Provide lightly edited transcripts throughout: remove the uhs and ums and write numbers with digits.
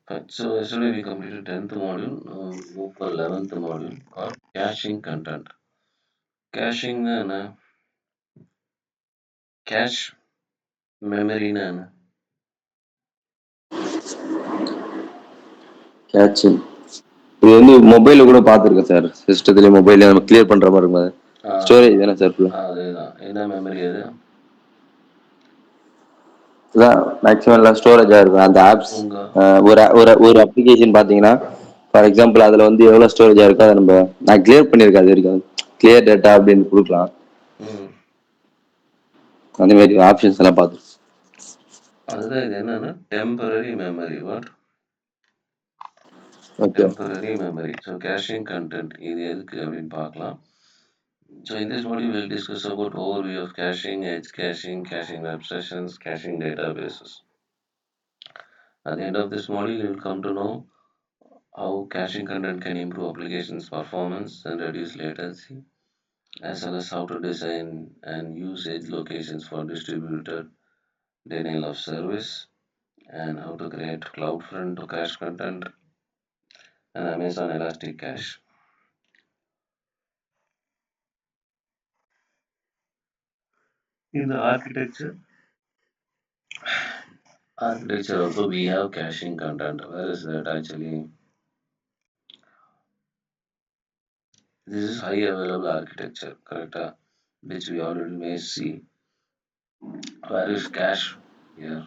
Fine. So yesterday we completed 10th module. Now we move for 11th module called caching content. Caching என்ன? Cache memory என்ன? Catching இது வந்து மொபைல்ல கூட பார்த்துருக்கேன் சார். சிஸ்டத்துல மொபைல்ல நம்ம கிளியர் பண்ற மாதிரி இருக்கும். ஸ்டோரேஜ் தானே சார் ஃபுல்லா? அதேதான். என்ன மெமரி அது? இதுதான் மேக்ஸிமம் எல்லாம் ஸ்டோரேஜா இருக்கும். அந்த ஆப்ஸ் உங்க ஒரு ஒரு ஒரு அப்ளிகேஷன் பார்த்தீங்கன்னா, ஃபார் எக்ஸாம்பிள் அதில் வந்து எவ்வளோ ஸ்டோரேஜா இருக்கோ அதை நான் கிளியர் பண்ணியிருக்கேன். அது வரைக்கும் கிளியர் டேட்டா அப்படின்னு கொடுக்கலாம். ம். அந்த மாதிரி ஆப்ஷன்ஸ் எல்லாம் பார்த்து. அதுதான் இது என்னன்னா temporary memory. What? Okay. Temporary memory. So caching content இது எதுக்கு அப்படின்னு பார்க்கலாம். So in this module we'll discuss about overview of caching, edge caching, caching web sessions, caching databases. At the end of this module you will come to know how caching content can improve applications performance and reduce latency, as well as how to design and use edge locations for distributed denial of service, and how to create CloudFront to cache content and Amazon Elastic Cache. In the architecture also we have caching content. Where is that actually? This is high available architecture, correct? Which we already may see. Where is cache here?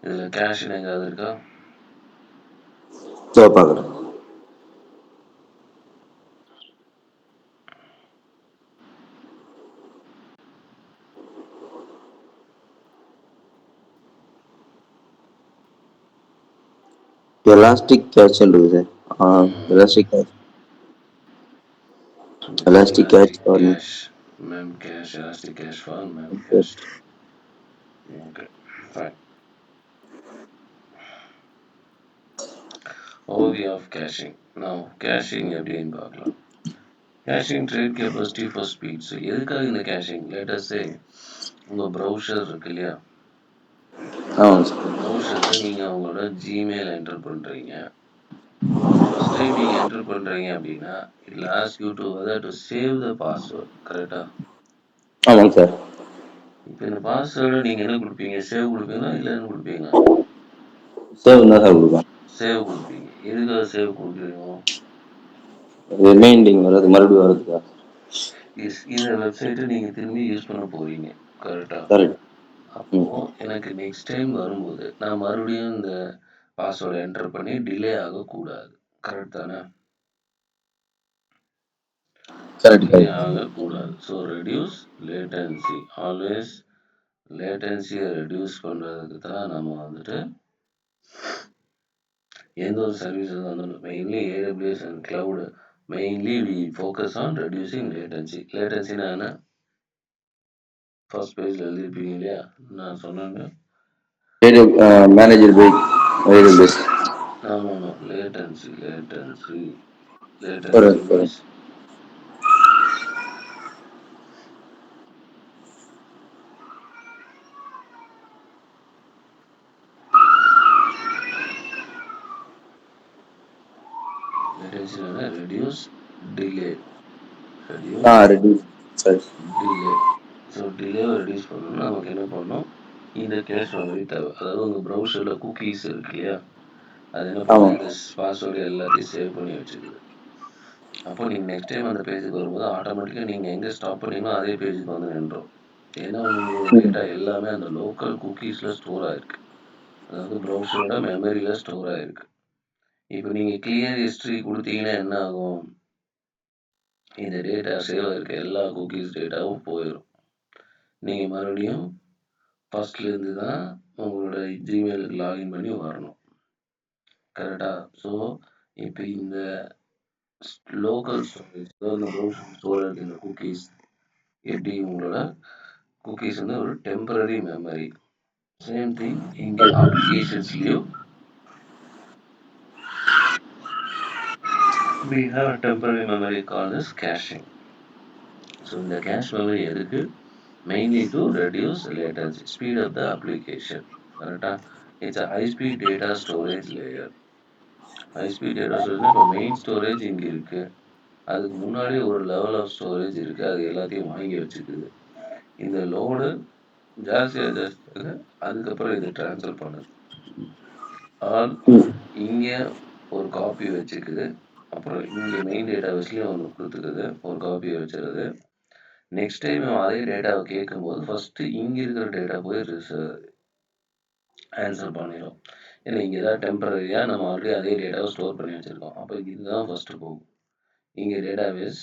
இதில் cash எங்காவது இருக்கா? பார்க்குறேன். Elastic catch இருக்குது sir. Elastic catch Elastic cache for cache, memcache, elastic cache for memcache. Okay, fine. Overview of caching. Now caching எப்படின்னு பார்க்கலாம். Caching trade capacity for speed. So எதுக்காக இந்த caching? Let us say உங்கள் browser இருக்கு இல்லையா? ஆமாங்க sir. ப்ரௌசரில் நீங்கள் உங்களோட ஜிமெயில் என்டர் பண்ணுறீங்க. ஃபர்ஸ்ட் டைம் நீங்கள் என்டர் பண்ணுறீங்க அப்படின்னா it last you to weather to save the password, கரெக்டா? ஆமாங்க சார். இப்போ இந்த பாஸ்வேர்டை நீங்கள் என்ன கொடுப்பீங்க? சேவ் கொடுப்பீங்களா இல்லை என்ன கொடுப்பீங்க? சேவ் தான் சார் கொடுப்பேன். சேவ் கொடுப்பீங்க. எதுக்காக சேவ் கொடுக்குறீங்க? ரிமைண்டிங் வர்றது மறுபடியும் வருதுக்கா. இந்த வெப்சைட்டை நீங்கள் திரும்பி யூஸ் பண்ண போகிறீங்க, கரெக்டா? கரெக்ட். அப்போது எனக்கு நெக்ஸ்ட் டைம் வரும்போது நான் மறுபடியும் இந்த பாஸ்வேர்டை என்டர் பண்ணி டிலே ஆகக்கூடாது, கரெக்ட் தானே? டிலே ஆகக்கூடாது. So reduce latency. ஆல்வேஸ் லேட்டன்சியை ரெடியூஸ் பண்ணுறதுக்கு தான் நம்ம வந்துட்டு எந்த ஒரு சர்வீஸஸ் வந்து mainly AWS and cloud mainly we focus on reducing latency. லேட்டன்சினா என்ன? ஃபர்ஸ்ட் பேஜில் எழுதிருப்பீங்க இல்லையா? நான் சொன்னேங்க மேனேஜர் பை AWS. ஆமாம், latency means reduce delay. Delay. So டிலேவை ரெடியூஸ் பண்ணணும்னா நமக்கு என்ன பண்ணணும்? இந்த கேஷ் மெமரி தேவை. அதாவது உங்கள் ப்ரௌசரில் குக்கீஸ் இருக்கு இல்லையா? அது என்ன பண்ணுது? இந்த பாஸ்வேர்டு எல்லாத்தையும் சேவ் பண்ணி வச்சுக்குது. அப்போ நீங்கள் நெக்ஸ்ட் டைம் அந்த பேஜுக்கு வரும்போது ஆட்டோமேட்டிக்காக நீங்கள் எங்கே ஸ்டாப் பண்ணீங்களோ அதே பேஜுக்கு வந்து நின்றோம். ஏன்னா உங்களோட டேட்டா எல்லாமே அந்த லோக்கல் குக்கீஸில் ஸ்டோர் ஆகிருக்கு. அதாவது ப்ரௌசரோட மெமரியில் ஸ்டோர் ஆகிருக்கு. இப்போ நீங்கள் கிளியர் ஹிஸ்ட்ரி கொடுத்தீங்கன்னா என்ன ஆகும்? இந்த டேட்டா சேவ் ஆகிருக்க எல்லா குக்கீஸ் டேட்டாவும் போயிடும். நீங்கள் மறுபடியும் ஃபர்ஸ்ட்லேருந்து தான் உங்களோட ஜிமெயிலுக்கு லாகின் பண்ணி வரணும், கரெக்டா? ஸோ இப்போ இந்த லோக்கல் ஸ்டோரேஜ், இந்த ப்ரௌசர் ஸ்டோர் ஆகிருக்க இந்த குக்கீஸ் எப்படி உங்களோட குக்கீஸ் வந்து ஒரு டெம்பரரி மெமரி. சேம் திங் இங்கே அப்ளிகேஷன்ஸ்லேயும் we have a temporary memory called as caching. So இந்த கேஷ் மெமரி எதுக்கு? mainly to reduce latency, speed up the application. Correct? It's a high speed data storage layer. High speed data ஸ்டோரேஜ்னா இப்போ main storage இங்கே இருக்கு. அதுக்கு முன்னாடி ஒரு level of storage இருக்கு. அது எல்லாத்தையும் வாங்கி வச்சுக்குது. இந்த லோடு ஜாஸ்தியாக ஜாஸ்தியாக அதுக்கப்புறம் இது ட்ரான்ஸ்ஃபர் பண்ணுது. ஆல் இங்கே ஒரு காப்பி வச்சுக்குது. அப்புறம் இங்கே மெயின் டேட்டா பேஸ்லேயும் ஒன்று கொடுத்துக்குது. ஒரு காப்பியை வச்சுருது. நெக்ஸ்ட் டைம் அதே டேட்டாவை கேட்கும்போது ஃபஸ்ட்டு இங்கே இருக்கிற டேட்டா போய் ஆன்சர் பண்ணிடும். ஏன்னா இங்கே ஏதாவது டெம்பரரியாக நம்ம ஆல்ரெடி அதே டேட்டாவை ஸ்டோர் பண்ணி வச்சுருக்கோம். அப்போ இதுதான் ஃபஸ்ட்டு போகும். இங்கே டேட்டாபேஸ்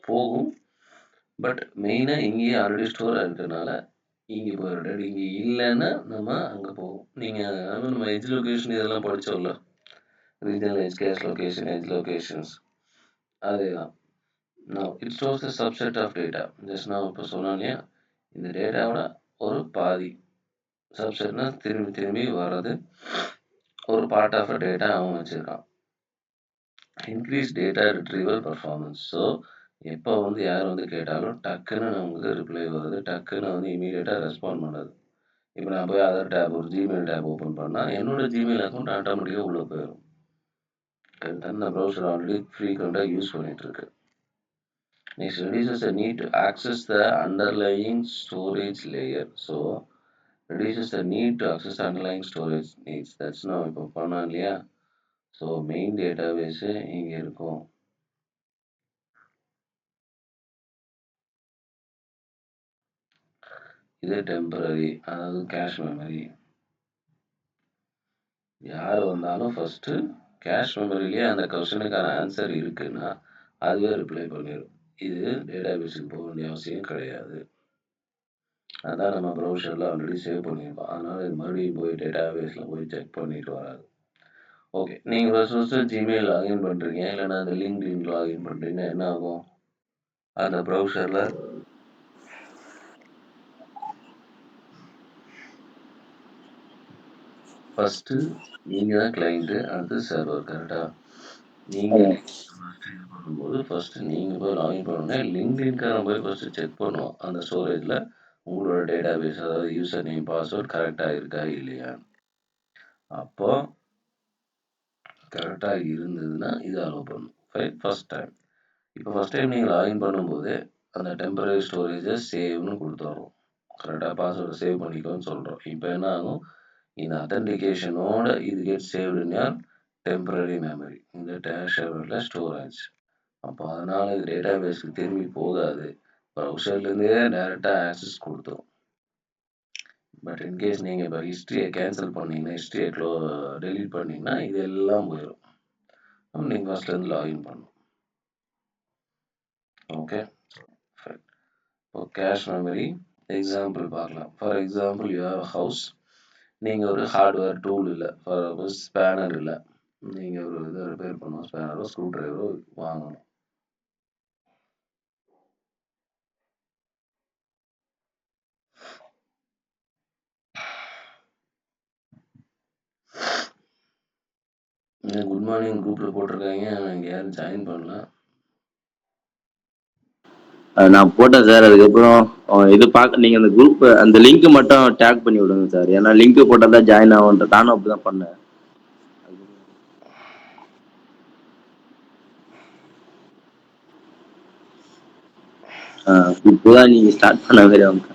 போகும். பட் மெயினாக இங்கேயே ஆல்ரெடி ஸ்டோர் இருக்கிறதுனால இங்கே போயிடும். இங்கே இல்லைன்னா நம்ம அங்கே போகும். நீங்கள் நம்ம எஜ் லொக்கேஷன் இதெல்லாம் படித்தோம்ல, regional edge cache location, edge locations, அதே தான். நான் it stores the subset of data. Just நான் இப்போ சொன்னேன் இல்லையா, இந்த டேட்டாவோட ஒரு பாதி சப்செட்னா திரும்பி திரும்பி வர்றது ஒரு பார்ட் ஆஃப் அ டேட்டா அவன் வச்சுருக்கான். Increase data retrieval performance. So எப்போ யார் கேட்டாலும் டக்குன்னு நமக்கு ரிப்ளை வருது, டக்குன்னு இமீடியட்டாக ரெஸ்பாண்ட் பண்ணுறது. இப்போ நான் போய் அதர் டேப் ஒரு ஜிமெயில் டேப் ஓப்பன் பண்ணால் என்னோட ஜிமெயில் அக்கௌண்ட் ஆட்டோமேட்டிக்காக உள்ளே போயிடும். நான் ப்ரௌசர் ஆல்ரெடி ஃப்ரீக்வெண்ட்டாக use பண்ணிகிட்ருக்கு. Next, reduces the need to access the underlying storage layer. So, reduces the need to access the underlying storage needs. That's now இப்போ பண்ணோம் இல்லையா. ஸோ மெயின் டேட்டாபேஸு இங்கே இருக்கும். இது டெம்பரரி, அதாவது கேஷ் மெமரி. யார் வந்தாலும் ஃபஸ்ட்டு கேஷ் மெமரியிலே அந்த கொஸ்டினுக்கான ஆன்சர் இருக்குன்னா அதுவே ரிப்ளை பண்ணிடும். இது டேட்டாபேஸுக்கு போக வேண்டிய அவசியம் கிடையாது. அதான் நம்ம ப்ரௌசரில் ஆல்ரெடி சேவ் பண்ணியிருக்கோம். அதனால் இது மறுபடியும் போய் டேட்டாபேஸில் போய் செக் பண்ணிட்டு வராது. ஓகே, நீங்கள் ஃபஸ்ட்டு ஜிமெயில் லாகின் பண்ணுறீங்க, இல்லைன்னா அந்த லிங்க்டின் லாகின் பண்ணுறீங்கன்னா என்ன ஆகும்? அந்த ப்ரௌசரில் ஃபஸ்ட்டு நீங்கள் தான் கிளைண்ட்டு, அடுத்து சர்வர். கரெக்டாக நீங்கள் பண்ணும்போது ஃபஸ்ட்டு நீங்கள் போய் லாகின் பண்ணோன்னே லிங்க்டின்காரன் போய் ஃபஸ்ட்டு செக் பண்ணுவோம் அந்த ஸ்டோரேஜில் உங்களோட டேட்டாபேஸ், அதாவது யூசர் நேம் பாஸ்வேர்ட் கரெக்டாக இருக்கா இல்லையா. அப்போ கரெக்டாக இருந்ததுன்னா இது அலோவ் பண்ணும். First time. இப்போ ஃபஸ்ட் டைம் நீங்கள் லாகின் பண்ணும்போது அந்த டெம்பரரி ஸ்டோரேஜை சேவ்னு கொடுத்துட்றோம். கரெக்டாக பாஸ்வேர்டை சேவ் பண்ணிக்கோன்னு சொல்கிறோம். இப்போ என்ன ஆகும், இந்த அத்தன்டிகேஷனோட இது கெட் சேவ்டு இன் யார் டெம்பரரி மெமரி. இந்த டேஷரில் ஸ்டோர் ஆச்சு. அப்போ அதனால் இது டேட்டாபேஸுக்கு திரும்பி போகாது, ப்ரௌசர்லேருந்தே டேரெக்டாக ஆக்சஸ் கொடுத்துரும். பட் இன்கேஸ் நீங்கள் இப்போ ஹிஸ்ட்ரியை கேன்சல் பண்ணிங்கன்னா, ஹிஸ்ட்ரியை டெலீட் பண்ணிங்கன்னா இது எல்லாம் போயிடும். நீங்கள் ஃபஸ்ட்லேருந்து லாகின் பண்ணணும். ஓகே, இப்போ கேஷ் மெமரி எக்ஸாம்பிள் பார்க்கலாம். For example you have house. நீங்கள் ஒரு ஹார்ட்வேர் டூல் இல்லை, ஃபார் ஸ்பேனர் இல்லை, நீங்கள் ஒரு இதை ரிப்பேர் பண்ணணும், ஸ்பேனரோ ஸ்க்ரூ ட்ரைவரோ வாங்கணும். குட் மார்னிங் குரூப்பில் போட்டிருக்காங்க, இங்கே யாரும் ஜாயின் பண்ணல. நான் போட்டேன் சார். அதுக்கப்புறம் இது பார்க்க நீங்கள் அந்த குரூப் அந்த லிங்க் மட்டும் டேக் பண்ணி விடுங்க சார். ஏன்னா லிங்க் போட்டால் தான் ஜாயின் ஆகுன்ற. நானும் அப்படி தான் பண்ணேன். இப்போதான் நீங்கள் ஸ்டார்ட் பண்ண மாதிரி அவங்க.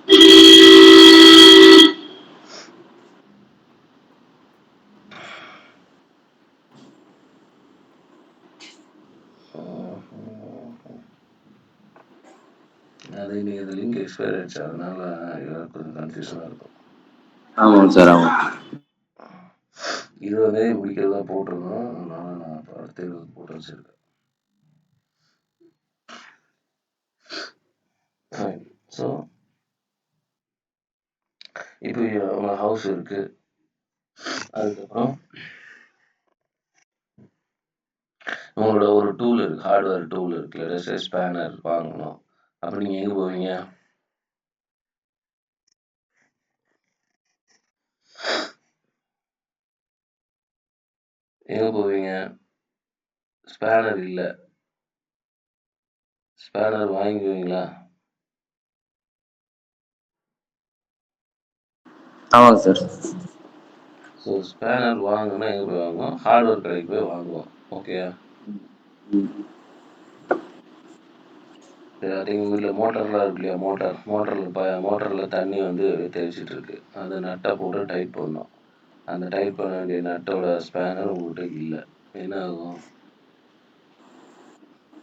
அது இன்னைக்கு அந்த லிங்க் எக்ஸ்பயர் ஆயிடுச்சு, அதனால கொஞ்சம் கன்ஃபியூஷனாக இருக்கும். ஆமாங்க சார், ஆமாம். 20 முடிக்கிறதா போட்டிருந்தோம், அதனால நான் இப்போ அடுத்த 20 போட்டு வச்சிருக்கேன். ஃபைன். ஸோ இப்போ உங்கள் ஹவுஸ் இருக்கு, அதுக்கப்புறம் உங்களோட ஒரு டூல் இருக்கு, ஹார்ட்வேர் டூல் இருக்கு, இல்லை ஸ்பேனர் வாங்கணும். அப்போ நீங்கள் எங்கே போவீங்க? எங்கே போவீங்க? ஸ்பேனர் இல்லை, ஸ்பேனர் வாங்கிக்குவீங்களா? ஆமாங்க சார். ஸோ ஸ்பேனர் வாங்கணும்னா எங்கே போய் வாங்குவோம்? ஹார்ட்வேர் கடைக்கு போய் வாங்குவோம். ஓகேயா? சரி, எங்கள் வீட்டில் மோட்டர்லாம் இருக்கு இல்லையா? மோட்டரில் தண்ணி வந்து தெளிச்சிட்டு இருக்கு. அந்த நட்டை போட்டு டைட் பண்ணணும். அந்த டைட் பண்ண வேண்டிய நட்டோட ஸ்பேனர் உங்கள்கிட்ட இல்லை. என்ன ஆகும்?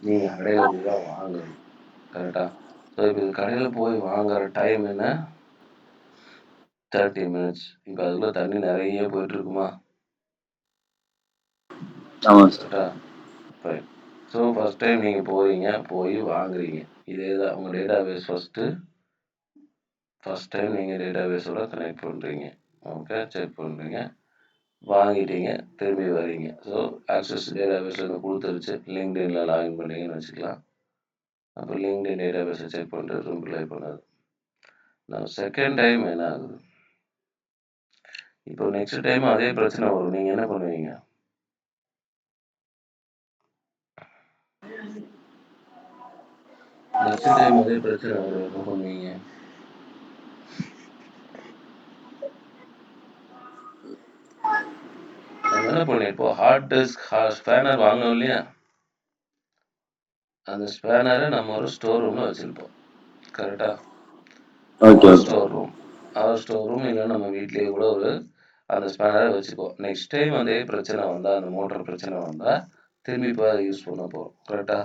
நீங்கள் கடையில் போய் தான் வாங்கணும். கரெக்டாக? ஸோ இப்போ இது கடையில் போய் வாங்குற டைம் என்ன? 30 மினிட்ஸ். இப்போ அதுக்குள்ளே தண்ணி நிறைய போயிட்டுருக்குமா? ஆமாம் சார். கரெக்டா? ரைட். ஸோ ஃபஸ்ட் டைம் நீங்கள் போய் வாங்குறீங்க. இதே தான் உங்கள் டேட்டாபேஸ் ஃபஸ்ட் டைம் நீங்கள் டேட்டாபேஸோட கனெக்ட் பண்ணுறீங்க. ஓகே, செக் பண்ணுறீங்க, வாங்கிட்டீங்க, திரும்பி வரீங்க. ஸோ ஆக்சஸ் டேட்டாபேஸில் கொடுத்துருச்சு. லிங்க்டின்ல லாகின் பண்ணீங்கன்னு வச்சுக்கலாம். அப்போ லிங்க்டின் டேட்டாபேஸை செக் பண்ணிட்டு ரிப்ளை பண்ணாது. நான் செகண்ட் டைம் என்ன ஆகுது? இப்போ நெக்ஸ்ட் டைம் அதே பிரச்சனை வரும். நீங்கள் என்ன பண்ணுவீங்க? நெக்ஸ்ட் டைம் அதே பிரச்சனை வரும். என்ன பண்ணுவீங்க? நம்ம என்ன பண்ணுவோம்? இப்போ ஹார்ட் டிஸ்க் ஸ்பேனர் வாங்கணும் இல்லையா? அந்த ஸ்பேனரை நம்ம ஒரு ஸ்டோர் ரூமில் வச்சுருப்போம். கரெக்டாக? Okay okay. ஸ்டோர் ரூம் இல்லை நம்ம வீட்லேயே கூட அந்த ஸ்பேனரை வச்சுக்குவோம். நெக்ஸ்ட் டைம் அதே பிரச்சனை வந்தால், அந்த மோட்டர் பிரச்சனை வந்தால் திரும்பி போய் அதை யூஸ் பண்ண போகிறோம். கரெக்டாக?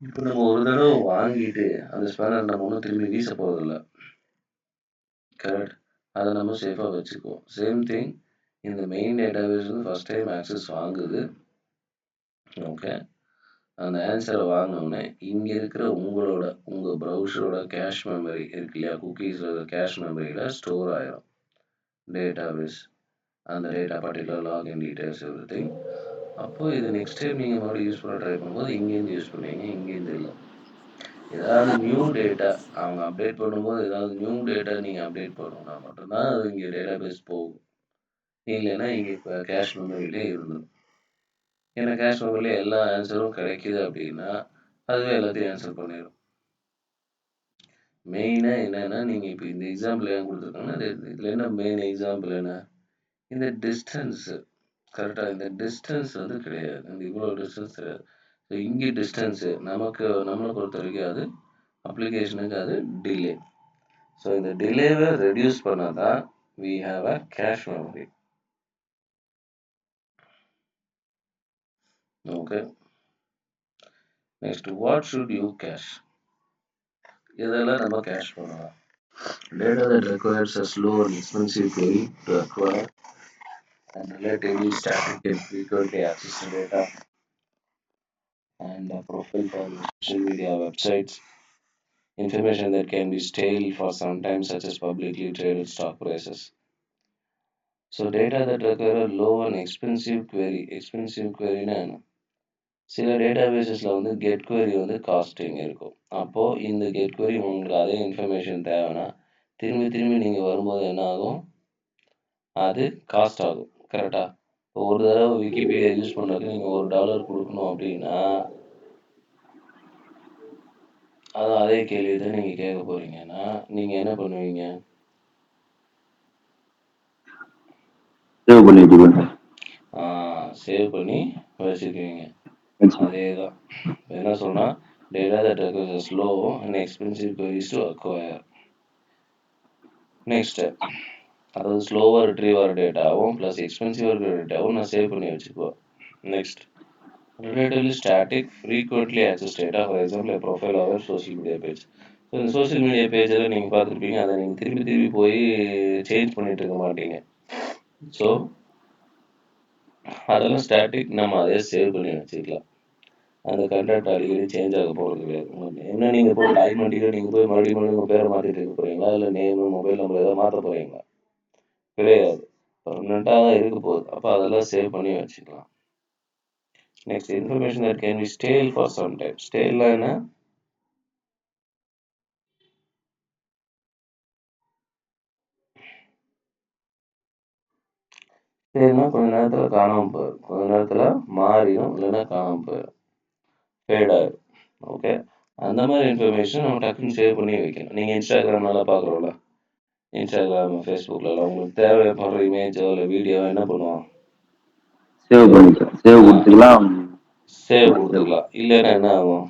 இப்போ நம்ம ஒரு தடவை வாங்கிட்டு அந்த ஸ்பேனர் நம்ம ஒன்றும் திரும்பி வீச போகிறதில்ல. கரெக்ட்? அதை நம்ம சேஃபாக வச்சுக்குவோம். சேம் திங் இந்த மெயின் டேட்டாபேஸ் வந்து ஃபஸ்ட் டைம் ஆக்சஸ் வாங்குது. ஓகே, அந்த ஆன்சரை வாங்கினோடனே இங்கே இருக்கிற உங்கள் ப்ரௌசரோட கேஷ் மெமரி இருக்கு இல்லையா? குக்கீஸோட கேஷ் மெமரியில் ஸ்டோர் ஆயிரும் டேட்டாபேஸ். அந்த data particular login details every thing. அப்போ இது நெக்ஸ்ட் டைம் நீங்கள் மறுபடியும் யூஸ் பண்ண ட்ரை பண்ணும்போது இங்கேருந்து யூஸ் பண்ணுவீங்க, இங்கேருந்து இல்லை. ஏதாவது நியூ டேட்டா அவங்க அப்டேட் பண்ணும்போது, ஏதாவது நியூ டேட்டா நீங்கள் அப்டேட் பண்ணணும்னா மட்டும்தான் அது இங்கே டேட்டாபேஸ் போகும். இல்லைன்னா இங்கே இப்போ கேஷ் மெமரியிலே இருந்துடும். ஏன்னா கேஷ் மெமரியில் எல்லா ஆன்சரும் கிடைக்கிது அப்படின்னா அதுவே எல்லாத்தையும் ஆன்சர் பண்ணிடும். மெயினாக என்னென்னா, நீங்கள் இப்போ இந்த எக்ஸாம்பிள் ஏன் கொடுத்துருக்காங்கன்னா, இதில் என்ன மெயின் எக்ஸாம்பிள் என்ன? இந்த டிஸ்டன்ஸு. கரெக்டாக? இந்த டிஸ்டன்ஸ் வந்து கிடையாது. இந்த இவ்வளோ டிஸ்டன்ஸ் கிடையாது. ஸோ இங்கே டிஸ்டன்ஸு நம்மளை பொறுத்த வரைக்கும் அது அப்ளிகேஷனுக்கு அது டிலே. ஸோ இந்த டிலேவை ரெடியூஸ் பண்ணால் தான் we have a cache memory. Okay, next what should you cache? இதெல்லாம் நம்ம கேஷ் பண்ணலாம். Data that requires a slow and expensive query to acquire, and relatively static and frequently accessed data, and a profile for your social media websites, information that can be stale for some time, such as publicly traded stock prices. So data that require a low and expensive query. Expensive queryனா என்ன? சில டேட்டாபேஸஸில் வந்து get query வந்து costing இருக்கும். அப்போது இந்த get query உங்களுக்கு அதே information தேவைன்னா திரும்பி திரும்பி நீங்கள் வரும்போது என்ன ஆகும்? அது காஸ்ட் ஆகும். கரெக்டாக? இப்போ ஒரு தடவை விக்கிபீடியா யூஸ் பண்ணுறதுக்கு நீங்கள் $1 கொடுக்கணும் அப்படின்னா அதான் அதே கேள்வி தான் நீங்கள் கேட்க போகிறீங்கன்னா நீங்கள் என்ன பண்ணுவீங்க? சேவ் பண்ணி வச்சுக்குவீங்க. அதே தான் என்ன சொன்னால், data that requires slow and expensive queries to acquire. Next, அதாவது ஸ்லோவாக ரிட்ரீவ் ஆகிற டேட்டாவும் ப்ளஸ் எக்ஸ்பென்சிவாக இருக்கிற டேட்டாவும் நான் சேவ் பண்ணி வச்சுக்குவேன். Next, relatively static, frequently accessed data, for example, a profile or a social media page. So இந்த சோஷியல் மீடியா பேஜில் நீங்கள் பார்த்துருப்பீங்க, அதை நீங்கள் திரும்பி திரும்பி போய் சேஞ்ச் பண்ணிட்டு இருக்க மாட்டீங்க. ஸோ அதெல்லாம் ஸ்டாட்டிக், நம்ம அதே சேவ் பண்ணி வச்சுக்கலாம். அந்த கண்டென்ட் அடிக்கடி சேஞ்ச் ஆக போகிறது கிடையாது. என்ன நீங்கள் போய் லாகின் பண்ணிட்டு நீங்கள் போய் மறுபடியும் உங்கள் பேரை மாற்றிட்டு இருக்க போகிறீங்களா? இல்லை நேமு மொபைல் நம்பர் ஏதாவது மாற்ற போகிறீங்களா? கிடையாது. பர்மனெண்ட்டாக தான் இருக்க போகுது. அப்போ அதெல்லாம் சேவ் பண்ணி வச்சுக்கலாம். Next, information that can be stale for some time. ஸ்டேல்னா என்ன? ஸ்டேல்னா கொஞ்ச நேரத்தில் காணாமல் போயிடும், கொஞ்ச கொஞ்ச நேரத்துல மாறிடும், இல்லைன்னா காணாம போயிடும், ஃபேட் ஆயிடும். ஓகே, அந்த மாதிரி இன்ஃபர்மேஷன் நம்ம டக்குன்னு சேவ் பண்ணி வைக்கணும். நீங்கள் இன்ஸ்டாகிராம்லாம் பார்க்குறோம்ல, இன்ஸ்டாகிராம் ஃபேஸ்புக்கிலலாம் உங்களுக்கு தேவைப்படுற இமேஜோ இல்லை வீடியோ என்ன பண்ணுவோம், சேவ் பண்ணிக்கலாம், சேவ் கொடுத்துக்கலாம், சேவ் கொடுத்துக்கலாம். இல்லைன்னா என்ன ஆகும்,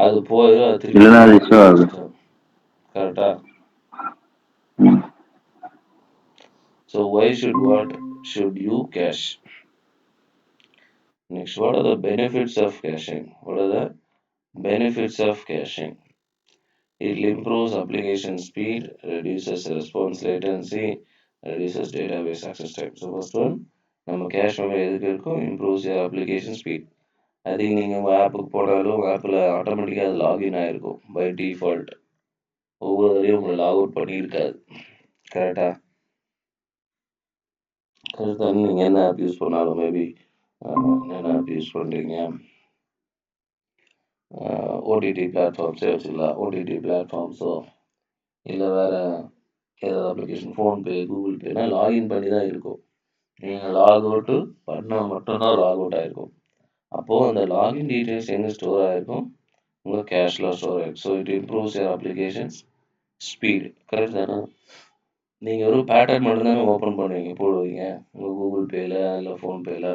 அது போயிடும், அது திருப்பி இல்லைன்னா அது ஷோ ஆகும். கரெக்டா? So why should you cache? Next, what are the benefits of caching? What are the benefits of caching? It improves application speed, reduces response latency, reduces database access time. So first one, நம்ம cache memory எதுக்கு இருக்கும், improves your application speed. I think நீங்கள் உங்கள் ஆப்புக்கு போனாலும் உங்கள் ஆப்பில் ஆட்டோமேட்டிக்காக அது லாகின் ஆகிருக்கும் பை டிஃபால்ட். ஒவ்வொரு தடையும் உங்களை லாக் அவுட் பண்ணியிருக்காது. கரெக்டா? கரெக்டாக நீங்கள் என்ன ஆப் யூஸ் பண்ணாலும், மேபி என்னென்ன ஆப் யூஸ் பண்ணுறீங்க, ஓடிடி பிளாட்ஃபார்ம்ஸே வச்சுக்கலாம். ஓடிடி பிளாட்ஃபார்ம்ஸோ இல்லை வேறு ஏதாவது அப்ளிகேஷன், ஃபோன்பே, கூகுள் பேனா லாகின் பண்ணி தான் இருக்கும். நீங்கள் லாக் அவுட்டு பண்ணால் மட்டும்தான் லாக் அவுட் ஆகிருக்கும். அப்போது அந்த லாகின் டீட்டெயில்ஸ் எங்கே ஸ்டோர் ஆகிருக்கும், உங்கள் கேஷில் ஸ்டோர் ஆகிருக்கும். So it improves your applications speed. Correct தானே? நீங்கள் ஒரு பேட்டர்ன் மட்டும்தானே ஓப்பன் பண்ணுவீங்க, போடுவீங்க உங்கள் கூகுள் பேயில் இல்லை ஃபோன்பேயில்.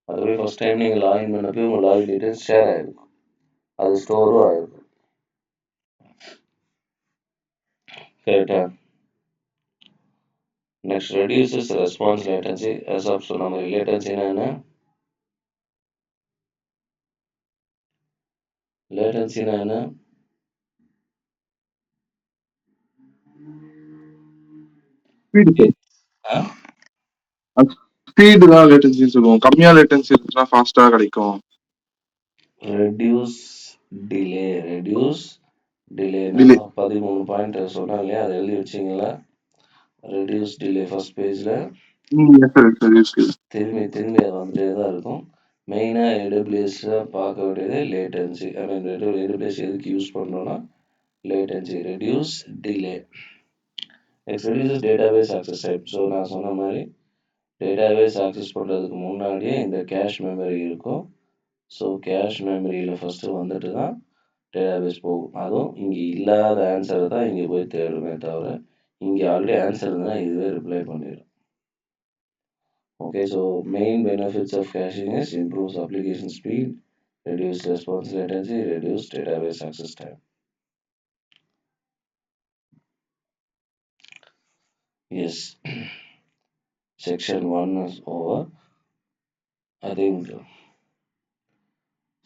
அதுவே ஃபஸ்ட் டைம் நீங்கள் லாகின் பண்ணப்போ உங்கள் லாகின் டீட்டெயில்ஸ் ஷேர் ஆகிருக்கும், அது ஸ்டோரும் ஆகிருக்கும். கரெக்டா? Next, reduces response latency. as of சொன்ன மாதிரி லேட்டன்சினா என்ன, லேட்டன்சினா என்ன, ஸ்பீடு தான் லேட்டன்சின்னு சொல்லுவோம். கம்மியா லேட்டன்சி இருந்துச்சுன்னா ஃபாஸ்டா கிடைக்கும். Reduce delay, reduce delay. 13 point சொன்னா இல்லையா, அதை எழுதி வச்சிங்களா? ரெடியூஸ் டிலே ஃபர்ஸ்ட் பேஜில் திரும்பி திரும்பி அது வந்துட்டே தான் இருக்கும். மெயினாக ஏடபிள்யூஎஸில் பார்க்க வேண்டியது லேட்டன்சி. ஐ மீன் ஏடபிள்யூஎஸ் எதுக்கு யூஸ் பண்ணுறோன்னா latency, reduce delay. Next, reduces database access time. So நான் சொன்ன மாதிரி டேட்டாபேஸ் ஆக்சஸ் பண்ணுறதுக்கு முன்னாடியே இந்த கேஷ் மெமரி இருக்கும். ஸோ கேஷ் மெமரியில் ஃபஸ்ட்டு வந்துட்டு தான் டேட்டாபேஸ் போகும். அதுவும் இங்கே இல்லாத ஆன்சரை தான் இங்கே போய் தேடுமே தவிர, இங்கே ஆல்ரெடி ஆன்சர் இருந்தால் இதுவே ரிப்ளை பண்ணிடும். Okay, so main benefits of caching is improves application speed, reduce response latency, reduce database access time. Yes, section 1 is over. I think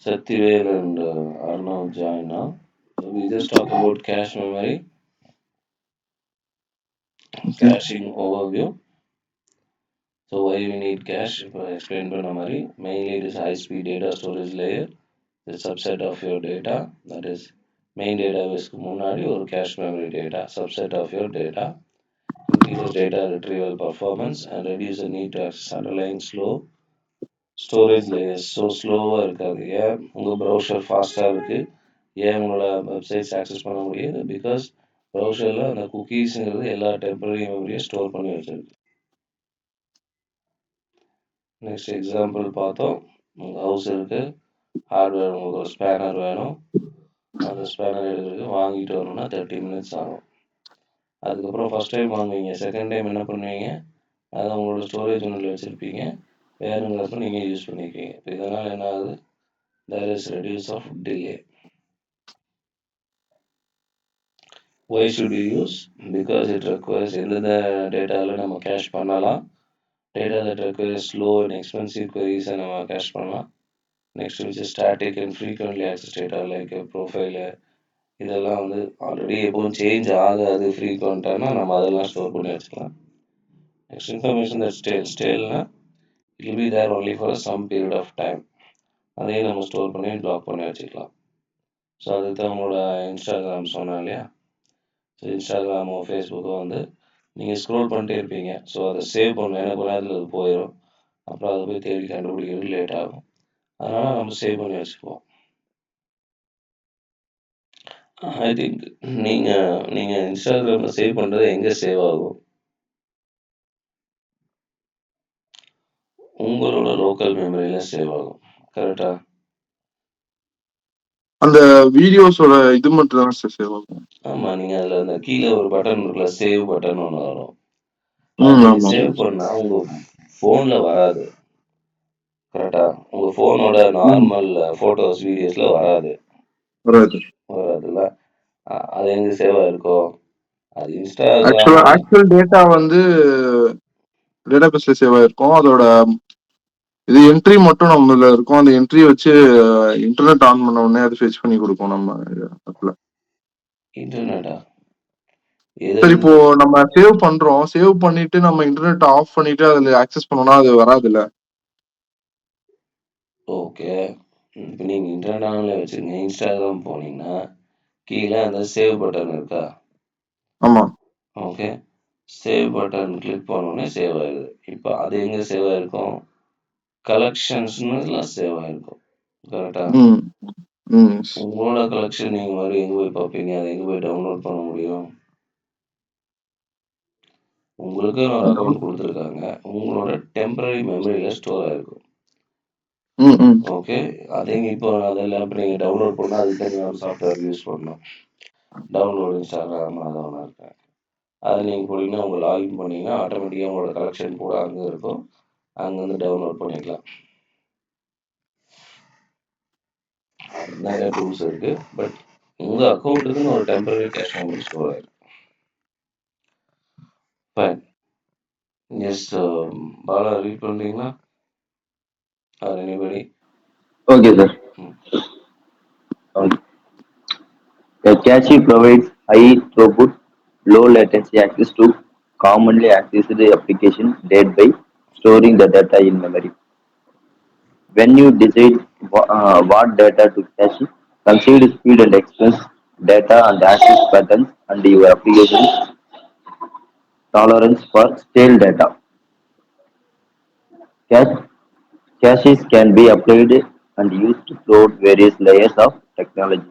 Satyavel and Arnav join now. So we just talk about cache memory, caching overview. So why we need cache? If I explain பண்ண மாதிரி, mainly it is high-speed data storage layer, the subset of your data, that is main database முன்னாடி ஒரு cache memory data, subset of your data, increases data retrieval performance and reduce the need to access underlying slow storage layers. So ஸ்லோவாக இருக்காது. ஏன் உங்கள் browser ஃபாஸ்ட்டாக இருக்குது, ஏன் உங்களோட வெப்சைட்ஸ் ஆக்சஸ் பண்ண முடியுது, பிகாஸ் ப்ரௌசரில் அந்த குக்கீஸுங்கிறது எல்லா டெம்பரரி மெமரியும் ஸ்டோர் பண்ணி வச்சிருக்கு. நெக்ஸ்ட் எக்ஸாம்பிள் பார்த்தோம். உங்கள் ஹவுஸ் இருக்குது, ஹார்ட்வேர், உங்களுக்கு ஒரு ஸ்பேனர் வேணும், அந்த ஸ்பேனர் எடுக்கிறதுக்கு வாங்கிட்டு வரணும்னா 30 minutes ஆகும். அதுக்கப்புறம் ஃபஸ்ட் டைம் வாங்குவீங்க, செகண்ட் டைம் என்ன பண்ணுவீங்க, அதை உங்களோட ஸ்டோரேஜ் யூனிட்டில் வச்சுருப்பீங்க, வேணுங்கிறப்ப நீங்கள் யூஸ் பண்ணிப்பீங்க. இப்போ இதனால் என்ன ஆகுது, there is reduce of delay. Why should you use? Because it requires எந்தெந்த டேட்டாவில் நம்ம கேஷ் பண்ணலாம், data that requires slow and expensive queries நம்ம கேஷ் பண்ணலாம். Next which is static and frequently accessed data like profile, இதெல்லாம் வந்து already எப்போவும் change ஆகாது, ஃப்ரீக்வெண்ட்டானா நம்ம அதெல்லாம் ஸ்டோர் பண்ணி வச்சுக்கலாம். நெக்ஸ்ட், இன்ஃபர்மேஷன் தட் ஸ்டேல்னா it will be there only for some period of time, அதையும் நம்ம ஸ்டோர் பண்ணி ப்ளாக் பண்ணி வச்சுக்கலாம். ஸோ அதுக்கு தான் உங்களோட இன்ஸ்டாகிராம் சொன்னேன் இல்லையா. ஸோ இன்ஸ்டாகிராமோ ஃபேஸ்புக்கோ வந்து நீங்கள் ஸ்க்ரோல் பண்ணிட்டே இருப்பீங்க. ஸோ அதை சேவ் பண்ணணும், எனக்கு ஒரு நேரத்தில் அது போயிடும், அப்புறம் அதை போய் தேடி கண்டுபிடிக்கிறது லேட் ஆகும். அதனால் நம்ம சேவ் பண்ணி வச்சுக்குவோம். ஐ திங்க் நீங்கள் இன்ஸ்டாகிராமில் சேவ் பண்ணுறது எங்கே சேவ் ஆகும், உங்களோட லோக்கல் மெமரியில சேவ் ஆகும். கரெக்டா? அந்த வீடியோஸோட இது மட்டும் தான் சார் சேவ் ஆகும். ஆமா. நீங்க அதுல அந்த கீழ ஒரு பட்டன் இருக்குல்ல, சேவ் பட்டன் ஒண்ணு வரும். ம். அத நீங்க ஆமா. சேவ் பண்ணா உங்க ஃபோன்ல வராது. கரெக்டா? உங்க ஃபோனோட ம். நார்மல் ஃபோட்டோஸ், வீடியோஸ்ல வராது. வராது. வராதுல்ல. அது எங்க சேவ் ஆயிருக்கும்? அது Instagram ஆக்சுவல் டேட்டா வந்து டேட்டாபேஸ்ல சேவ் ஆயிருக்கும். அதோட இது என்ட்ரி மட்டும் நம்மள இருக்கும். அந்த என்ட்ரி வச்சு இன்டர்நெட் ஆன் பண்ண உடனே அது ஃபெச் பண்ணி கொடுக்கும் நம்ம ஆப்ல. இன்டர்நெட்டா? சரி, இப்போ எதுலருந்து? நம்ம சேவ் பண்றோம். சேவ் பண்ணிட்டு நம்ம இன்டர்நெட் ஆஃப் பண்ணிட்டு அதுல ஆக்சஸ் பண்ணோம்னா அது வராதுல்ல. ஓகே. இப்ப நீங்க இன்டர்நெட் ஆன்ல வச்சுருங்க. Instagram போனீங்கன்னா, கீழ அந்த சேவ் பட்டன் இருக்கா? ஆமா. ஓகே. சேவ் பட்டன் கிளிக் பண்ணோனே சேவ் ஆயிடுது. இப்ப அது எங்க சேவ் ஆயிருக்கும்? கலெக்ஷன்ஸ்னுல சேவ் ஆயிருக்கும். கரெக்டா? ம். ம். உங்களோட கலெக்ஷன் நீங்க மறுபடியும் எங்க போய் பார்ப்பீங்க? அத எங்க போய் டவுன்லோட் பண்ண முடியும்? உங்களுக்குன்னு ஒரு அக்கவுண்ட் குடுத்துருக்காங்க. உங்களோட டெம்பரரி மெமரியில ஸ்டோர் ஆயிருக்கும். ம். ம். ஓகே. அதேங்க இப்போ அதெல்லாம் இப்ப நீங்க டவுன்லோட் பண்ணா அதுக்கு தனியா ஒரு சாஃப்ட்வேர் யூஸ் பண்ணணும். டவுன்லோட் Instagram அது ஒண்ணு இருக்கு. அத நீங்க போனீங்கன்னா, உங்க லாகின் பண்ணீங்கன்னா, ஆட்டோமேட்டிக்கா உங்களோட கலெக்ஷன் பூரா அங்க இருக்கும். அங்கருந்து டவுன்லோட் பண்ணிக்கலாம். நெறைய டூல்ஸ் இருக்கு. பட் உங்க அக்கவுண்ட்டுக்குன்னு ஒரு டெம்பரரி கேஷ் மெமரி ஸ்டோர் ஆயிருக்கு. ஃபைன். எஸ் பாலா ரீட் பண்றீங்களா? Or anybody? Okay sir. A cache provides high throughput, low latency access to commonly accessed application data by storing the data in memory. When you decide what data to cache, consider speed and expense, data and access patterns, and your application's tolerance for stale data. Cache, caches can be applied and used throughout various layers of technology,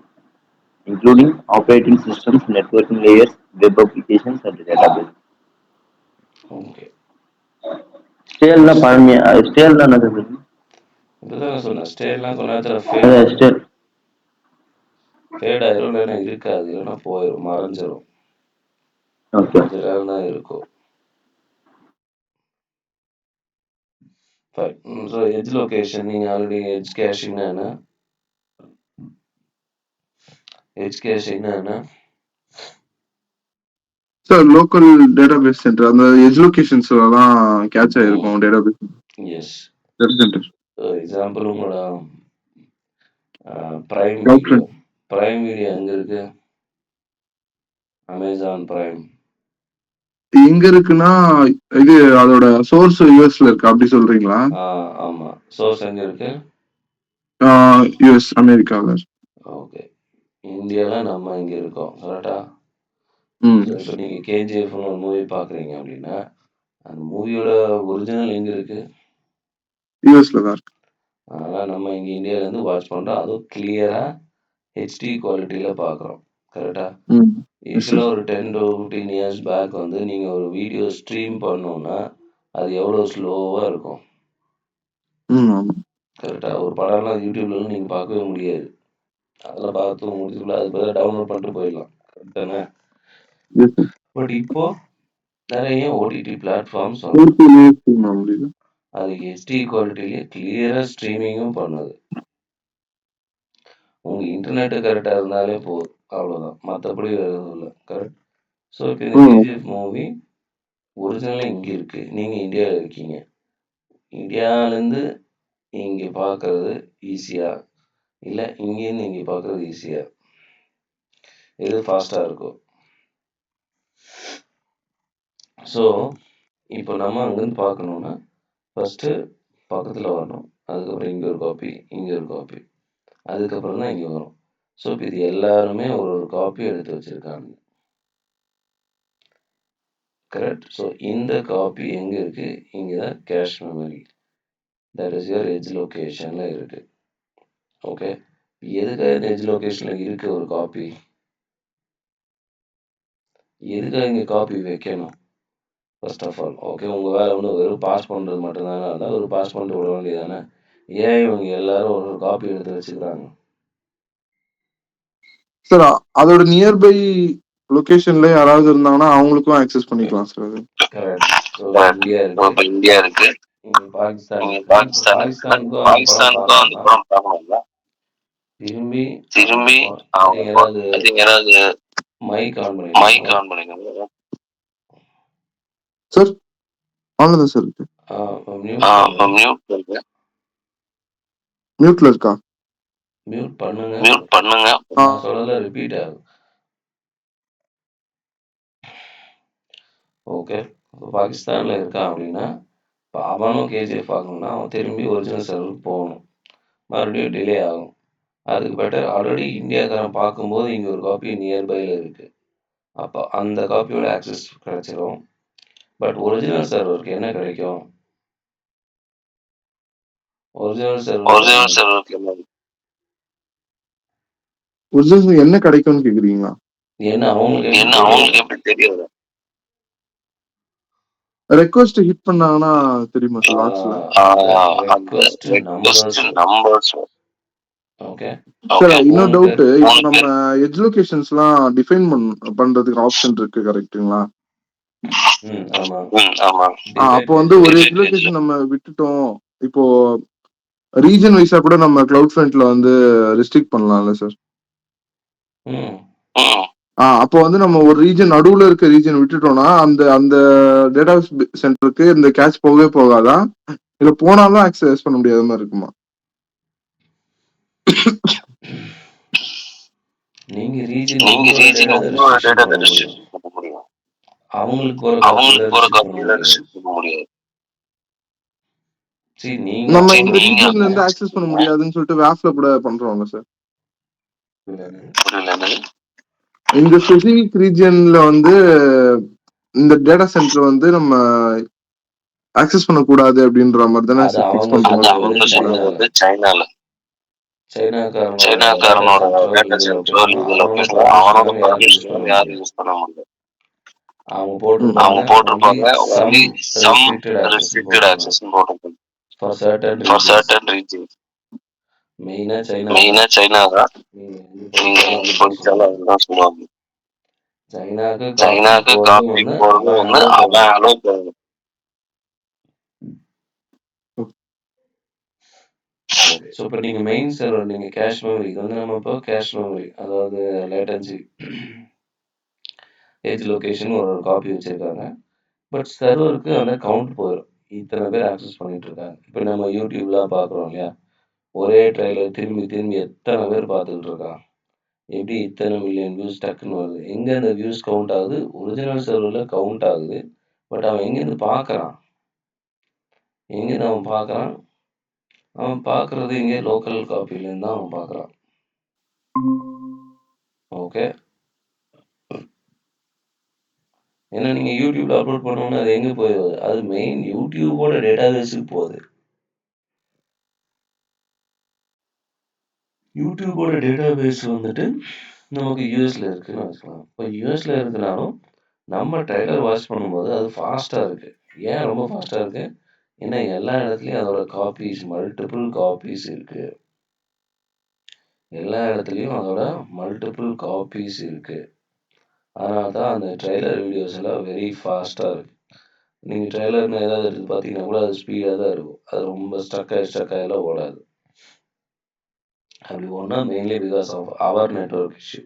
including operating systems, networking layers, web applications, and database. Okay. Stale பழமையா stale என்னது? இப்பதான் நான் சொன்னேன். ஸ்டேலாம் கொஞ்ச நேரத்துல அதான் stale. Fat ஆயிரும். இல்லைன்னா இருக்காது. இல்லைன்னா போயிரும். மறைஞ்சிரும். Okay. கொஞ்ச நேரம் தான் இருக்கும். ஃபைன். ஸோ எட்ஜ் லொகேஷன் நீங்க ஆல்ரெடி எட்ஜ் கேஷிங்னா என்ன? எட்ஜ் கேஷிங்னா என்ன? சார் லோக்கல் டேட்டாபேஸ் சென்டர் அந்த எட்ஜ் லொகேஷன்ஸ்ல தான் கேட்ச் ஆயிருக்கும் database yes. Data centre. Example உங்களோட Prime Cloud video. front. Prime video எங்க இருக்கு? Amazon Prime. எங்க இருக்குன்னா இது அதோட சோர்ஸ் யூஎஸ்ல இருக்கு. அப்படி சொல்றீங்களா? ஆமா. சோர்ஸ் எங்க இருக்கு? யூஎஸ் அமெரிக்கால. ஓகே. இந்தியால நம்ம இங்க இருக்கோம். கரெக்டா? ம். ஸோ இப்போ நீங்க கேஜிஎஃப்னு ஒரு மூவி பார்க்குறீங்க அப்படின்னா, அந்த மூவியோட ஒரிஜினல் எங்க இருக்கு? யூஎஸ்ல தான் இருக்கு. அதனால நம்ம இங்க இந்தியாவிலேருந்து வாட்ச் பண்றோம். அதுவும் கிளியரா ஹெச்டி குவாலிட்டியில பார்க்குறோம். கரெக்டா? ம். எஸ் யூஸ்வலா சார். ஒரு 10 to 15 இயர்ஸ் பேக் வந்து நீங்க ஒரு வீடியோ ஸ்ட்ரீம் பண்ணணும்னா, அது எவ்வளோ ஸ்லோவா இருக்கும். ம். ஆமா. கரெக்டா? ஒரு படம்லாம் யூடியூப்லலாம் நீங்க பார்க்கவே முடியாது. அதெல்லாம் பார்த்து முடிச்சுக்கலாம். அதுக்கு பதிலா டவுன்லோட் பண்ணிட்டு போயிடலாம். கரெக்ட் தானே? Yes sir. பட் இப்போ நிறைய ஓடிடி பிளாட்ஃபார்ம்ஸ் 4K வந்து லயே stream பண்ண முடியுது. அது ஹெச்டி குவாலிட்டிலேயே கிளியரா ஸ்ட்ரீமிங்கும் பண்ணுது. உங்க இன்டர்நெட் கரெக்டா இருந்தாலே போதும். அவ்வளோதான். மற்றபடி வேற எதுவும் இல்லை. கரெக்ட். ஸோ இப்போ இந்த ம். கேஜிஎஃப் மூவி ஒரிஜினலாக இங்கே இருக்கு. நீங்க இந்தியாவில் இருக்கீங்க. இந்தியாவிலேருந்து இங்கே பார்க்கறது ஈஸியா? இல்லை இங்கேருந்து இங்கே பார்க்கறது ஈஸியா? எது ஃபாஸ்ட்டாக இருக்கும்? ஸோ இப்போ நம்ம அங்கேருந்து பார்க்கணுன்னா ஃபஸ்ட்டு பக்கத்தில் வரணும். அதுக்கப்புறம் இங்கே ஒரு காப்பி, இங்கே ஒரு காப்பி, அதுக்கப்புறம் தான் இங்கே வரும். ஸோ இப்போ இது எல்லாருமே ஒரு ஒரு காப்பி எடுத்து வச்சுருக்காங்க. கரெக்ட். ஸோ இந்த காப்பி எங்கே இருக்குது? இங்கே தான் cache memory. That is your edge லொக்கேஷனில் இருக்குது. ஓகே. எதுக்காக இந்த எட்ஜ் லொக்கேஷனில் இருக்குது ஒரு காப்பி? எதுக்காக இங்கே காப்பி வைக்கணும்? First of all. ஓகே, உங்க வேலை வந்து வெறும் பாஸ் பண்றது மட்டும் தானா இருந்தா ஒரு பாஸ் பண்ணிட்டு விட வேண்டியதானே? ஏன் இவங்க எல்லாரும் ஒரு காப்பி எடுத்து வச்சுக்கிறாங்க? சார் அதோட நியர்பை லொகேஷன்ல யாராவது இருந்தாங்கன்னா அவங்களுக்கும் ஆக்சஸ் பண்ணிக்கலாம் சார் அது. கரெக்ட். ஸோ இந்தியா இருக்கு, இப்ப இந்தியா இருக்கு, பாகிஸ்தான் இருக்கு. இப்போ பாகிஸ்தான் இருக்கு. பாகிஸ்தானுக்கும் அந்த படம் பாகிஸ்தானுக்கும் அந்த பார்க்கணும்னா படம் பார்க்கணும்ல, திரும்பி அவங்க திரும்பி அவங்க நீங்க ஏதாவது யாராவது மைக் ஆன் மைக் பண்ணிருக்கீங்களா? ஆன் பண்ணிக்கோங்க சார் அவ்வளவுதான் சார் இருக்கு. மியூட் பண்ணுங்க. மியூட் பண்ணுங்க, மியூட்ல இருக்கா? மியூட் பண்ணுங்க. மியூட் பண்ணுங்க. நான் சொல்லல, ரிப்பீட் ஆகுது. ஓகே, இப்போ பாகிஸ்தான்ல இருக்கான் அப்படின்னா இப்போ அவனும் கேஜிஎஃப் பார்க்கணும்னா அவன் திரும்பி ஒரிஜினல் சர்வருக்கு போகணும், மறுபடியும் டிலே ஆகும். அதுக்கு பெட்டர் ஆல்ரெடி இந்தியாக்காரன் பார்க்கும்போது இங்கே ஒரு காப்பி நியர்பையில் இருக்குது, அப்போ அந்த காப்பியோட ஆக்சஸ் கிடைச்சிரும். பட் ஒரிஜினல் சர்வருக்கு என்ன கிடைக்கும்? ஒரிஜினல் சர்வருக்கு ஒரிஜினல் என்ன கிடைக்கும்னு கேக்குறீங்களா? என்ன அவங்களுக்கு எப்படி தெரியாது? ரெக்வஸ்ட் ஹிட் பண்ணாங்கன்னா தெரியுமா சார் லாட்ஸ்ல? Request numbers. ஓகே சார் இன்னொரு டவுட், இப்போ நம்ம எட்ஜ் லொகேஷன்ஸ்லாம் டிஃபைன் பண்றதுக்கு ஆப்ஷன் இருக்கு கரெக்ட்டுங்களா? ஆமா. அப்போ வந்து ஒரு எட்ஜ் லொகேஷன் நம்ம விட்டுட்டோம், இப்போ ரீஜன் வைஸா கூட நம்ம கிளவுட் ஃப்ரண்ட்ல வந்து ரெஸ்ட்ரிக்ட் பண்ணலாம்ல சார்? அப்போ வந்து நம்ம ஒரு ரீஜன் நடுவுல இருக்க ரீஜன் விட்டுட்டோம்னா அந்த அந்த டேட்டா சென்டருக்கு இந்த கேட்ச் போகவே போகாதா, இல்ல போனாலும் ஆக்சஸ் பண்ண முடியாத மாதிரி இருக்குமா? நீங்க ரீஜன் உங்களோட டேட்டா ரெஸ்ட்ரிக்ஷன் பண்ண முடியும், அவங்களுக்கு போற காப்பியில ரெஸ்ட்ரிக்ட் பண்ண முடியாது. சரி, நம்ம இந்த ரீஜன்ல இருந்து ஆக்சஸ் பண்ண முடியாதுன்னு சொல்லிட்டு வேஃப்ல கூட பண்றோம்ல சார்? இந்த ஸ்பெசிபிக் ரீஜன்ல வந்து இந்த டேட்டா சென்டர் வந்து நம்ம ஆக்சஸ் பண்ணக்கூடாது அப்படின்ற மாதிரி தானே ஃபிக்ஸ் பண்றோம். சைனாக்காரனோட டேட்டா சென்டர் லீகல் லொகேஷன் அவனோட பர்மிஷன் யாரும் யூஸ் பண்ண முடியாது. அவங்க போட்டிருப்பாங்க only some restricted access போட்டிருப்பாங்க for certain regions. மெயினா சைனா தான். நீங்க எங்க படிச்சாலும் அதுதான் சொல்லுவாங்க. சைனாக்கு காப்பி போறது ஒண்ணு அவன் அலோ பண்ணணும். ஸோ இப்போ நீங்கள் மெயின் சர்வர், நீங்கள் கேஷ் மெமரி, இது வந்து நம்ம இப்போ கேஷ் மெமரி, அதாவது லேட்டன்சி ஏஜ் லொகேஷன் ஒரு காப்பி வச்சுருக்காங்க. பட் சர்வருக்கு அந்த கவுண்ட் போயிடும், இத்தனை பேர் ஆக்சஸ் பண்ணிட்டு இருக்காங்க. இப்போ நம்ம யூடியூப்லாம் பார்க்குறோம் இல்லையா, ஒரே ட்ரைலர் திரும்பி திரும்பி எத்தனை பேர் பார்த்துக்கிட்டு இருக்கான், எப்படி இத்தனை மில்லியன் வியூஸ் டக்குன்னு வருது? எங்கே அந்த வியூஸ் கவுண்ட் ஆகுது? ஒரிஜினல் சர்வரில் கவுண்ட் ஆகுது. பட் அவன் எங்கேருந்து பார்க்குறான்? அவன் பார்க்குறது இங்கே லோக்கல் காப்பிலேருந்து தான் அவன் பார்க்குறான். ஓகே, ஏன்னா நீங்கள் யூடியூப்ல அப்லோட் பண்ணோன்னா அது எங்கே போயிடுது? அது மெயின் யூடியூபோட டேட்டாபேஸுக்கு போகுது. யூடியூபோட டேட்டாபேஸ் வந்துட்டு நமக்கு யூஎஸ்ல இருக்குன்னு வச்சுக்கலாம். இப்போ யூஎஸ்ல இருக்குனாலும் நம்ம ட்ரைலர் வாட்ச் பண்ணும்போது அது ஃபாஸ்ட்டாக இருக்குது. ஏன் ரொம்ப ஃபாஸ்ட்டாக இருக்குது? ஏன்னா எல்லா இடத்துலையும் அதோட காப்பீஸ், மல்டிபிள் காப்பீஸ் இருக்குது. எல்லா இடத்துலையும் அதோட மல்டிபிள் காப்பீஸ் இருக்குது. அதனால தான் அந்த ட்ரெய்லர் வீடியோஸ் எல்லாம் வெரி ஃபாஸ்ட்டாக இருக்குது. நீங்கள் ட்ரெய்லர்னு ஏதாவது எடுத்து பார்த்தீங்கன்னா கூட அது ஸ்பீடாக தான் இருக்கும், அது ரொம்ப ஸ்டக்காயெல்லாம் ஓடாது. அப்படி ஒன்றா mainly because of our network issue.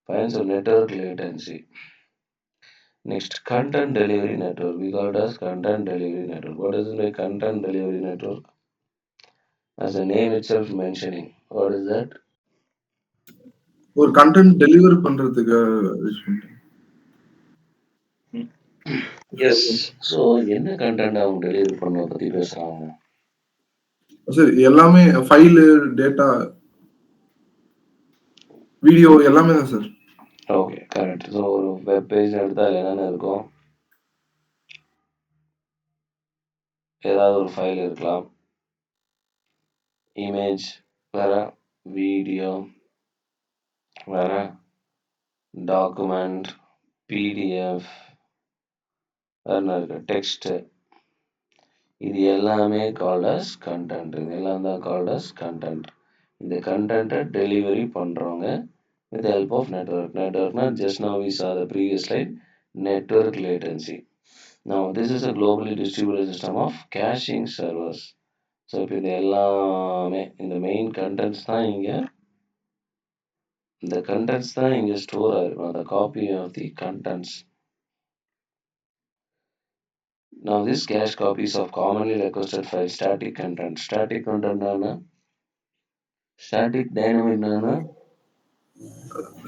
Fine, so network latency. Next, content delivery network. We call it as content delivery network. What is the content delivery network? As the name itself mentioning, what is that? ஒரு content deliver பண்றதுக்கு S. So என்ன content அவங்க delivery பண்ண பற்றி பேசுகிறாங்க sir? எல்லாமே file, data, video எல்லாமே தான் சார். Okay, correct. ஸோ ஒரு வெப் பேஜ் எடுத்தால் என்னென்ன இருக்கும்? ஏதாவது ஒரு ஃபைல் இருக்கலாம், இமேஜ், வேறு வீடியோ, வேறு டாக்குமெண்ட், பிடிஎஃப், டெக்ஸ்ட், இது எல்லாமே கால்ட் அஸ் கண்டென்ட். இது எல்லாம் தான் கால்ட் அஸ் கண்டென்ட். இந்த கண்டென்ட்டை டெலிவரி பண்ணுறவங்க with the help of network. Network, just now we saw the previous slide, network latency. Now this is a globally distributed system of caching servers. So இப்போ இது எல்லாமே இந்த மெயின் கண்டென்ட்ஸ் தான் இங்கே store ஆகிருக்கும், அந்த copy of the contents. Now this cache copies of commonly requested file static content. Static content static dynamic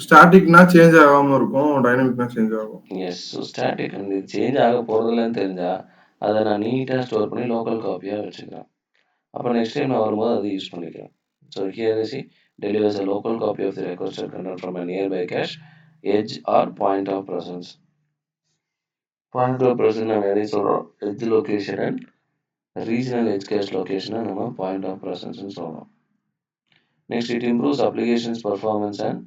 ஸ்டாட்டிக்னா change ஆகாம இருக்கும், டைனமிக்னா சேஞ்ச் ஆகும். எஸ். ஸோ ஸ்டாட்டிக் வந்து சேஞ்ச் ஆக போகிறதில்லன்னு தெரிஞ்சால் அதை நான் நீட்டாக ஸ்டோர் பண்ணி லோக்கல் காப்பியாக வச்சுக்கிறேன். அப்போ நெக்ஸ்ட் டைம் நான் வரும்போது அதை யூஸ் பண்ணிக்கிறேன். So here C delivers a local copy of the requested content from a nearby cache, edge or point of presence. Point of presence நம்ம எதை சொல்கிறோம்? edge location and regional edge cache location நம்ம point of presence சொல்கிறோம். Next, it improves applications performance and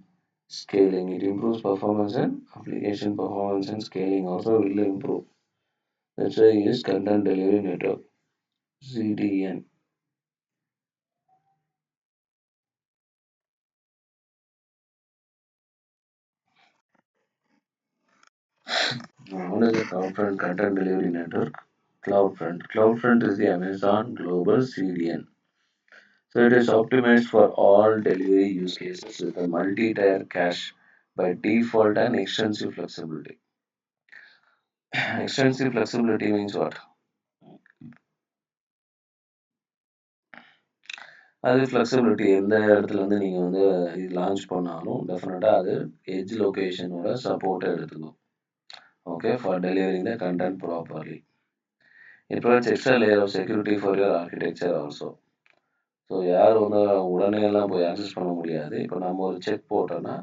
scaling. It improves performance and application performance and scaling also will improve. That's why it is content delivery network, CDN. What is the CloudFront content delivery network? CloudFront is the Amazon global CDN. So it is optimized for all delivery use cases with a multi-tier cache by default and extensive flexibility. Extensive flexibility means what? அது flexibility எந்த இடத்துல வந்து நீங்கள் வந்து இது launch பண்ணாலும் டெஃபினட்டாக அது எட்ஜ் லொக்கேஷனோட சப்போர்ட்டை எடுத்துக்கும். Okay, for delivering the content properly. It provides extra layer of security for your architecture also. So யார் வந்து உடனே எல்லாம் போய் ஆக்சஸ் பண்ண முடியாது. இப்போ நம்ம ஒரு செக் போட்டோன்னா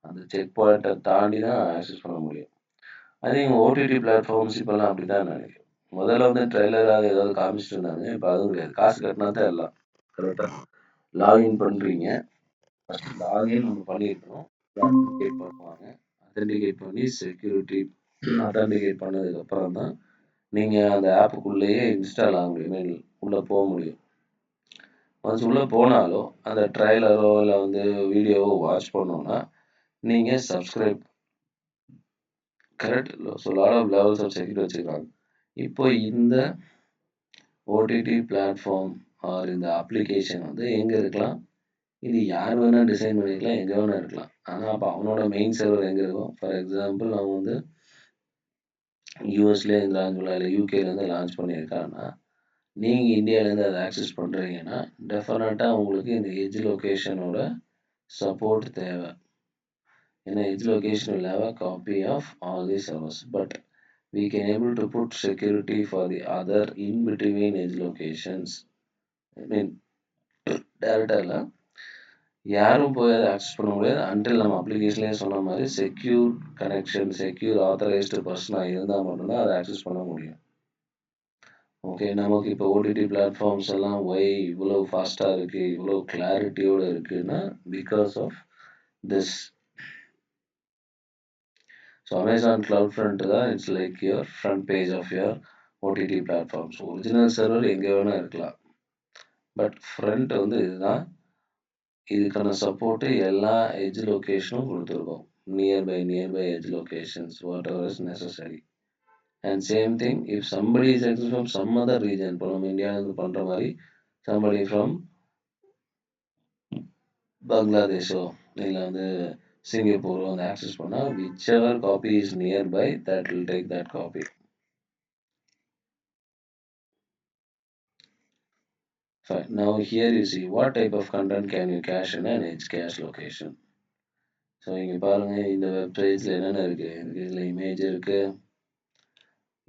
அந்த செக் பாயிண்ட்டை தாண்டி தான் ஆக்சஸ் பண்ண முடியும். அதே ஓடிடி பிளாட்ஃபார்ம்ஸ் இப்போல்லாம் அப்படி தான் நினைக்கிறேன். முதல்ல வந்து ட்ரெய்லராக ஏதாவது காமிச்சிட்டு இருந்தாங்க, இப்போ அதுவும் கிடையாது. காசு கட்டினா தான் எல்லாம் கரெக்டாக லாகின் பண்ணுறீங்க. ஃபஸ்ட்டு லாகின் நம்ம பண்ணியிருக்கணும், அத்தென்டிகேட் பண்ணுவாங்க. அத்தென்டிகேட் பண்ணி செக்யூரிட்டி அத்தென்டிகேட் பண்ணதுக்கப்புறம் தான் நீங்கள் அந்த ஆப்புக்குள்ளேயே இன்ஸ்டால் ஆக முடியும், மீன் உள்ளே போக முடியும். ஒன்ஸ் உள்ளே போனாலோ அந்த ட்ரைலரோ இல்லை வந்து வீடியோவோ வாட்ச் பண்ணோன்னா நீங்கள் subscribe correct. So lot of levels of security வச்சுருக்காங்க. இப்போ இந்த ஓடிடி பிளாட்ஃபார்ம் ஆர் இந்த அப்ளிகேஷன் வந்து எங்கே இருக்கலாம்? இது யார் வேணால் டிசைன் பண்ணிக்கலாம், எங்கே வேணால் இருக்கலாம். ஆனால் அப்போ அவனோட மெயின் சர்வர் எங்கே இருக்கும்? ஃபார் எக்ஸாம்பிள் அவன் வந்து யூஎஸ்லேருந்து லான்ச் பண்ணலாம், இல்லை யூகேலேருந்து லான்ச் பண்ணியிருக்கான்னா நீங்கள் இந்தியாவிலேருந்து அதை ஆக்சஸ் பண்ணுறீங்கன்னா டெஃபினட்டாக உங்களுக்கு இந்த எட்ஜ் லொக்கேஷனோட சப்போர்ட் தேவை. ஏன்னா edge location will have a copy of all the servers, but we can able to put security for the other in between edge locations. I mean டேரெக்டாக யாரும் போய் அதை ஆக்சஸ் பண்ண முடியாது அன்டில் நம்ம அப்ளிகேஷன்லேயே சொன்ன மாதிரி செக்யூர் கனெக்ஷன், செக்யூர் ஆத்தரைஸ்டு பர்சனாக இருந்தால் மட்டும்தான் அதை ஆக்சஸ் பண்ண முடியும். ஓகே, நமக்கு இப்போ ஓடிடி பிளாட்ஃபார்ம்ஸ் எல்லாம் இவ்வளோ ஃபாஸ்ட்டாக இருக்குது, இவ்வளோ கிளாரிட்டியோடு இருக்குன்னா because of this. So Amazon CloudFront தான் it's like your front page of your OTT platforms. Original server எங்கே வேணால் இருக்கலாம், பட் ஃப்ரண்ட் வந்து இதுதான். இதுக்கான சப்போர்ட்டு எல்லா எட்ஜ் லொக்கேஷனும் கொடுத்துருக்கோம். Nearby edge locations what ever is necessary. And same thing if somebody is access from some other region, இப்போ நம்ம இந்தியாவிலேருந்து பண்ணுற மாதிரி சம்படி ஃப்ரம் பங்களாதேஷோ இல்லை வந்து சிங்கப்பூரோ வந்து ஆக்சஸ் பண்ணால் whichever copy is nearby that will take that copy. Fine. Now here you see what type of content can you cache in an edge cache location. So இங்கே பாருங்கள், இந்த வெப்சைட்ஸில் என்னென்ன இருக்குது. இதில் இமேஜ் இருக்குது,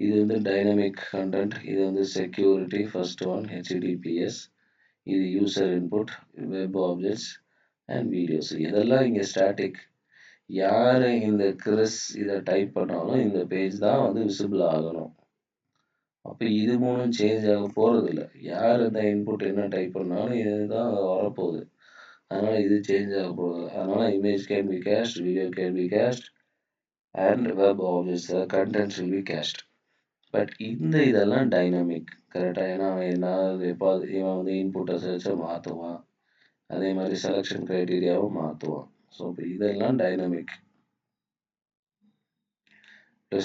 இது வந்து டைனமிக் கண்டென்ட், இது வந்து செக்யூரிட்டி, ஃபர்ஸ்ட் ஒன் HTTPS, இது user input, web objects and videos. இதெல்லாம் இங்கே ஸ்டாட்டிக். யார் இந்த கிறிஸ் இதை டைப் பண்ணாலும் இந்த பேஜ் தான் வந்து விசிபிள் ஆகணும். அப்போ இது மூணும் சேஞ்ச் ஆக போகிறதில்ல. யார் இந்த இன்புட் என்ன டைப் பண்ணாலும் இதுதான் வரப்போகுது. அதனால் இது சேஞ்ச் ஆக போகுது. அதனால் image can be cached, video can be cached, and web objects, the contents will be cached. But இதெல்லாம் டைனமிக் கரெக்டாக. ஏன்னா அவன் என்ன எப்போ இவன் வந்து இன்புட்டை சர்ச்சை மாற்றுவான், அதே மாதிரி செலெக்ஷன் க்ரைட்டீரியாவும் மாற்றுவான். ஸோ இப்போ இதெல்லாம் டைனமிக்.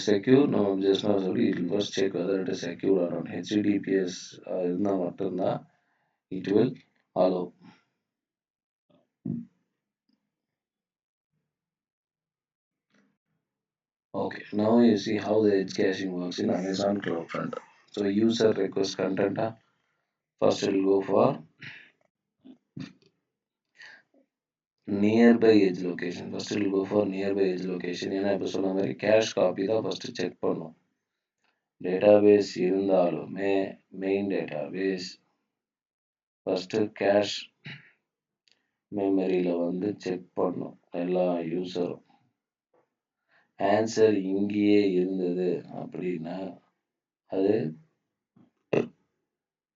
செக்யூர் நம்ம ஜஸ்ட் நான் சொல்லி it first check whether it is secure or not. HTTPS இருந்தால் மட்டும்தான் it will allow. Okay, now you see how the edge caching works in Amazon CloudFront. So user request content, first it will go for nearby edge location. First it will go for nearby edge location. ஏன்னா இப்போ சொன்ன மாதிரி cash copy தான் first check பண்ணும். Database இருந்தாலுமே main database first cash மெமரியில் வந்து check பண்ணும் எல்லா யூஸரும். ஆன்சர் இங்கேயே இருந்தது அப்படின்னா அது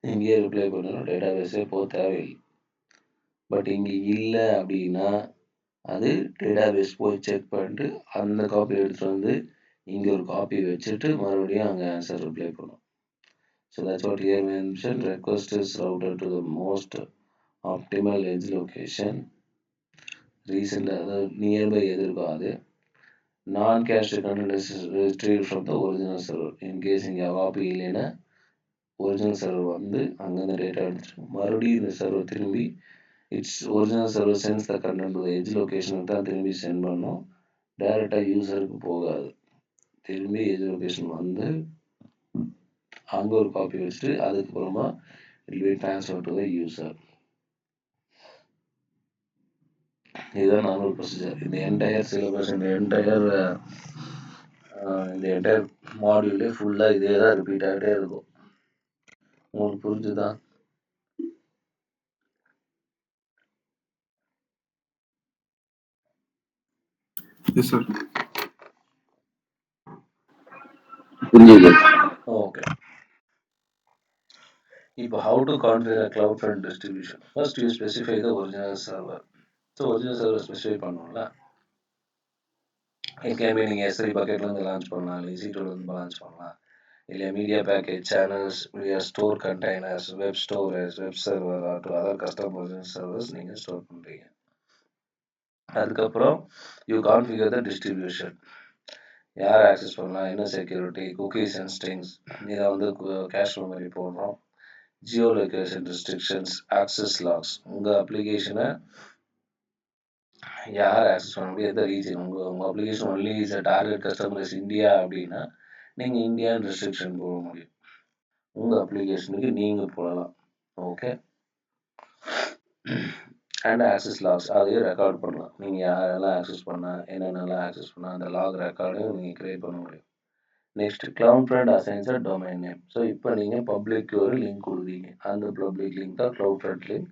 இங்கேயே ரிப்ளை பண்ணணும், டேட்டாபேஸே போக தேவையில்லை. பட் இங்கே இல்லை அப்படின்னா அது டேட்டாபேஸ் போய் செக் பண்ணிட்டு அந்த காப்பி எடுத்துகிட்டு வந்து இங்கே ஒரு காப்பி வச்சுட்டு மறுபடியும் அங்கே ஆன்சர் ரிப்ளை பண்ணும். So that's what here mention. Request is routed to the most optimal edge location. ரீசெண்டாக அதாவது நியர்பை எதிர்பார்த்து நான் cached content is retrieve from the original server. In case இங்கே காப்பி இல்லைன்னா ஒரிஜினல் சர்வர் வந்து அங்கேருந்து டேட்டா எடுத்துட்டு மறுபடியும் இந்த சர்வர் திரும்பி it's original server sends the content to edge லொகேஷனுக்கு தான் திரும்பி சென்ட் பண்ணோம். டைரெக்டாக யூசருக்கு போகாது. திரும்பி எட்ஜ் லொகேஷன் வந்து அங்கே ஒரு காப்பி வச்சுட்டு அதுக்கப்புறமா it will transfer to the user. இதுதான் நார்மல் ப்ரொசீஜர். இந்த என்டையர் சிலபஸ், இந்த என்டையர் மாடியூலே ஃபுல்லாக இதே தான் ரிப்பீட் ஆகிட்டே இருக்கும். உங்களுக்கு புரிஞ்சுதா? Yes sir. புரியுது. ஓகே. இப்போ how to configure a CloudFront distribution. First you specify the original server. So original server specify பண்ணணும்ல. எங்கேயுமே நீங்கள் S3 பக்கெட்லேருந்து லான்ச் பண்ணலாம், இல்லை EC2லேருந்து லான்ச் பண்ணலாம், இல்லை media package, channels, media store containers, web storage, web server to other custom original servers நீங்கள் store பண்ணுறீங்க. அதுக்கப்புறம் யூ கான்ஃபிகர் த டிஸ்ட்ரிபியூஷன். யார் ஆக்சஸ் பண்ணலாம், என்ன செக்யூரிட்டி, குக்கீஸ் அண்ட் ஸ்ட்ரிங்ஸ், இதை வந்து கேஷ் மெமரி போடுறோம். Geo location restrictions, access logs, உங்கள் அப்ளிகேஷனை யார் ஆக்சஸ் பண்ண முடியும், எந்த ரீஜன், உங்கள் application only is a target customer is India அப்படின்னா நீங்கள் இந்தியான்னு ரெஸ்ட்ரிக்ஷன் போட முடியும். உங்கள் அப்ளிகேஷனுக்கு நீங்கள் போடலாம். ஓகே. அண்ட் ஆக்சஸ் லாக்ஸ், அதையும் ரெக்கார்ட் பண்ணலாம். நீங்கள் யாரெல்லாம் ஆக்சஸ் பண்ணால், என்னென்னலாம் ஆக்சஸ் பண்ணால் அந்த லாக் ரெக்கார்டையும் நீங்கள் க்ரியேட் பண்ண முடியும். நெக்ஸ்ட் CloudFront அசைன்ஸ் அ டொமைன் நேம். ஸோ இப்போ நீங்கள் பப்ளிக் ஒரு லிங்க் கொடுக்குறீங்க, அந்த பப்ளிக் லிங்க் தான் CloudFront லிங்க்,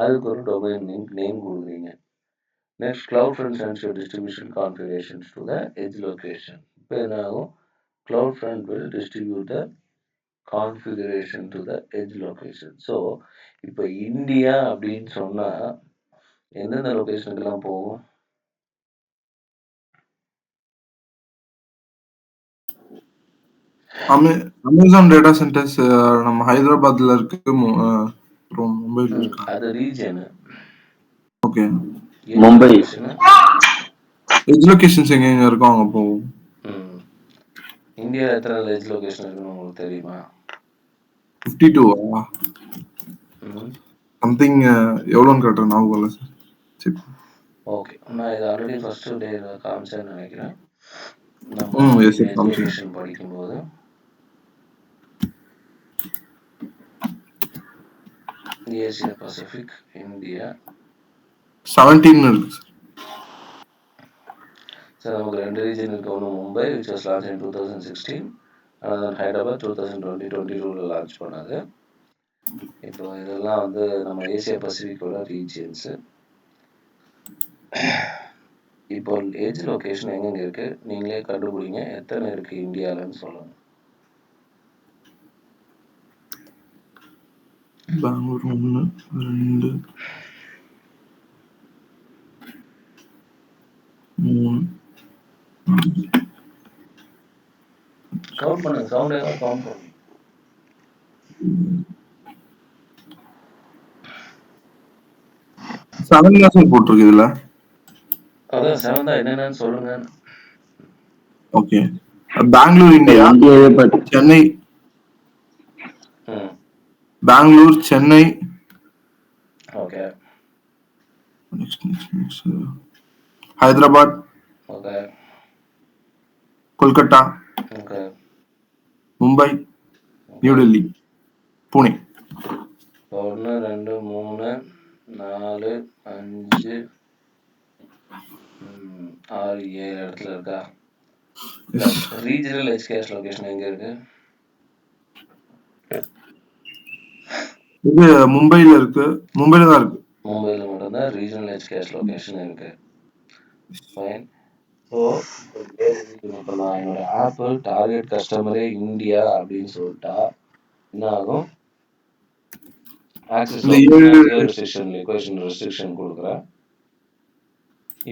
அதுக்கு ஒரு டொமைன் லிங்க் நேம் கொடுக்குறீங்க. Next, CloudFront sends your distribution configurations to the edge location. இப்போ என்ன ஆகும், CloudFront will distribute the configuration to the edge location. So இப்போ இந்தியா அப்படின்னு சொன்னால் எந்தெந்த லொக்கேஷனுக்கெல்லாம் போகும்? அமேசான் டேட்டா சென்டர்ஸ் நம்ம ஹைதராபாத்ல இருக்கு, அப்புறம் மும்பைல இருக்கு. அது region. Okay. Mumbai edge locations எங்க இருக்கோ அங்க போகும். இந்தியா எத்தனை எட்ஜ் லொகேஷன் இருக்குன்னு உங்களுக்கு தெரியுமா? 52 சம்திங். எவ்வளோன்னு கேட்டேன் ஞாபகம் இல்லை சார். சரி, ஓகே. நான் இது ஆல்ரெடி ஃபர்ஸ்ட் டே காமிச்சேன்னு நினைக்கிறேன். நம்ம எட்ஜ் லொகேஷன் படிக்கும்போது ஏசியா பசிபிக் இந்தியா 17 இருக்கு சார். நமக்கு 2 ரீஜன் இருக்கு. ஒன்று Mumbai which was launched in 2016, another Hyderabad 2020-22 launch பண்ணது. இப்போ இதெல்லாம் வந்து நம்ம ஏசியா பசிபிக்கோட ரீஜியன்ஸு. இப்போ எட்ஜ் லொகேஷன் எங்கெங்க இருக்கு நீங்களே கண்டுபிடிங்க, எத்தனை இருக்கு இந்தியாவிலன்னு சொல்லுங்க. பெங்களூர் 1 2 3 பண்ணுங்க, சவுண்ட் ஏதாவது கவுண்ட் பண்ணுங்க. செவன் தான் சார் போட்டிருக்கு இதுல. அதான் 7 தான், என்னென்னு சொல்லுங்க. ஓகே, பெங்களூர் இந்தியா, இந்தியாவே பார்த்து Chennai, Bangalore, Chennai, okay, Hyderabad, okay, Kolkata, okay, Mumbai, New Delhi, Pune. 1 2 3 4 5 6 7 இடத்துல இருக்கா? ரீஜனல் எஜ் கேஷ் லொகேஷன் எங்க இருக்கு? இது மும்பைல இருக்கு, மும்பைல தான் இருக்கு. மும்பைல மட்டும்தான் ரீஜனல் எஜ் கேஷ் லொகேஷன் இருக்கு. ஃபைன். ஸோ இப்போ நான் என்னோட ஆப்பிள் டார்கெட் கஸ்டமரே இந்தியா அப்படின்னு சொல்லிட்டா என்ன ஆகும்? ஆக்சஸ் ரெஸ்ட்ரிக்ஷன் கொடுக்குறேன்.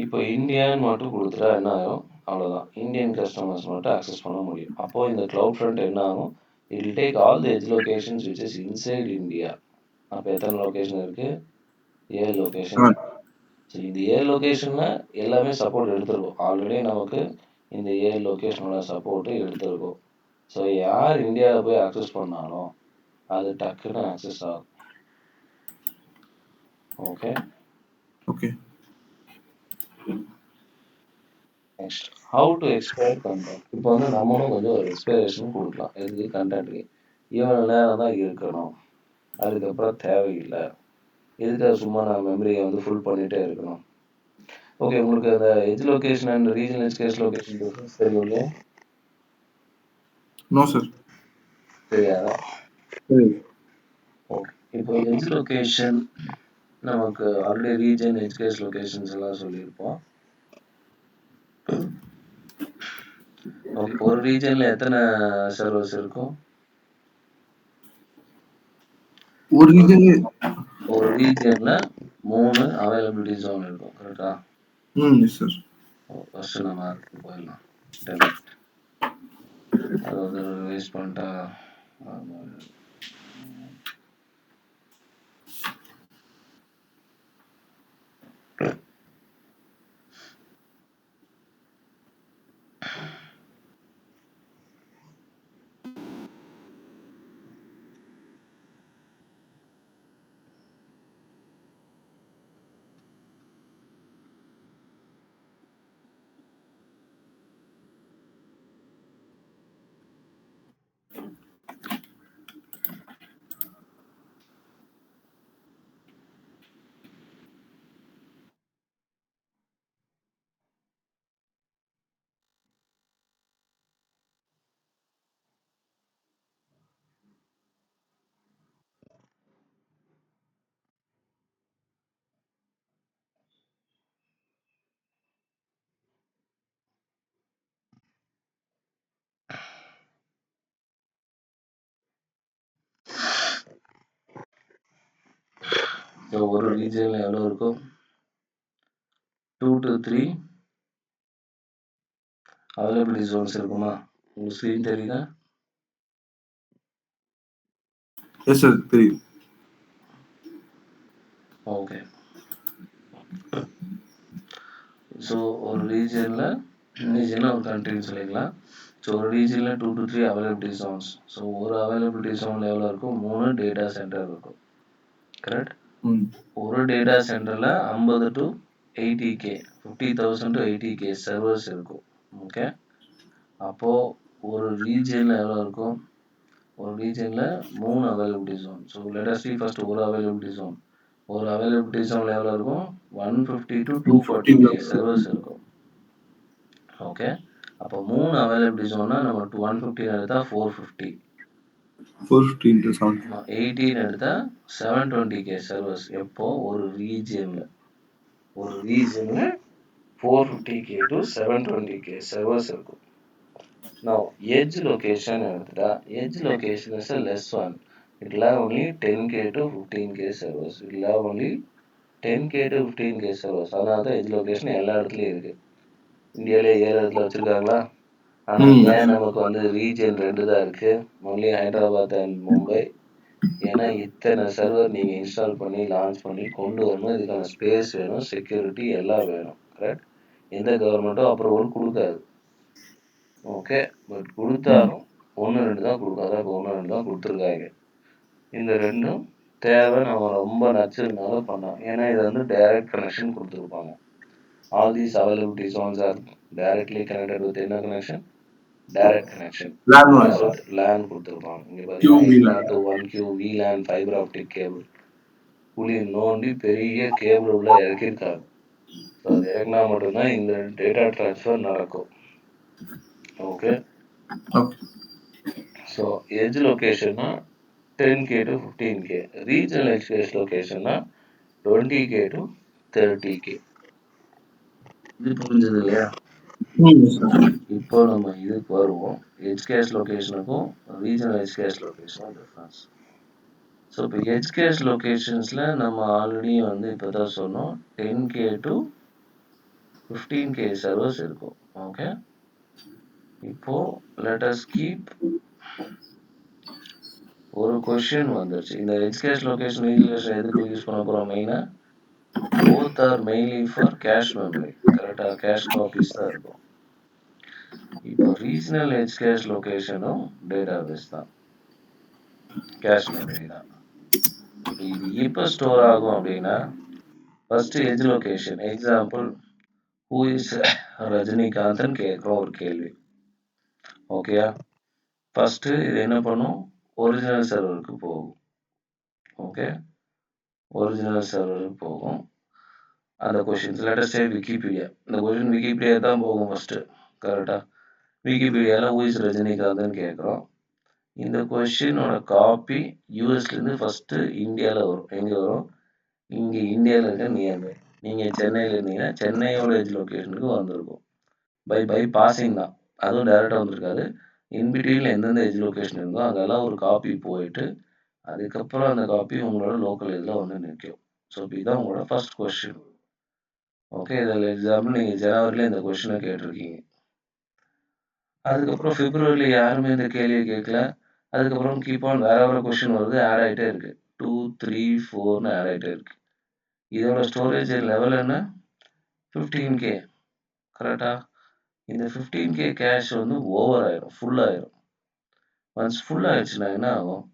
இப்போ இந்தியான்னு மட்டும் கொடுத்துட்டா என்ன ஆகும்? அவ்வளோதான், இந்தியன் கஸ்டமர்ஸ் மட்டும் ஆக்சஸ் பண்ண முடியும். அப்போ இந்த கிளவுட் ஃப்ரண்ட் என்ன ஆகும்? It will take all the edge locations which is inside India. அப்போ எத்தனை லொகேஷன் இருக்கு? 7 லொகேஷன். ஸோ இந்த 7 லொகேஷன்ல எல்லாமே சப்போர்ட் எடுத்துருக்கோம். ஆல்ரெடி நமக்கு இந்த 7 லொகேஷனோட சப்போர்ட்டு எடுத்துருக்கோம். ஸோ யார் இந்தியாவில் போய் ஆக்சஸ் பண்ணாலும் அது டக்குன்னு ஆக்சஸ் ஆகும். Okay, okay. Next, how to expire content. இப்போ வந்து நம்மளும் கொஞ்சம் ஒரு எக்ஸ்பைரேஷன் கொடுக்கலாம். எதுக்கு? கண்டென்ட்டுக்கு இவ்வளோ நேரம் தான் இருக்கணும், அதுக்கப்புறம் தேவையில்லை. எதுக்காக சும்மா நான் மெமரியை வந்து ஃபுல் பண்ணிகிட்டே இருக்கணும்? ஓகே, உங்களுக்கு அந்த edge location and regional edge cache location difference தெரியும் இல்லையா? No sir. தெரியாதா? ஓகே, இப்போ எஜ் லொகேஷன் நமக்கு already region edge cache locations எல்லாம் சொல்லியிருப்போம். ஓகே, ஒரு ரீஜன்ல எத்தனை சர்வர்ஸ் இருக்கும்? ஒரு ரீஜன்ல 3 அவைலபிலிட்டி ஜோன் இருக்கும். கரெக்டா? Yes sir. ஃபர்ஸ்ட் நம்ம அதுக்கு போயிடலாம். அது வந்து வேஸ்ட் பண்ணிட்டா ஒரு ரீஜன்ல எவ்வளவு இருக்கும்? 2 to 3 அவைலபிலிட்டி ஜோன்ஸ் இருக்குமா? உங்களுக்கு ஸ்க்ரீன் தெரியுதா? எஸ் சார், தெரியும். ஓகே, ஸோ ஒரு ரீஜன்ல ஒரு கண்ட்ரின்னு சொல்லிக்கலாம். ஸோ ஒரு ரீஜன்ல 2 to 3 அவைலபிலிட்டி ஜோன்ஸ். ஸோ ஒரு அவைலபிலிட்டி ஜோன்ல எவ்வளோ இருக்கும்? 3 டேட்டா சென்டர் இருக்கும். கரெக்ட்? ஒரு டேட்டா சென்டர்ல 50 to 80K, 50,000 to 80K servers இருக்கும். ஓகே, அப்போ ஒரு ரீஜன்ல எவ்வளோ இருக்கும்? ஒரு ரீஜன்ல 3 availability zone. So let us see first ஒரு அவைலபிலிட்டி ஜோன். ஒரு அவைலபிலிட்டி ஜோன்ல எவ்வளோ இருக்கும்? 150 to 240K சர்வர்ஸ் இருக்கும். ஓகே, அப்போ 3 அவைலபிலிட்டி ஜோன்னா நம்ம 150 எடுத்தா 450, 18 எடுத்தா 720K சர்வர்ஸ். எப்போ? ஒரு ரீஜன்ல 450K to 720K சர்வர்ஸ் இருக்கும். Now edge location எடுத்துட்டா, edge location is a less one. It will have only 10K to 15K servers. It will have only 10K to 15K servers. அதனால தான் edge location எல்லா இடத்துலயும் இருக்கு. இந்தியாவிலே 7 இடத்துல வச்சிருக்காங்களா? ஆனா ஏன் நமக்கு வந்து ரீஜன் 2 தான் இருக்கு, ஒன்லி ஹைதராபாத் அண்ட் மும்பை. ஏன்னா இத்தனை சர்வர் நீங்க இன்ஸ்டால் பண்ணி லான்ச் பண்ணி கொண்டு வரணும், இதுக்கான ஸ்பேஸ் வேணும், செக்யூரிட்டி எல்லாம் வேணும். கரெக்ட்? எந்த கவர்மெண்ட்டும் அப்ரூவல் கொடுக்காது. ஓகே, பட் கொடுத்தாலும் 1-2 தான் கொடுக்கும். அதான் இப்போ 1-2 தான் கொடுத்துருக்காங்க. இந்த 2ம் தேவை, நம்ம ரொம்ப நச்சுனால பண்ணோம். ஏன்னா இது வந்து டைரக்ட் கனெக்ஷன் கொடுத்துருப்பாங்க. All these availabilities ones are directly connected with என்ன கனெக்ஷன்? Direct connection. லேன் கொடுத்துருப்பாங்க. இங்க பார்த்தீங்கன்னா 802.1q VLAN fibre optic cable குழி நோண்டி பெரிய கேபிள் உள்ள இறக்கியிருக்காங்க. ஸோ அது இறங்கினா மட்டும்தான் இந்த டேட்டா ட்ரான்ஸ்ஃபர் நடக்கும். ஓகே, ஸோ எட்ஜ் லொக்கேஷன்னா 10K to 15K. Regional express லொக்கேஷன்னா 20K to 30K. இது புரிஞ்சது இல்லையா? இப்போ நம்ம இதுக்கு வருவோம், எட்ஜ் கேஷ் லொக்கேஷனுக்கும் ரீஜனல் எட்ஜ் கேஷ் லொக்கேஷனும் டிஃப்ரென்ஸ். ஸோ இப்போ எட்ஜ் கேஷ் லொக்கேஷன்ஸில் நம்ம ஆல்ரெடி வந்து இப்போ தான் சொன்னோம் 10K to 15K சர்வர்ஸ் இருக்கும். ஓகே, இப்போ லெட் அஸ் கீப் ஒரு கொஸ்டின் வந்துருச்சு. இந்த எட்ஜ் கேஷ் லொக்கேஷன் எதுக்கு யூஸ் பண்ண போகிறோம்? மெயினாக both are mainly for cache memory. கரெக்டா? கேஷ் காப்பீஸ் தான் இருக்கும். இப்போ ரீஜனல் எட்ஜ் கேஷ் லொக்கேஷனும் டேட்டாபேஸ் தான், கேஷ் மெமரி தான். இப்போ இது எப்போ ஸ்டோர் ஆகும் அப்படின்னா, first edge location example who is ரஜினிகாந்த்னு கேட்குறோம் ஒரு கேள்வி. ஓகேயா? ஃபர்ஸ்ட் இது என்ன பண்ணும்? ஒரிஜினல் சர்வருக்கு போகும். ஓகே, ஒரிஜினல் சர்வருக்கு போகும். அந்த கொஷின்ஸ் லெட்டஸ் சே விக்கிபீடியா, இந்த கொஷின் விக்கிபீடியா தான் போகும் ஃபர்ஸ்ட். கரெக்டா? விக்கிபீடியாவில் ஹூ இஸ் ரஜினிகாந்த்னு கேட்குறோம். இந்த கொஷினோட காப்பி யூஎஸ்லேருந்து ஃபஸ்ட்டு இந்தியாவில் வரும். எங்கே வரும்? இங்கே இந்தியாவில் இருக்க நியர்பை. நீங்கள் சென்னையில் இருந்தீங்கன்னா சென்னையோட எட்ஜ் லொக்கேஷனுக்கு வந்திருக்கும். பை பாசிங் தான், அதுவும் டேரெக்டாக வந்திருக்காது. இன்பிட்வீனில் எந்தெந்த எட்ஜ் லொக்கேஷன் இருக்கோ அங்கெல்லாம் ஒரு காப்பி போயிட்டு அதுக்கப்புறம் அந்த காப்பி உங்களோட லோக்கல் இதில் வந்து நிற்கும். ஸோ இதுதான் உங்களோட ஃபர்ஸ்ட் கொஸ்டின். ஓகே, இதில் எக்ஸாம்பிள் நீங்கள் ஜனவரியில் இந்த கொஸ்டினை கேட்டிருக்கீங்க. அதுக்கப்புறம் பிப்ரவரியில் யாருமே இந்த கேள்வியை கேட்கல. அதுக்கப்புறம் கீப் ஆன் வேற வேற கொஸ்டின் வருது, ஆட் ஆகிட்டே இருக்கு. 2, 3, 4ன்னு ஆட் ஆகிட்டே இருக்கு. இதோட ஸ்டோரேஜ் லெவல் என்ன? 15K. கரெக்டா? இந்த 15K கேஷ் வந்து ஓவர் ஆயிரும், ஃபுல் ஆயிரும். ஒன்ஸ் ஃபுல் ஆயிடுச்சுன்னா என்ன ஆகும்?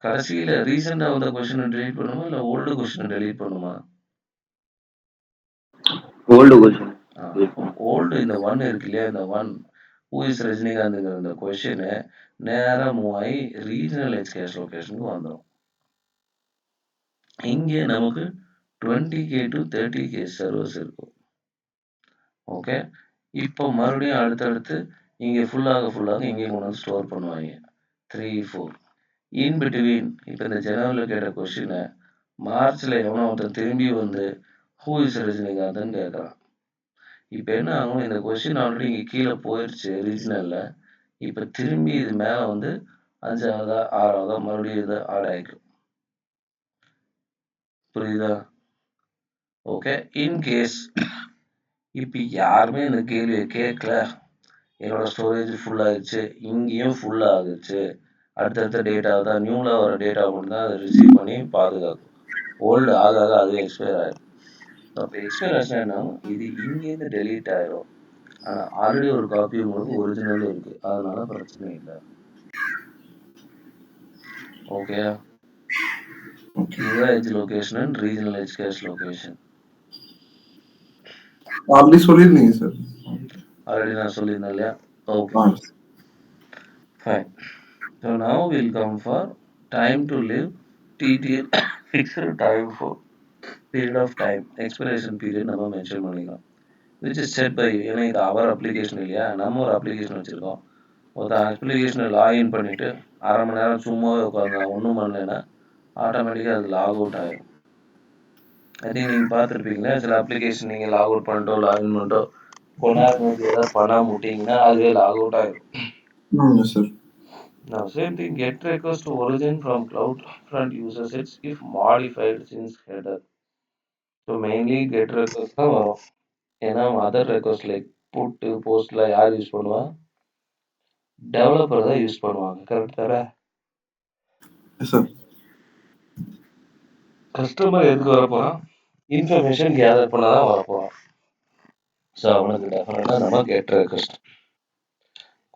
கடைசியில் ரீசெண்டாக வந்த கொஸ்டினை டெலீட் பண்ணுமா இல்லை ஓல்டு கொஸ்டினை டெலீட் பண்ணுமா? Old question. ஓல்டு இந்த 1 இருக்கு இல்லையா, இந்த 1 ஹூ இஸ் ரஜினிகாந்த்ங்கிற இந்த கொஸ்டினை நேராக மூவ் ஆகி ரீஜனல் எட்ஜ் கேஷ் லொக்கேஷனுக்கு வந்துடும். இங்கே நமக்கு 20K to 30K சர்வர்ஸ் இருக்கும். ஓகே, இப்போ மறுபடியும் அடுத்தடுத்து இங்கே ஃபுல்லாக இங்கே கொண்டு வந்து ஸ்டோர் பண்ணுவாங்க 3, 4. இன் பிட்வீன் இப்போ இந்த ஜனவரியில் கேட்ட கொஸ்டினை மார்ச்சில் எவனோ ஒருத்தன் திரும்பி வந்து ஹூ இஸ் ரஜினிகாந்த்னு கேட்குறான். இப்போ என்ன ஆகும்? இந்த கொஸ்டின் ஆல்ரெடி இங்கே கீழே போயிடுச்சு ரீஜனலில். இப்போ திரும்பி இது மேலே வந்து 5ஆவதா 6ஆவதா மறுபடியும் இதை ஆட் ஆகிக்கும். புரியுதா? ஓகே, இன்கேஸ் இப்போ யாருமே இந்த கேள்வியை கேட்கல, என்னோட ஸ்டோரேஜ் ஃபுல் ஆகிடுச்சு, இங்கேயும் ஃபுல் ஆகிடுச்சு, அடுத்தடுத்த டேட்டா தான் நியூவில் வர டேட்டா மட்டும் தான் அதை ரிசீவ் பண்ணி பாதுகாக்கும். ஓல்டு ஆக அதுவே எக்ஸ்பயர் ஆகிடும். அப்போ எக்ஸ்பயர் ஆச்சுன்னா என்ன ஆகும்? இது இங்கேருந்து டெலீட் ஆகிடும். ஆனால் ஆல்ரெடி ஒரு காப்பி உங்களுக்கு ஒரிஜினல் இருக்கு, அதனால பிரச்சனை இல்லை. ஓகே, இதுதான் edge location and regional edge cache location. Already சொல்லியிருந்தீங்க சார். ஆல்ரெடி நான் சொல்லியிருந்தேன் இல்லையா? Okay, fine. So now will come for time to live TTL fixed time for period of time expiration period நம்ம மென்ஷன் பண்ணிக்கலாம். Which is set by, ஏன்னா இது அவர் application இல்லையா, நம்ம ஒரு அப்ளிகேஷன் வச்சுருக்கோம். ஒருத்தன் அப்ளிகேஷனை லாகின் பண்ணிவிட்டு 1/2 மணி நேரம் சும்மாவே உட்காந்து ஒன்றும் பண்ணலைன்னா ஆட்டோமேட்டிக்காக அது லாக் அவுட் ஆகிடும். ஐ திங்க் நீங்கள் பார்த்துருப்பீங்களா, சில அப்ளிகேஷன் நீங்கள் லாக் அவுட் பண்ணிட்டோ லாகின் பண்ணிட்டோ கொஞ்ச நேரம் ஏதாவது பண்ணாம விட்டீங்கன்னா அதுவே லாக் அவுட் ஆகிடும். Now same thing, get request to origin from CloudFront user sets if modified since header. So mainly get request தான் வரும். ஏன்னா other request like புட்டு போஸ்ட்லாம் யார் யூஸ் பண்ணுவா? டெவலப்பர் தான் யூஸ் பண்ணுவாங்க. கரெக்ட் தானே? Yes sir. கஸ்டமர் எதுக்கு வரப்போறான்? இன்ஃபர்மேஷன் கேதர் பண்ண தான் வரப்போறான். ஸோ அவனுக்கு டெஃபினட்டாக நம்ம கெட் ரெக்வெஸ்ட்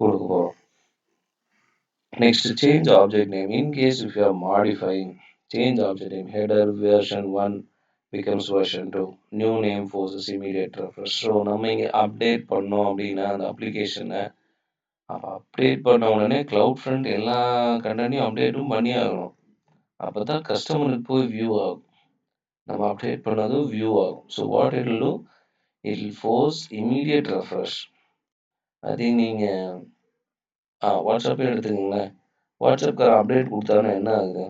கொடுக்க போகிறோம். Next, change object name. In case if you are modifying, change object name. Header version 1 becomes version 2. New name forces immediate refresh. So நம்ம இங்கே அப்டேட் பண்ணோம் அப்படின்னா அந்த அப்ளிகேஷனை அப்போ அப்டேட் பண்ண உடனே க்ளவுட் ஃப்ரண்ட் எல்லா கண்டனையும் அப்டேட்டும் பண்ணி ஆகணும். அப்போ தான் கஸ்டமருக்கு போய் வியூ ஆகும். நம்ம அப்டேட் பண்ணதும் வியூ ஆகும். So what it will do, it will force immediate refresh. I think நீங்கள் வாட்ஸ்அப்பே எடுத்துக்கங்களேன். வாட்ஸ்அப்கார அப்டேட் கொடுத்தாங்கன்னா என்ன ஆகுது?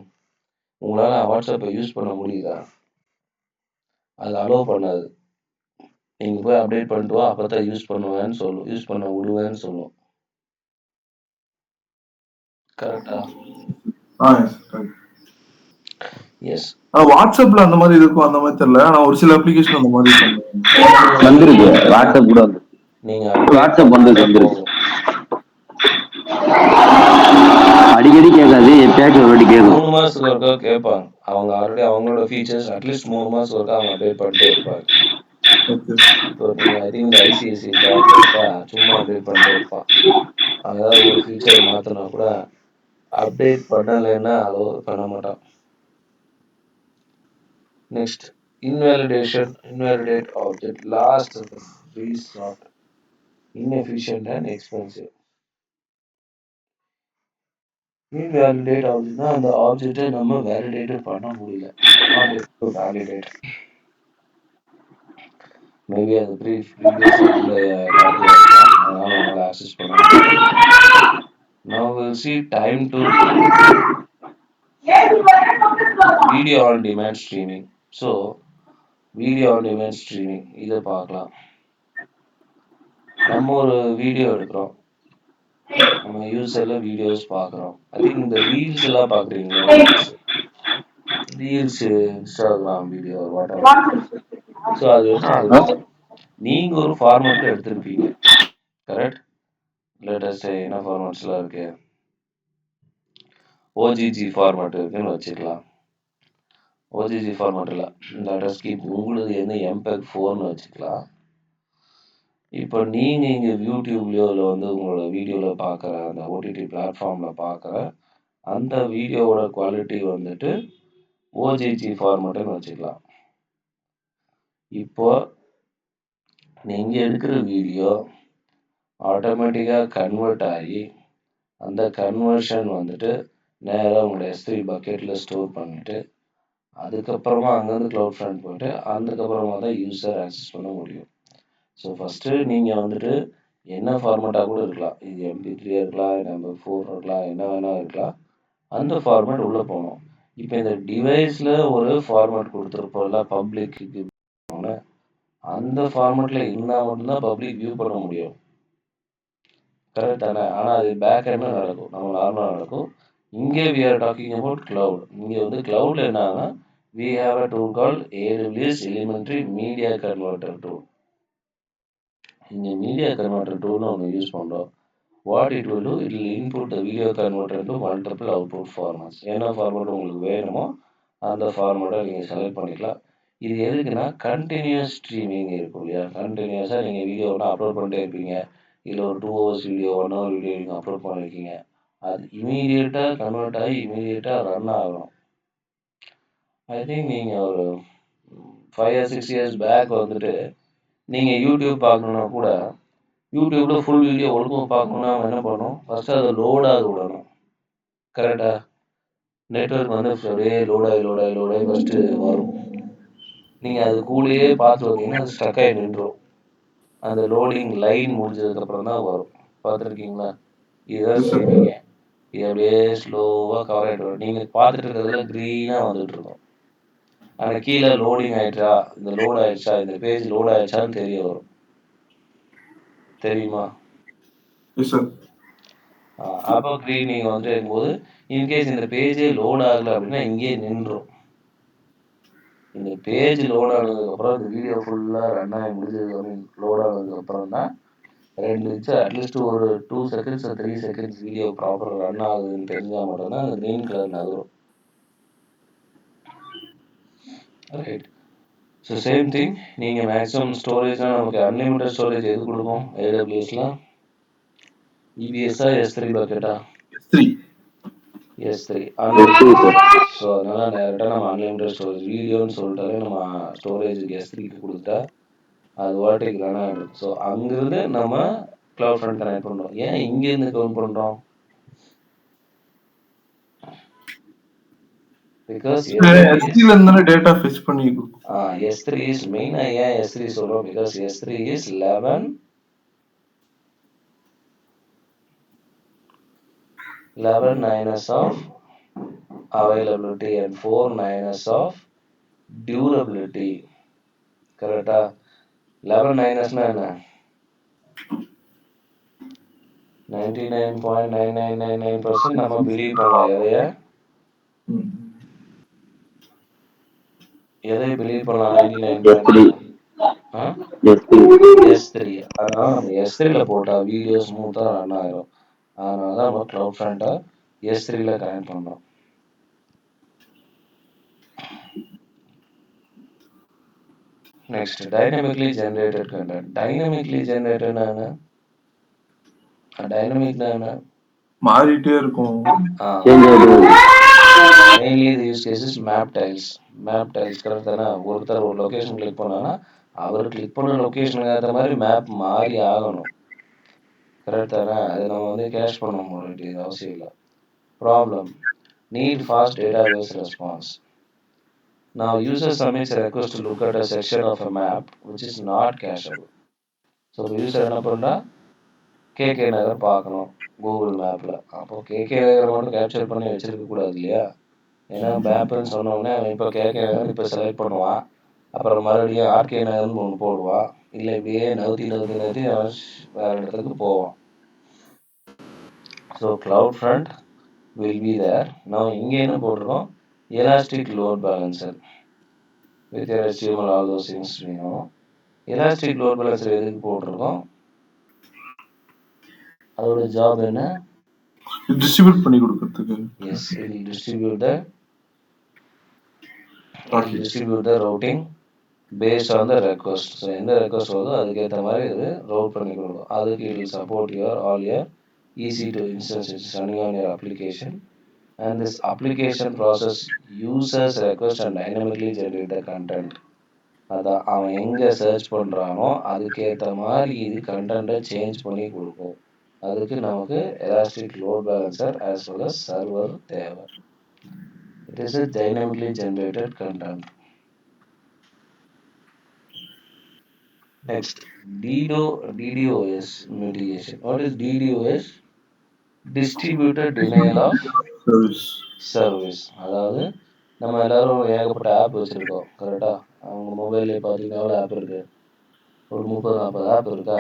உங்களால் வாட்ஸ்அப்பை யூஸ் பண்ண முடியுதா? அது அலோவ் பண்ணாது. நீங்கள் போய் அப்டேட் பண்ணிட்டு வா, அப்போ தான் யூஸ் பண்ணுவேன்னு சொல்லும், யூஸ் பண்ண விடுவேன்னு சொல்லும். கரெக்டா? எஸ். வாட்ஸ்அப்ல அந்த மாதிரி இருக்கும், அந்த மாதிரி தெரியல. ஆனா ஒரு சில அப்ளிகேஷன் அந்த மாதிரி வந்துருக்கு. வாட்ஸ்அப் கூட வந்து நீங்க வாட்ஸ்அப் வந்து அடிக்கடி கேட்காது, எப்பயாச்சும் ஒரு வாட்டி கேட்கும். 3 மாசத்துக்கு ஒருக்கா கேட்பாங்க. அவங்க ஆல்ரெடி அவங்களோட ஃபீச்சர்ஸ் அட்லீஸ்ட் 3 மாசத்துக்கு ஒருக்கா அவங்க அப்டேட் பண்ணிட்டே இருப்பாங்க. இப்போ நீங்க ஐ திங்க் இந்த ஐசிஐசிஐ பேங்க் எடுத்தா சும்மா அப்டேட் பண்ணிட்டே இருப்பான். அதாவது ஒரு ஃபீச்சர் மாத்தினா கூட அப்டேட் பண்ணலைன்னா அலோவ் பண்ண மாட்டான். Next, invalidate object. Last, restart. Inefficient and expensive. Invalidate ஆகுதுன்னா அந்த ஆப்ஜெக்டை நம்ம வேலிடேட் பண்ண முடியல. Not able to validate. Maybe அது ப்ரீவியஸ் இருந்த டாப்பில் இருக்கலாம், அதனால உங்களால் ஆக்சஸ் பண்ண முடியாது. Now we'll see time to video on demand streaming. So video on demand streaming இதை பார்க்கலாம். நம்ம ஒரு வீடியோ எடுக்கிறோம், நம்ம யூஸர்ல வீடியோஸ் பார்க்குறோம். ஐ திங்க் இந்த ரீல்ஸ் எல்லாம் பார்க்குறீங்களா? Reels, Instagram video, what ever. So அது என்ன ஆகுது, நீங்கள் ஒரு ஃபார்மேட்டில் எடுத்திருப்பீங்க. கரெக்ட்? லேட்டஸ்ட் என்ன ஃபார்மேட்ஸ்லாம் இருக்கு? ஓஜிஜி ஃபார்மேட் இருக்குன்னு வச்சுக்கலாம். ஓஜிஜி ஃபார்மேட்டில் லேட்டஸ்ட் கீப் உங்களுக்கு என்ன எம்பெக் 4ன்னு வச்சுக்கலாம். இப்போ நீங்கள் இங்கே யூடியூப்லேயோ இல்லை வந்து உங்களோட வீடியோவில் பார்க்குற அந்த ஓடிடி பிளாட்ஃபார்மில் பார்க்குற அந்த வீடியோவோட குவாலிட்டி வந்துட்டு ஓஜிஜி ஃபார்மேட்டுன்னு வச்சுக்கலாம். இப்போ நீங்கள் எடுக்கிற வீடியோ ஆட்டோமேட்டிக்காக கன்வெர்ட் ஆகி அந்த கன்வர்ஷன் வந்துட்டு நேராக உங்களோட S3 பக்கெட்டில் ஸ்டோர் பண்ணிவிட்டு அதுக்கப்புறமா அங்கேருந்து க்ளவுட் ஃப்ரண்ட் போயிட்டு அதுக்கப்புறமா தான் யூஸர் ஆக்சஸ் பண்ண முடியும். ஸோ ஃபஸ்ட்டு நீங்கள் வந்துட்டு என்ன ஃபார்மேட்டாக கூட இருக்கலாம், இது MP3 இருக்கலாம், MP4 இருக்கலாம், என்ன வேணால் இருக்கலாம், அந்த ஃபார்மேட் உள்ளே போகணும். இப்போ இந்த டிவைஸில் ஒரு ஃபார்மேட் கொடுத்துருப்போம்ல பப்ளிக்கு, அந்த ஃபார்மேட்டில் இருந்தால் மட்டும்தான் பப்ளிக் வியூ பண்ண முடியும். கரெக்ட் தானே? ஆனால் அது பேக் எண்டில் நடக்கும், நம்ம நார்மலாக நடக்கும். இங்கே we are talking about cloud. இங்கே வந்து cloudல என்னன்னா we have a tool called AWS Elementary Media Converter tool. இங்கே மீடியா கன்வெர்ட்டர் டூல்னு ஒன்று யூஸ் பண்ணுறோம். What it will do, it will input the video converter into multiple output formats. என்ன format உங்களுக்கு வேணுமோ அந்த ஃபார்மேட்டை நீங்கள் செலக்ட் பண்ணிக்கலாம். இது எதுக்குன்னா கண்டினியூஸ் ஸ்ட்ரீமிங் இருக்கும் இல்லையா, கண்டினியூஸாக நீங்கள் வீடியோ ஒன்று அப்லோட் பண்ணிட்டே இருப்பீங்க. இல்லை ஒரு 2 hours வீடியோ 1 hour வீடியோ நீங்கள் அப்லோட் பண்ணியிருக்கீங்க, அது இமீடியட்டாக கன்வெர்ட் ஆகி இமீடியட்டாக ரன் ஆகணும். ஐ திங்க் நீங்கள் ஒரு 5 or 6 years பேக் வந்துட்டு நீங்கள் யூடியூப் பார்க்கணுன்னா கூட யூடியூப்பில் ஃபுல் வீடியோ ஒழுங்காக பார்க்கணுன்னா நம்ம என்ன பண்ணணும், ஃபஸ்ட்டு அதை லோடாக விடணும். கரெக்டாக? நெட்வொர்க் வந்து அப்படியே லோடாகி ஃபஸ்ட்டு வரும். நீங்கள் அது கூடயே பார்த்து வந்தீங்கன்னா அது ஸ்டக் ஆகி நின்றுடும். அந்த லோடிங் லைன் முடிஞ்சதுக்கப்புறம் தான் வரும். பார்த்துருக்கீங்களா? இதுதான் ஸ்ட்ரீமிங்க. இது அப்படியே ஸ்லோவாக கவர் ஆகிட்டு வரும். நீங்கள் பார்த்துட்டு இருக்கிறதுல க்ரீனாக வந்துட்டு இருக்கும். ஆனால் கீழே லோடிங் ஆகிடுச்சா, இந்த லோட் ஆகிடுச்சா, இந்த பேஜ் லோட் ஆகிடுச்சான்னு தெரிய வரும். தெரியுமா? அப்போ க்ரீன் நீங்கள் வந்துட்டு இருக்கும்போது இன்கேஸ் இந்த பேஜே லோட் ஆகலை அப்படின்னா இங்கேயே நின்றுடும். இந்த பேஜ் லோட் ஆனதுக்கப்புறம் இந்த வீடியோ ஃபுல்லாக ரன் ஆகி முடிஞ்சதுக்கப்புறம் லோட் ஆனதுக்கப்புறம் தான் 2 நிமிஷம் அட்லீஸ்ட் ஒரு 2 seconds 3 seconds video proper run ஆகுதுன்னு தெரிஞ்சால் மட்டும்தான் அந்த க்ரீன் கலர் நகரும். ரைட். ஸோ சேம் திங் நீங்கள் மேக்ஸிமம் ஸ்டோரேஜ்லாம் நமக்கு அன்லிமிட்டட் ஸ்டோரேஜ் எது கொடுக்கும் ஏடபிள்யூஎஸ்லாம்? இபிஎஸ்ஸா S3 பக்கெட்டா? S3 ஸோ அதனால டேரெக்டாக நம்ம அன்லிமிட்டட் ஸ்டோரேஜ் வீடியோன்னு சொல்லிட்டாலே நம்ம ஸ்டோரேஜுக்கு S3க்கு கொடுத்தா அது வாட்டிக்கு ரன் ஆகிடும். ஸோ அங்கேருந்து நம்ம க்ளவுட் ஃப்ரண்ட் கனெக்ட் பண்ணுறோம். ஏன் இங்கேருந்து கவுண்ட் பண்ணுறோம்? பிகாஸ் S3 இஸ் மெயினாக ஏன் S3 சொல்கிறோம்? Because S3 is 11 9s of availability and 4 9s of durability. கரெக்டா? 11 9sனா என்ன? 99.9999% நம்ம பிலீவ் பண்ணலாம். எதை பிலீவ் பண்ணலாம்? 99.9 S3. அதனால நம்ம S3ல போட்டால் வீடியோ ஸ்மூத்தாக ரன் ஆகிடும். அதனால தான் நம்ம க்ளவுட் ஃப்ரண்ட்டை S3ல கனெக்ட் பண்ணுறோம். Next dynamically generated content. Dynamically ஜென்ரேட்டட்னா என்ன? டைனமிக்னா என்ன? மாறிட்டே இருக்கும். Mainly the use case map tiles. Map tiles correct தானே? ஒருத்தர் ஒரு லொக்கேஷன் கிளிக் பண்ணாங்கன்னா அவர் கிளிக் பண்ண லொக்கேஷனுக்கு ஏற்ற மாதிரி மேப் மாறி ஆகணும். கரெக்ட் தானே? அதை நம்ம வந்து கேஷ் பண்ண வேண்டியது அவசியம் இல்லை. Problem need fast database response. Now user submits a request to look at a section of a map which is not cacheable. So இப்போ யூசர் என்ன பண்ணுறா? KK நகர் பார்க்கணும் கூகுள் மேப்பில். அப்போ KK நகரை மட்டும் கேப்சர் பண்ணி வச்சிருக்க கூடாது இல்லையா? ஏன்னா மேப்புன்னு சொன்னோடனே அவன் இப்போ KK நகர் இப்போ செலக்ட் பண்ணுவான். அப்புறம் மறுபடியும் RK நகர்னு ஒன்று போடுவான். இல்லை இப்படியே நவுத்தி அவன் வேறு இடத்துக்கு போவான். So cloud front will be there. நான் இங்கே என்ன போட்டிருக்கோம்? Elastic load balancer with your HTML, all those things we know. Elastic load balancer எதுக்கு போட்டிருக்கோம்? அதோட ஜாப் என்ன? டிஸ்ட்ரிபியூட் பண்ணி கொடுக்கிறதுக்கு. Yes, it will distribute the routing based on the request. So எந்த ரெக்வஸ்ட் வருதோ அதுக்கேற்ற மாதிரி இது ரவுட் பண்ணி கொடுக்கும். அதுக்கு it will support all your EC2 instances running on your application, and this application process users request and dynamically generate the content. அதான் அவன் எங்கே சர்ச் பண்ணுறானோ அதுக்கேற்ற மாதிரி இது கண்டென்ட்டை சேஞ்ச் பண்ணி கொடுக்கும். அதுக்கு நமக்கு elastic load balancer as well as server தேவை. It is a dynamically generated content. Next, DDoS mitigation. What is DDoS? Distributed denial of service. அதாவது நம்ம எல்லாரும் ஏகப்பட்ட ஆப் வச்சுருக்கோம். கரெக்டாக? அவங்க மொபைல்லே பார்த்தீங்கன்னா எவ்வளோ ஆப் இருக்குது? ஒரு 30-40 ஆப் இருக்கா?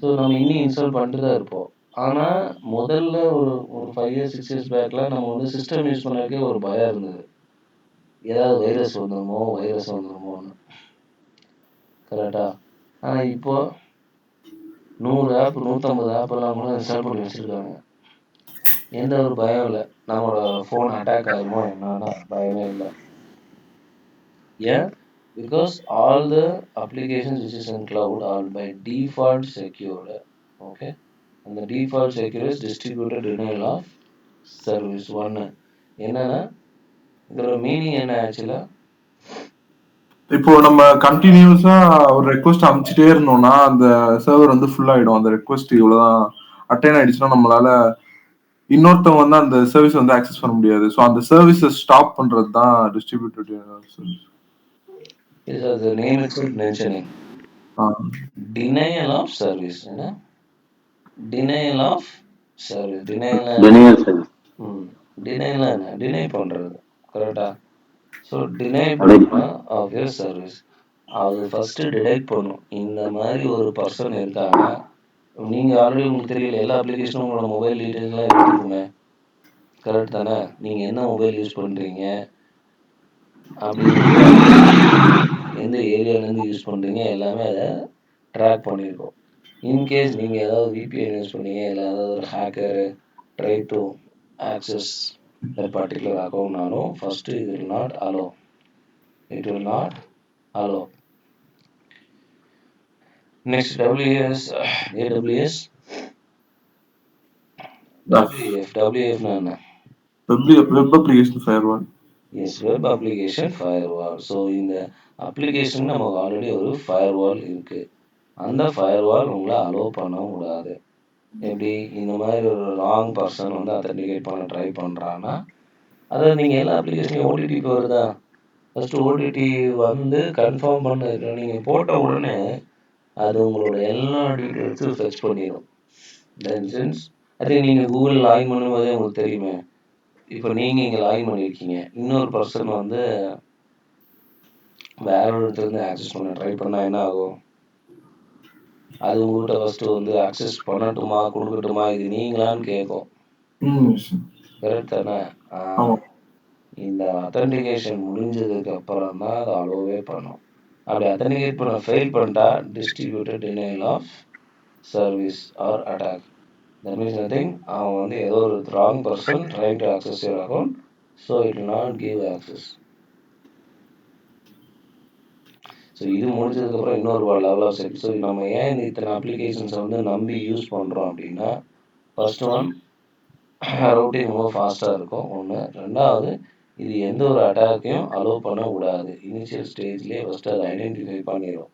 ஸோ நம்ம இன்னும் இன்ஸ்டால் பண்ணிட்டு தான் இருப்போம். ஆனால் முதல்ல ஒரு 5 years 6 years பேக்கில் நம்ம வந்து சிஸ்டம் யூஸ் பண்ணவே ஒரு பயம் இருந்தது. ஏதாவது வைரஸ் வந்துடுமோன்னு. கரெக்டாக? ஆனால் இப்போ 100 ஆப் 150 ஆப்பெல்லாம் கூட இன்ஸ்டால் பண்ணி வச்சுருக்காங்க. எந்த ஒரு பயம் இல்லை. நம்மளோட ஃபோன் அட்டாக் ஆகுமோ என்னன்னா பயமே இல்லை. ஏன்? Because all the applications which is in cloud are by default secured. Okay, and the default secure is distributed denial of service. One என்னன்னா இதோட மீனிங் என்ன ஆக்சுவலா? இப்போ நம்ம கண்டினியூஸா ஒரு ரெக்வஸ்ட் அனுப்பிச்சிட்டே இருந்தோம்னா அந்த சர்வர் வந்து ஃபுல் ஆயிடும். அந்த ரெக்வஸ்ட் இவ்வளவுதான் அட்டைன் ஆயிடுச்சுன்னா நம்மளால இன்னொருத்தவங்க வந்து அந்த சர்வீஸ் வந்து ஆக்சஸ் பண்ண முடியாது. ஸோ அந்த சர்வீஸை ஸ்டாப் பண்றது தான் distributed service. Is the name itself mentioning denial of service. Denial of service. Denial என்ன? டினை பண்றது. கரெக்டா? ஸோ டினை பண்ணா ஆஃப் யுவர் சர்வீஸ். அது ஃபர்ஸ்ட் டிடெக்ட் பண்ணும் இந்த மாதிரி ஒரு பர்சன் இருக்காங்க. நீங்கள் ஆல்ரெடி உங்களுக்கு தெரியல எல்லா அப்ளிகேஷனும் உங்களோட மொபைல் டீட்டெயில்ஸ்லாம் எடுத்துக்குமே. கரெக்ட் தானே? நீங்கள் என்ன மொபைல் யூஸ் பண்ணுறீங்க அப்படின்னு எந்த ஏரியாவிலேருந்து யூஸ் பண்ணுறீங்க எல்லாமே அதை ட்ராக் பண்ணியிருக்கோம். இன்கேஸ் நீங்கள் ஏதாவது VPN யூஸ் பண்ணீங்க, இல்லை ஏதாவது ஒரு hacker try to access that particular accountனாலும் first it will not allow. It will not allow. Next WS, AWS, WAF. WAF னா என்ன? Web application firewall. Yes, web application firewall. So இந்த application நமக்கு already ஒரு firewall இருக்கு. அந்த firewall உங்களை allow பண்ண கூடாது. எப்படி இந்த மாதிரி ஒரு ராங் பர்சன் வந்து அத்தன்டிகேட் பண்ண ட்ரை பண்ணுறான்னா, அதை நீங்கள் எல்லா அப்ளிகேஷனையும் ஓடிடிக்கு வருதா, ஃபஸ்ட்டு ஓடிடி வந்து கன்ஃபார்ம் பண்ண நீங்கள் போட்ட உடனே அது உங்களோட எல்லா டீட்டெயில்ஸும் ஃபெச் பண்ணிடும். தென் சென்ஸ் ஐ திங்க் நீங்கள் கூகுள் லாகின் பண்ணும்போதே உங்களுக்கு தெரியுமே, இப்போ நீங்கள் இங்கே லாகின் பண்ணியிருக்கீங்க, இன்னொரு பர்சன் வந்து வேற ஒரு இடத்துலேருந்து ஆக்சஸ் பண்ண ட்ரை பண்ணால் என்ன ஆகும்? அது உங்கள்கிட்ட ஃபஸ்ட்டு வந்து ஆக்சஸ் பண்ணட்டுமா கொடுக்கட்டுமா இது நீங்களான்னு கேட்கும். கரெக்ட் தானே? இந்த அத்தன்டிகேஷன் முடிஞ்சதுக்கு அப்புறம் தான் அதை அலோவே பண்ணும். அப்படி அத்தன்டிகேட் பண்ண ஃபெயில் பண்ணிட்டா distributed denial of service or attack. That means nothing, அவன் வந்து ஏதோ ஒரு wrong person trying to access your account, so it will not give access. So இது முடிச்சதுக்கப்புறம் இன்னொரு லெவல் ஆஃப் செக்யூரிட்டி. ஸோ நம்ம ஏன் இந்த இத்தனை அப்ளிகேஷன்ஸை வந்து நம்பி யூஸ் பண்ணுறோம் அப்படின்னா, ஃபர்ஸ்ட் ஒன் ரூட்டிங் ரொம்ப ஃபாஸ்ட்டாக இருக்கும் ஒன்று. ரெண்டாவது, இது எந்த ஒரு அட்டாக்கையும் அலோவ் பண்ண கூடாது. இனிஷியல் ஸ்டேஜ்லேயே ஃபஸ்ட்டு அதை ஐடென்டிஃபை பண்ணிடும்.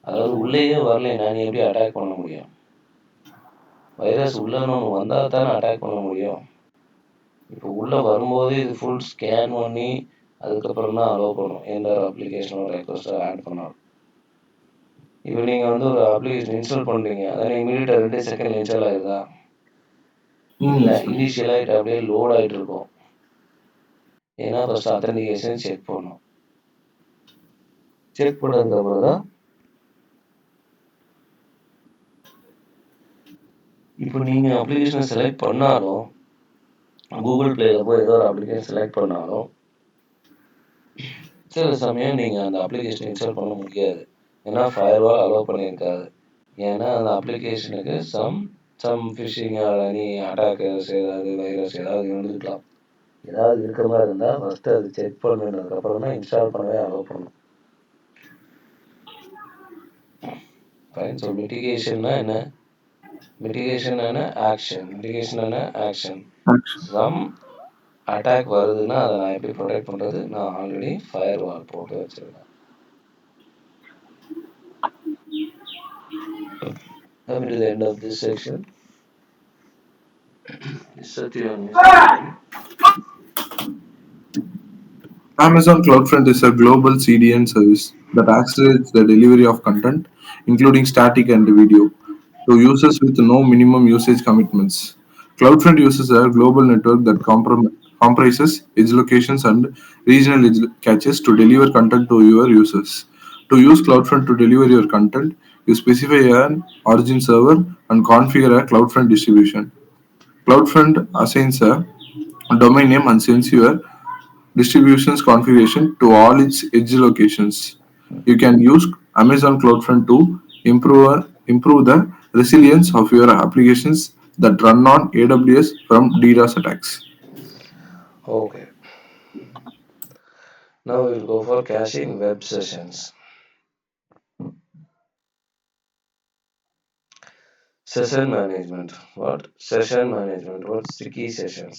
அதாவது உள்ளேயே வரலைன்னா நீ எப்படி அட்டாக் பண்ண முடியும்? வைரஸ் உள்ளன்னு ஒன்று வந்தால் தானே அட்டாக் பண்ண முடியும். இப்போ உள்ளே வரும்போது இது ஃபுல் ஸ்கேன் பண்ணி அதுக்கப்புறம் தான் அலோவ் பண்ணும் எந்த ஒரு அப்ளிகேஷனோ ரெக்வஸ்ட்டோ ஆட் பண்ணாலும். இப்போ நீங்கள் வந்து ஒரு அப்ளிகேஷன் இன்ஸ்டால் பண்ணுறீங்க, அதில் இமீடியட்டாக 2 செகண்ட் இன்ஸ்டால் ஆகிருதா? இல்லை, இனிஷியலாக அப்படியே லோட் ஆகிட்டு இருக்கும். ஏன்னா ஃபர்ஸ்ட் அத்தன்டிகேஷன் செக் பண்ணும். செக் பண்ணதுக்கப்புறம் தான் இப்போ நீங்கள் அப்ளிகேஷனை செலக்ட் பண்ணாலும், கூகுள் பிளேயில் போய் ஏதோ ஒரு அப்ளிகேஷன் செலக்ட் பண்ணாலும் சில சமயம் நீங்கள் அந்த அப்ளிகேஷன் இன்ஸ்டால் பண்ண முடியாது. ஏன்னா ஃபயர்வால் அலோவ் பண்ணியிருக்காது. ஏன்னா அந்த அப்ளிகேஷனுக்கு சம் ஃபிஷிங் நீ அட்டாக்கர்ஸ் ஏதாவது வைரஸ் ஏதாவது இருந்துருக்கலாம். ஏதாவது இருக்கிற மாதிரி இருந்தால் ஃபஸ்ட்டு அது செக் பண்ணதுக்கப்புறம் தான் இன்ஸ்டால் பண்ணவே அலோவ் பண்ணும். ஃபைன். ஸோ மிட்டிகேஷன்னா என்ன? மிட்டிகேஷன் என்ன? ஆக்ஷன். மிட்டிகேஷன் என்ன? ஆக்ஷன். சம் அட்டாக் வருதுன்னா அதை நான் எப்படி ப்ரொடெக்ட் பண்ணுறது? நான் ஆல்ரெடி ஃபயர்வால் போட்டு வச்சுருக்கேன். Coming to the end of this section. Amazon CloudFront is a global CDN service that accelerates the delivery of content, including static and video, to users with no minimum usage commitments. CloudFront uses a global network that comprises edge locations and regional edge caches to deliver content to your users. To use CloudFront to deliver your content, you specify an origin server and configure a CloudFront distribution. CloudFront assigns a domain name and sends your distributions configuration to all its edge locations. You can use Amazon CloudFront to improve the resilience of your applications that run on AWS from DDoS attacks. Okay. Now we'll go for caching web sessions. Session management. What? Session management. What? Sticky sessions.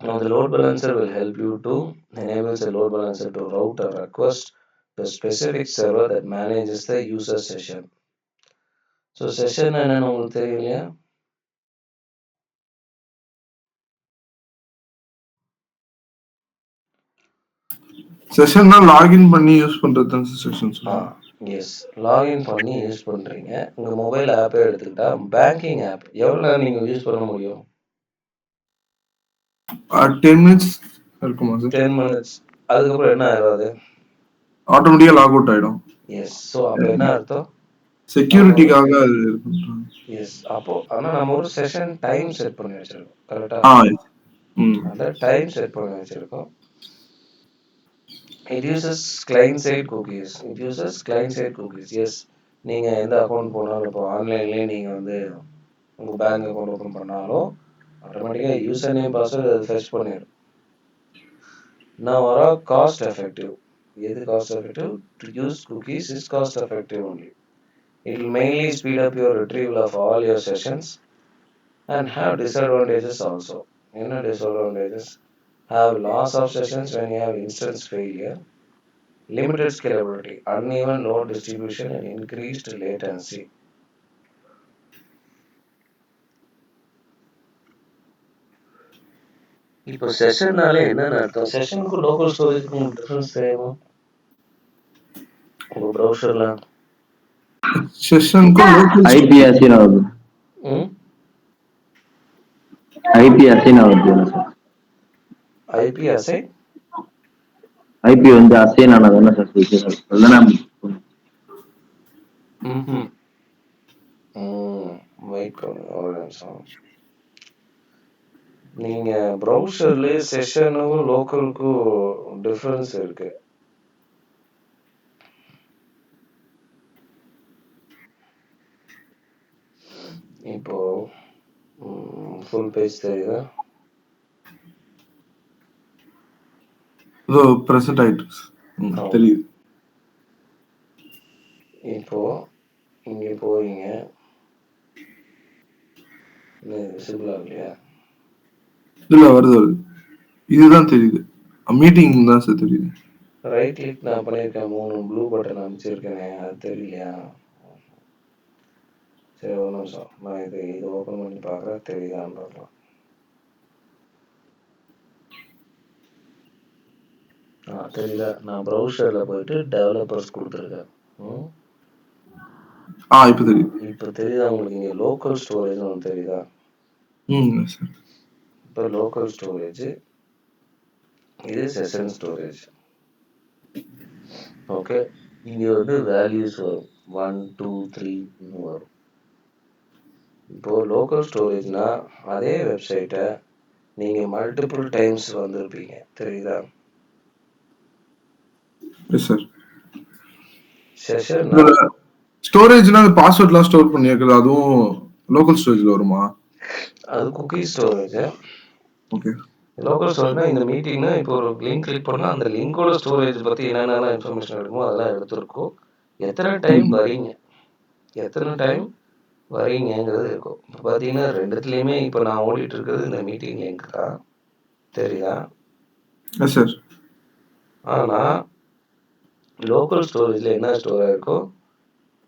Now the load balancer will help you to enable the load balancer to route a request to a specific server that manages the user session. So session என்னன்னு உங்களுக்கு தெரியும் இல்லையா? செஷன்னா login பண்ணி use பண்றது தான் session. S, login பண்ணி use பண்ணுறீங்க. உங்கள் மொபைல் ஆப்பே எடுத்துக்கிட்டா பேங்கிங் ஆப் எவ்வளோ நேரம் நீங்கள் யூஸ் பண்ண முடியும்? 10 minutes இருக்குமா சார்? 10 minutes. அதுக்கப்புறம் என்ன ஆகாது? ஆட்டோமேட்டிக்கா லாக் அவுட் ஆயிடும். எஸ். ஸோ அப்போ என்ன அர்த்தம்? செக்யூரிட்டிக்காக அது. எஸ். அப்போ ஆனால் நம்ம ஒரு செஷன் டைம் செட் பண்ணி வச்சிருக்கோம். கரெக்டா? அந்த டைம் செட் பண்ணி வச்சிருக்கோம். It uses client side cookies. Yes. நீங்கள் எந்த அக்கௌண்ட் போனாலும் இப்போ ஆன்லைன்லேயே நீங்கள் வந்து உங்கள் பேங்க் அக்கௌண்ட் ஓப்பன் பண்ணாலும் ஆட்டோமேட்டிக்காக யூசர் நேம் பாஸ்வேர்டு அது ஃபெச் பண்ணிடும். நான் வர காஸ்ட் எஃபெக்டிவ். எது cost effective? To use cookies is cost effective only. It will mainly speed up your retrieval of all your sessions and have disadvantages also. என்ன disadvantages? Have loss of sessions when you have instance failure, limited scalability, uneven load distribution and increased latency. இப்போ செஷன்னாலே என்னன்னு அர்த்தம்? செஷனுக்கும் local ஸ்டோரேஜுக்கும் difference தெரியுமா உங்க ப்ரௌசர்ல? செஷனுக்கும் IP assign ஆகுது. IP assign ஆகுது sir. IP assign IP வந்து assign ஆனது என்ன சார் சொல்லுங்க. அதுதான் வெயிட் பண்ணுங்க ஒரு நிமிஷம். நீங்க ப்ரௌசர்ல செஷனுக்கும் லோக்கலுக்கும் டிஃபரன்ஸ் இருக்கு. இப்போ ஃபுல் பேஜ் தெரியுதா? இதோ பிரசன்ட் ஆயிட்டு தெரியுது. இப்போ இங்க போறீங்க, விசிபிளா இல்லையா? இல்ல வருது வருது, இதுதான் தெரியுது. மீட்டிங் தான் சார் தெரியுது. ரைட் கிளிக் நான் பண்ணியிருக்கேன், 3 ப்ளூ பட்டன் அமைச்சிருக்கேனே, அது தெரியலையா? சரி ஒரு நிமிஷம், நான் இது ஓப்பன் பண்ணி பார்க்குறேன், தெரியுதான்னு பார்க்கலாம். தெரியுதா? நான் ப்ரௌசரில் போயிட்டு டெவலப்பர்ஸ் கொடுத்துருக்கேன். இப்போ தெரியுது. இப்போ தெரியுதா உங்களுக்கு? இங்கே லோக்கல் ஸ்டோரேஜ் ஒன்று தெரியுதா? இப்போ லோக்கல் ஸ்டோரேஜ், இது செஷன் ஸ்டோரேஜ். ஓகே, இங்கே வந்து வேல்யூஸ் வரும் 1 2 3 வரும். இப்போது லோக்கல் ஸ்டோரேஜ்னா அதே வெப்சைட்டை நீங்கள் மல்டிபிள் டைம்ஸ் வந்திருப்பீங்க, தெரியுதா? செஷன் ஸ்டோரேஜ்னா பாஸ்வேர்ட்லாம் ஸ்டோர் பண்ணி வைக்கிறது, அதுவும் லோக்கல் ஸ்டோரேஜ்ல வருமா? அது குக்கி ஸ்டோரேஜ். ஓகே, லோக்கல் ஸ்டோரேஜ்னா இந்த மீட்டிங்னா இப்போ ஒரு லிங்க் கிளிக் பண்ணால் அந்த லிங்கோட ஸ்டோரேஜ் பற்றி என்னென்ன இன்ஃபர்மேஷன் இருக்குமோ அதெல்லாம் எடுத்துருக்கோம். எத்தனை டைம் வரீங்கங்கிறது இருக்கும். இப்போ பார்த்தீங்கன்னா ரெண்டுத்துலேயுமே இப்போ நான் ஓடிட்டு இருக்கிறது இந்த மீட்டிங் லிங்க் தான், தெரியுதா? சார். ஆனால் லோக்கல் ஸ்டோரேஜில் என்ன ஸ்டோர் ஆகிருக்கோ,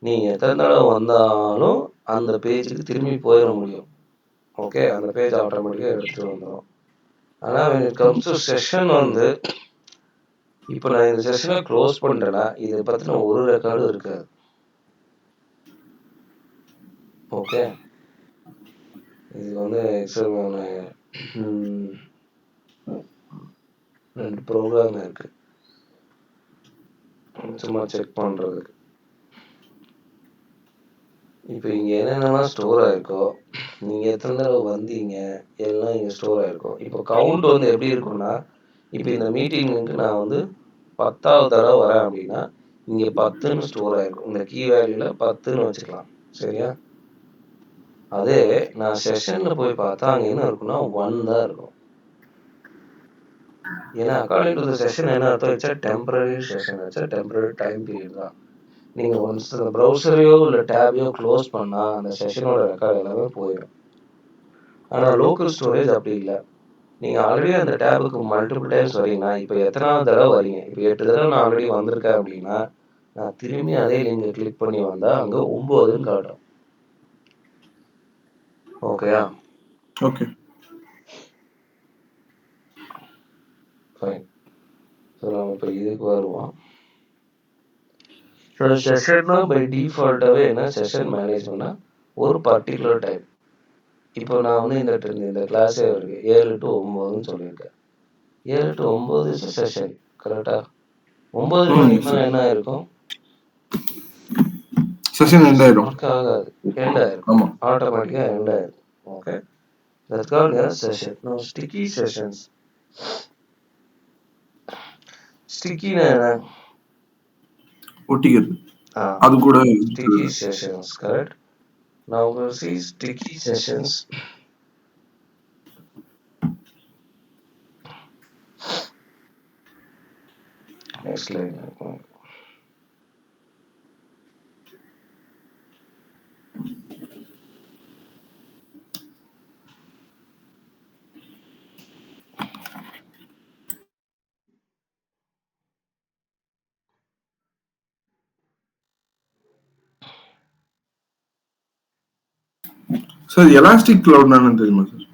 நீங்கள் எத்தனை தடவை வந்தாலும் அந்த பேஜுக்கு திரும்பி போயிட முடியும். ஓகே, அந்த பேஜ் ஆட்டோமேட்டிக்காக எடுத்துகிட்டு வந்துடும். ஆனால் when it comes to session வந்து, இப்போ நான் இந்த செஷனை க்ளோஸ் பண்ணிட்டேன்னா இதை பற்றின ஒரு ரெக்கார்டும் இருக்காது. ஓகே, இது வந்து எக்ஸல் 2 ப்ரோக்ராம் இருக்கு சும்மா செக் பண்ணுறதுக்கு. இப்போ இங்கே என்னென்னலாம் ஸ்டோர் ஆகிருக்கோ, நீங்கள் எத்தனை தடவை வந்தீங்க எல்லாம் இங்கே ஸ்டோர் ஆகிருக்கும். இப்போ கவுண்ட் வந்து எப்படி இருக்குன்னா, இப்போ இந்த மீட்டிங்க்கு நான் வந்து 10வது தடவை வரேன் அப்படின்னா இங்கே 10ன்னு ஸ்டோர் ஆகிருக்கும். இந்த கீ வேல்யூவில் 10ன்னு வச்சுக்கலாம், சரியா? அதே நான் செஷனில் போய் பார்த்தா அங்கே என்ன இருக்குன்னா 1 தான் இருக்கும். ஏன்னா அக்கார்டிங் டு த செஷன் என்ன அர்த்தம் வச்சா, டெம்பரரி செஷன் வச்சா டெம்பரரி டைம் பீரியட் தான். நீங்கள் ஒன்ஸ் அந்த ப்ரௌசரையோ இல்லை டேபையோ க்ளோஸ் பண்ணால் அந்த செஷனோட ரெக்கார்டு எல்லாமே போயிடும். ஆனால் லோக்கல் ஸ்டோரேஜ் அப்படி இல்லை. நீங்கள் ஆல்ரெடி அந்த டேபுக்கு மல்டிபிள் டைம்ஸ் வரீங்கன்னா, இப்போ எத்தனாவது தடவை வரீங்க, இப்போ 8 தடவை நான் ஆல்ரெடி வந்திருக்கேன் அப்படின்னா நான் திரும்பி அதே லிங்கை கிளிக் பண்ணி வந்தால் அங்கே 9ன்னு காட்டும். ஓகேயா? Okay, fine. ஸோ நம்ம இப்போ இதுக்கு வருவோம். ஸோ செஷன்னா பை டிஃபால்ட்டாகவே என்ன, செஷன் மேனேஜ் பண்ணால் ஒரு பர்டிகுலர் டைம். இப்போ நான் வந்து இந்த கிளாஸே இருக்கு 7 to 9ன்னு சொல்லியிருக்கேன். 7 to 9 இஸ் செஷன், கரெக்டா? 9 மணிக்கு மேலே என்ன இருக்கும், செஷன் எண்ட் ஆயிடும். ஆகாது, எண்ட் ஆயிருக்கும், ஆட்டோமேட்டிக்காக எண்ட் ஆயிருக்கும். Okay, that's called as session. Now sticky sessions. ஸ்டிக்கினா என்ன? ஒட்டிக்கிறது. அது கூட Sticky sessions, correct? Now we'll see sticky sessions. Next slide. Sir elastic கிளவுட்னா என்னன்னு தெரியுமா சார்?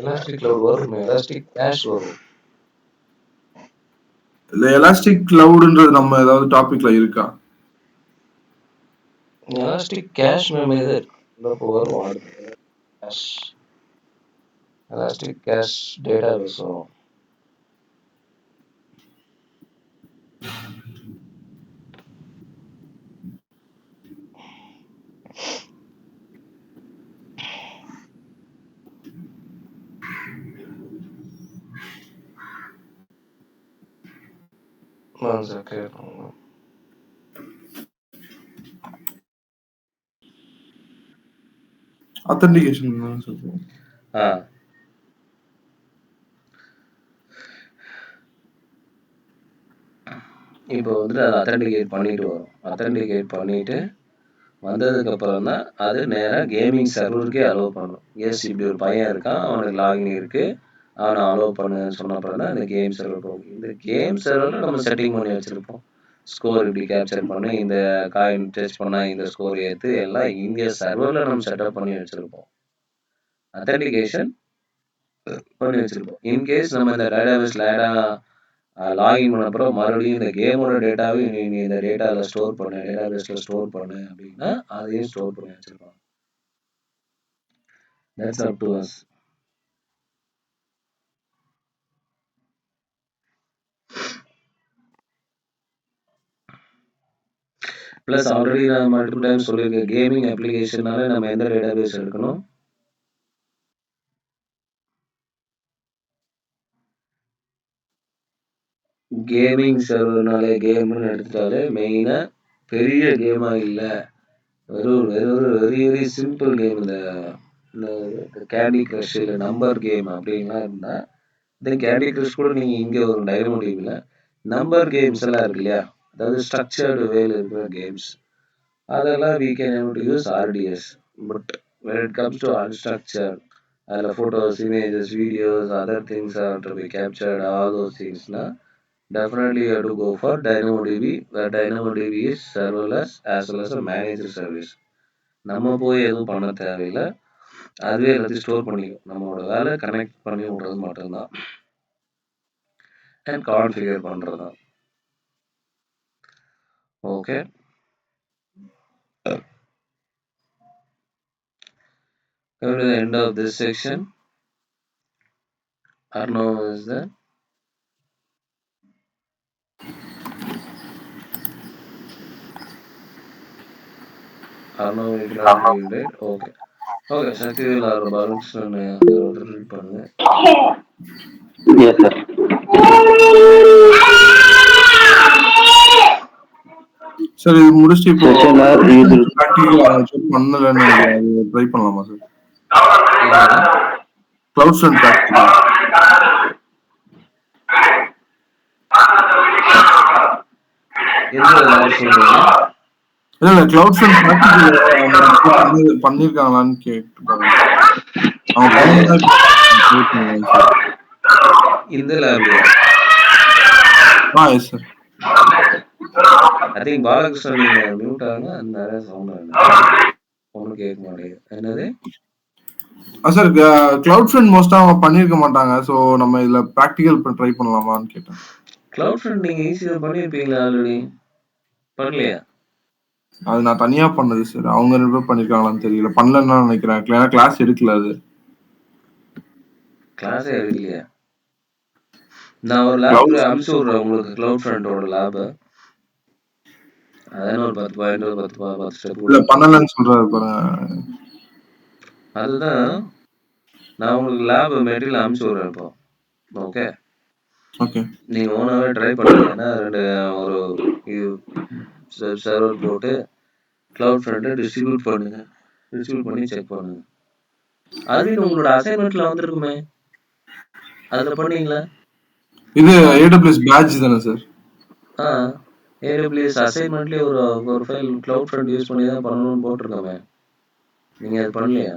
Elastic cloud வரும், elastic cache வரும். இல்ல எலாஸ்டிக் கிளவுட்ன்றது நம்ம ஏதாவது டாபிக்ல இருக்கா? Elastic cache memory தான் இருக்கு. இப்போ வரும் அடுத்து cache. Elastic cache database வரும். One second. அத்தன்டிகேஷன் சொல்றேன். இப்போ வந்துட்டு அதை அத்தன்டிகேட் பண்ணிட்டு வரும். அத்தன்டிகேட் பண்ணிட்டு வந்ததுக்கு அப்புறம் தான் அது நேராக கேமிங் சர்வருக்கே அலோவ் பண்ணும். எஸ், இப்படி ஒரு பையன் இருக்கான், அவனுக்கு லாகின் இருக்கு, அவனை அலோவ் பண்ணுன்னு சொன்ன அப்புறம் தான் இந்த கேம் சர்வர் போகும். இந்த கேம் சர்வரில் நம்ம செட்டிங் பண்ணி வச்சிருப்போம். ஸ்கோர் இப்படி கேப்சர் பண்ணு, இந்த காயின் டெஸ்ட் பண்ணா இந்த ஸ்கோர் ஏற்று, எல்லாம் இந்திய சர்வரில் நம்ம செட்டப் பண்ணி வச்சிருப்போம். அத்தன்டிகேஷன் பண்ணி வச்சிருப்போம். இன்கேஸ் நம்ம இந்த டேட்டாபேஸ் லாகின் பண்ண அப்புறம் மறுபடியும் இந்த கேமோட டேட்டாவை நீ இந்த டேட்டாவில் ஸ்டோர் பண்ணு, டேட்டாபேஸில் ஸ்டோர் பண்ணு அப்படின்னா அதையும் ஸ்டோர் பண்ணி வச்சிருப்பாங்க. That's up to us. Plus already நான் மல்டிபிள் டைம் சொல்லியிருக்கேன், கேமிங் அப்ளிகேஷனால நம்ம எந்த டேட்டாபேஸ் எடுக்கணும்? கேமிங் சர்வர்னாலே கேம்னு எடுத்துட்டாலே மெயினாக பெரிய கேமாக இல்லை, வெறும் வெரி வெரி சிம்பிள் கேம், இந்த கேண்டி கிரஷ் இல்லை நம்பர் கேம் அப்படின்லாம் இருந்தால், இந்த கேண்டி கிரஷ் கூட நீங்கள் இங்கே ஒரு டைனமோ டிவியில் நம்பர் கேம்ஸ் எல்லாம் இருக்கு இல்லையா, அதாவது ஸ்ட்ரக்சர்டு வேல இருக்கிற கேம்ஸ், அதெல்லாம் we can able to use RDS. But when it comes to unstructured, அதில் photos, images, videos, other things are to be captured, all those things, definitely you have to go for DynamoDB, where DynamoDB is serverless as well as a managed service. நம்ம போய் எதுவும் பண்ண தேவையில்லை, அதுவே எல்லாத்தையும் store பண்ணிக்கும். நம்மளோட வேலை கனெக்ட் பண்ணி விடுறது மட்டும்தான் அண்ட் கான்ஃபிகர் பண்ணுறது தான். Okay, coming to the end of this section. Arnav is there? Arnav will not be right. Okay. Okay, Shaktivel or Balakrishnan read பண்ணுங்க. Yes, sir. சார் இது முடிச்சுட்டு இப்போ Session are used. ப்ராக்டிகல் பண்ணலன்னு நினைக்கிறேன், try பண்ணலாமா sir? Cloud front practical எந்த lab சொல்றீங்க? இல்ல கிளவுட் ஃப்ரண்ட் ப்ராக்டிகல் பண்ணிருக்காங்களான்னு கேட்டுப்பாங்க. அவங்க இந்த லேப்லயா? Yes sir. I think Balakrishnan நீங்க மியூட் ஆகுங்க, நிறைய சவுண்ட் ஒன்றும் கேட்க மாட்டேங்குது. என்னது சார், கிளவுட் ஃப்ரண்ட் மோஸ்டா அவங்க பண்ணிருக்க மாட்டாங்க, ஸோ நம்ம இதுல ப்ராக்டிகல் ட்ரை பண்ணலாமான்னு கேட்டேன். கிளவுட் ஃப்ரண்ட் நீங்க ஈஸியா பண்ணிருப்பீங்களா? ஆல்ரெடி பண்ணலையா? அது நான் தனியா பண்ணது சார், அவங்க 2 பேர் பண்ணிருக்காங்களான்னு தெரியல, பண்ணலன்னு நினைக்கிறேன். ஏன்னா கிளாஸ் எடுக்கல, அது கிளாஸே எடுக்கலையா? நான் ஒரு லேப் அனுப்பிச்சு விடுறேன் உங்களுக்கு, கிளவுட் ஃப்ரண்டோட லேப். அதான் ஒரு 10 பாயிண்ட், ஒரு 10 ஸ்டெப் இல்ல பண்ணலன்னு சொல்றாரு பாருங்க. அதுதான் நான் உங்களுக்கு லேப் மெட்டீரியல் அனுப்பிச்சு விடுறேன் இப்போ. Okay, okay. நீங்க ஓனாவே ட்ரை பண்ணுங்க. ஏன்னா ஒரு சர்வர் போட்டு கிளவுட் ஃப்ரண்ட்டை டிஸ்ட்ரிபியூட் பண்ணுங்க. டிஸ்ட்ரிபியூட் பண்ணி செக் பண்ணுங்க. ஆல்ரெடி உங்களோட அசைன்மெண்ட்ல வந்திருக்குமே, அதுல பண்ணீங்களா? இது ஏடபிள்யூஎஸ் பேட்ச் தானே சார்? ஏடபிள்யூஎஸ் அசைன்மெண்ட்லயே ஒரு ஃபைல் கிளவுட் ஃப்ரண்ட் யூஸ் பண்ணி தான் பண்ணணும்னு போட்டிருக்கோமே, நீங்க அது பண்ணலையா?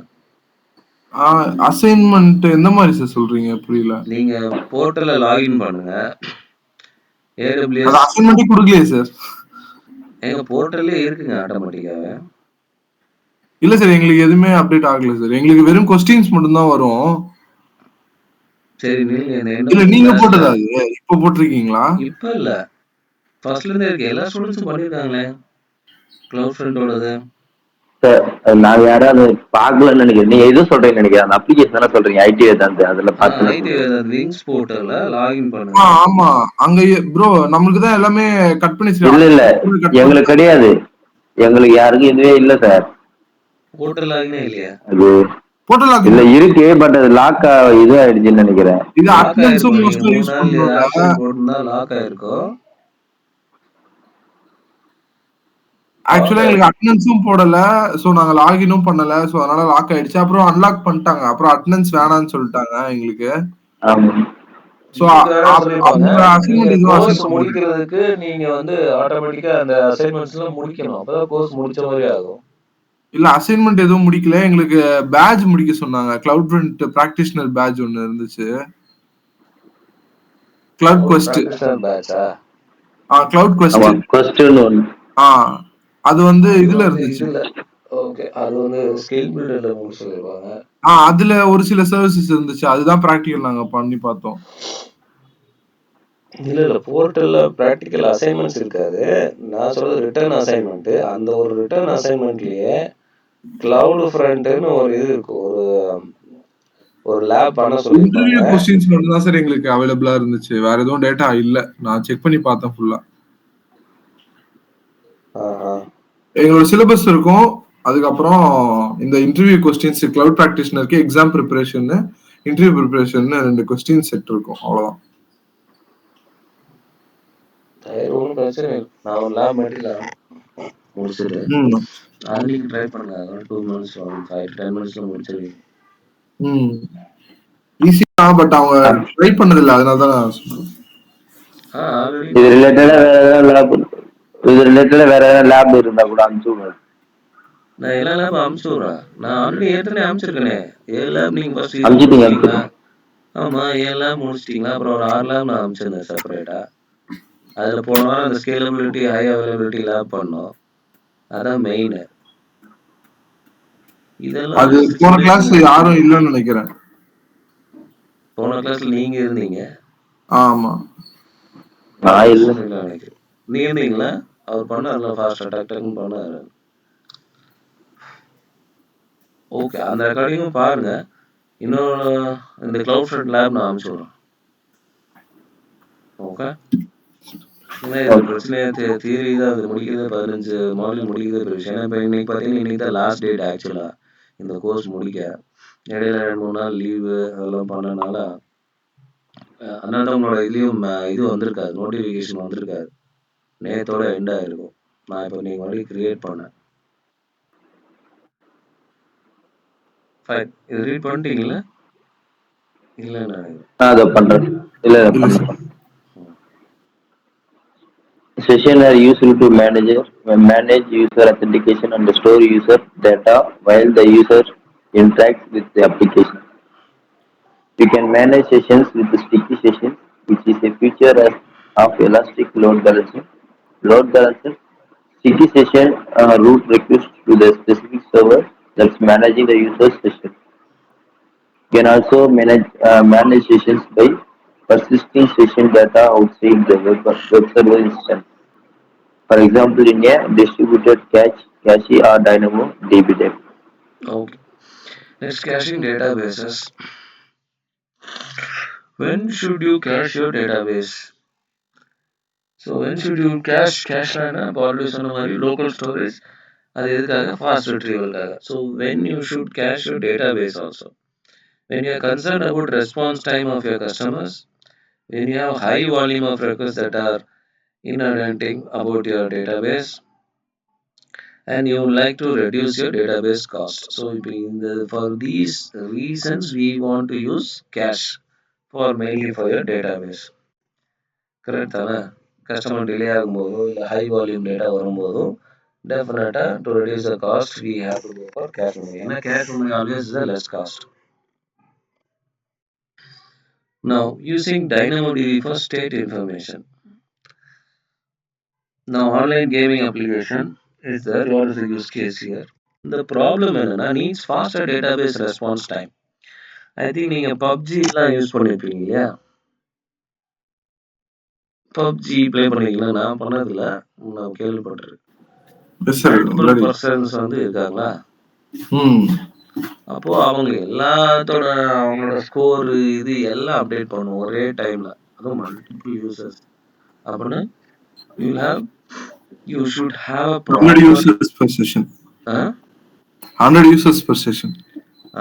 அசைன்மெண்ட் எந்த மாதிரி சார் சொல்றீங்க? புரியல. நீங்க போர்ட்டல்ல லாகின் பண்ணுங்க. அது ஏடபிள்யூஎஸ் அசைன்மெண்ட்டே கொடுக்கலையே சார். எங்க போர்ட்டல்லே இருக்குங்க ஆட்டோமேட்டிக்காவே. இல்ல சார், எங்களுக்கு எதுவுமே அப்டேட் ஆகல சார். எங்களுக்கு வெறும் கொஸ்டின்ஸ் மட்டும் தான் வரும். சரி நில்லுங்க. இந்த end இல்ல of the நீங்க classல போட்டதா அது? இப்ப போட்டிருக்கீங்களா? இப்ப இல்ல, ஃபர்ஸ்ட்ல இருந்தே இருக்கு. எல்லா ஸ்டூடெண்ட்ஸும் பண்ணிருக்காங்களே கிளவுட் ஃப்ரண்டோடது. சார் நாங்க யாராவது பார்க்கலன்னு நினைக்கிறேன். நீங்க எது சொல்றீங்கன்னு நினைக்கிறேன். அந்த அப்ளிகேஷன் தானே சொல்றீங்க, ஐடி வேதாந்த். அதுல பார்த்து ஐடி வேதாந்த் விங்ஸ் போர்ட்டல்ல லாகின் பண்ணுங்க. ஆமா, அங்க ப்ரோ நம்மளுக்கு தான் எல்லாமே கட் பண்ணி இல்ல இல்ல, எங்களுக்கு கிடையாது. எங்களுக்கு யாருக்கும் இதுவே இல்ல சார். போர்ட்டல் லாகினே இல்லையா? அது போர்ட்டல் இல்ல இருக்கு, பட் அது லாக் இது ஆயிடுச்சுன்னு நினைக்கிறேன். இது லாக் அட்டெண்டன்ஸும் ஆயிருக்கும். நீங்க மோஸ்ட்லி 3 யூஸ் நாள் பண்றோம்ல. ஆப்சென்ட் போட்டிருந்தா லாக் ஆயிருக்கும். ஆக்சுவலா எங்களுக்கு அட்டெண்டன்ஸும் போடல, சோ நாங்க லாகினும் பண்ணல, சோ அதனால லாக் ஆயிடுச்சு. அப்புறம் அன்லாக் பண்ணிட்டாங்க. அப்புறம் அட்டெண்டன்ஸ் வேணாம்னு சொல்லிட்டாங்க எங்களுக்கு. ஆமா. சோ இதுக்கு வேணா சொல்லிருப்பாங்க. அவங்க நீங்க அசைன்மெண்ட் எதுவும் கோர்ஸ் அசைன் பண்ணல. முடிக்கிறதுக்கு நீங்க ஆட்டோமேட்டிக்கா அந்த அசைன்மெண்ட்ஸ் எல்லாம் முடிக்கணும். அப்பதான் கோர்ஸ் முடிச்ச மாதிரி ஆகும். இல்ல அசைன்மெண்ட் எதுவும் முடிக்கல, எங்களுக்கு பேட்ச் முடிக்க சொன்னாங்க. கிளவுட் ஃப்ரண்ட் பிராக்டிஷனர் பேட்ச் ஒன்னு இருந்துச்சு. Cloud quest. பேட்சா? கிளவுட் ஆமா, குவெஸ்ட். கொஸ்டின் ஒன்று. அது இதுல இருந்துச்சு. ஓகே, அது ஸ்கில் பில்டர்ல முடிக்க சொல்லிருப்பாங்க. அதுல ஒரு சில சர்வீசஸ் இருந்துச்சு. அதுதான் பிராக்டிகல் நாங்க பண்ணி பார்த்தோம். இல்ல போர்ட்டல்ல பிராக்டிகல் அசைன்மெண்ட்ஸ் இருக்காது. நான் சொல்றது ரிட்டர்ன் அசைன்மெண்ட். அந்த ஒரு ரிட்டர்ன் அசைன்மெண்ட்லயே கிளவுட் ஃப்ரண்ட்னு ஒரு இது இருக்கும். ஒரு லேப் பண்ண சொல்லிருப்பாங்க. இன்டர்வியூ क्वेश्चंस மட்டும் தான் சார் எங்களுக்கு அவைலபிளா இருந்துச்சு. வேற எதுவும் டேட்டா இல்ல. நான் செக் பண்ணி பார்த்தேன் ஃபுல்லா. எங்களோட சிலபஸ் இருக்கும். அதுக்கப்புறம் இந்த இன்டர்வியூ क्वेश्चंस கிளவுட் பிராக்டிஷனருக்கு exam preparation, interview preparation 2 questions set இருக்கும். அவ்வளவுதான். ஒன்றும் பிரச்சனை இல்லை. நான் ஒரு லேப் மெட்டீரியல் முடிச்சுட்டு அது நீங்க ட்ரை பண்ணுங்க. அதெல்லாம் 2 months 5 to 10 minutesல முடிச்சிருவீங்க. ஈஸி தான், பட் அவங்க ட்ரை பண்ணது இல்ல, அதனால தான் நான் சொல்றேன். இது ரிலேட்டடா வேற ஏதாவது லேப் இருந்தா கூட அனுப்பிச்சு. நான் எல்லா லேப் அனுப்பிச்சு விடுறேன். நான் ஆல்ரெடி ஏற்கனவே அனுப்பிச்சிருக்கேனே. 7 லேப் நீங்க ஃபர்ஸ்ட் இது அனுப்பிச்சிட்டீங்க. முடிச்சிட்டீங்களா? ஆமா, 7 லேப் முடிச்சிட்டீங்களா? அப்புறம் ஒரு 6 லேப் நான் அனுப்பிச்சிருந்தேன் செப்பரேட்டா. அதுல போன வாரம் அந்த ஸ்கேலபிலிட்டி ஹை அவைலபிலிட்டி லேப் பண்ணோம். அதான் மெயின். இதெல்லாம் அது போன கிளாஸ்ல யாரும் இல்லன்னு நினைக்கிறேன். போன கிளாஸ்ல நீங்க இருந்தீங்க. ஆமா, நான் இல்ல. நீ இருந்தீங்களா? அவர் பண்ணார்ல ஃபாஸ்டா டக் டக்னு பண்ணாரு. ஓகே, அந்த ரெக்கார்டிங்கும் பாருங்க. இன்னொரு இந்த கிளவுட் ஃப்ரண்ட் லேப் நான் அனுப்பிச்சு விடுறேன். ஓகே, இந்த பிரச்சனையா தியரி தான் அது முடிக்கிறது. 15 மாடியூல் முடிக்கிறது பெரிய விஷயம். இப்போ இன்னைக்கு பார்த்தீங்கன்னா இன்னைக்கு தான் லாஸ்ட் டேட் ஆக்சுவலா இந்த கோர்ஸ் முடிக்க. இடையில 2-3 நாள் லீவு அதெல்லாம் பண்ணனால அதனால தான் உங்களோட இதுலயும் இது வந்திருக்காது, நோட்டிஃபிகேஷன் வந்திருக்காது. நேத்தோட எண்ட் ஆயிருக்கும். நான் இப்போ நீங்க மறுபடியும் கிரியேட் பண்ணேன். ஃபைன், இது ரீட் பண்ணிட்டீங்களா? இல்ல நினைக்கிறேன். அதை பண்றேன். இல்ல பண்றேன். Sessions are used to manage user authentication and store user data while the user interacts with the application. We can manage sessions with sticky sessions, which is a feature of Elastic Load Balancer. Load Balancer sticky session route request to the specific server that's managing the user's session. You can also manage sessions by persisting session data outside the web server instance. For example, in a distributed cache or Dynamo DB type. Okay. Next, caching databases. When should you cache your database? So when should you cache na already சொன்ன மாதிரி local storage, அது எதுக்காக? Fast retrieval. So when you should cache your database also. When you are concerned about response time of your customers, when you have high volume of requests that are inundating about your database, and you would like to reduce your database cost. So for these reasons, we want to use cache for mainly for your database. Correct தானே? Customer delay ஆகும்போதோ இல்லை high volume data வரும்போதோ டெஃபினட்டாக to reduce the cost we have to go for cache memory. ஏன்னா cache memory always is the less cost. Now, using DynamoDB for state information. Now, online gaming application is there. What is the use case here? The problem என்னன்னா needs faster database response time. I think நீங்க PUBG எல்லாம் use பண்ணிருப்பீங்க இல்லையா? PUBG play பண்ணிருக்கீங்களா? நான் பண்ணதில்ல, நான் கேள்விப்பட்டிருக்கேன். மல்டிபிள் பர்சன்ஸ் வந்து இருக்காங்களா? அப்போ அவங்க எல்லாத்தோட அவங்களோட ஸ்கோர் இது எல்லாம் அப்டேட் பண்ணும் ஒரே டைம்ல. அதுவும் மல்டிபிள் யூசர்ஸ் அப்படின்னு you should have a proper 100 users per session. 100 users per session.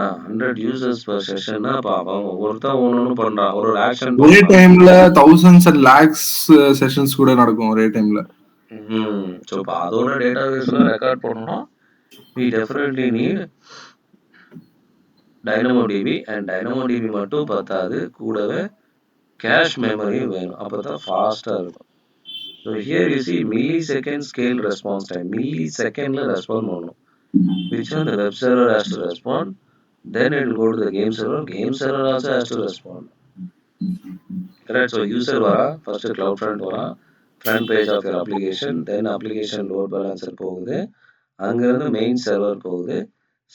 100 users per session னா அப்ப அவங்க ஒருத்தன் ஒன்னு பண்றான், ஒரு ஆக்ஷன் ஒரே டைம்ல thousands and lakhs செஷன்ஸ் கூட நடக்கும் ஒரே டைம்ல. சோ அதோட டேட்டாபேஸ்ல ரெக்கார்ட் பண்ணனும். we definitely need DynamoDB, and DynamoDB மட்டும் பத்தாது, கூடவே கேஷ் மெமரி வேணும். அப்பதான் ஃபாஸ்டா இருக்கும். So here you see millisecond scale response time. Millisecondல ரெஸ்பாண்ட் பண்ணணும். Which one the web server has to respond, then it will go to the game server. Game server also has to respond. Correct. So user வரா, first CloudFront வரா, front page of your application, then application load balancer போகுது, அங்கிருந்து main server போகுது.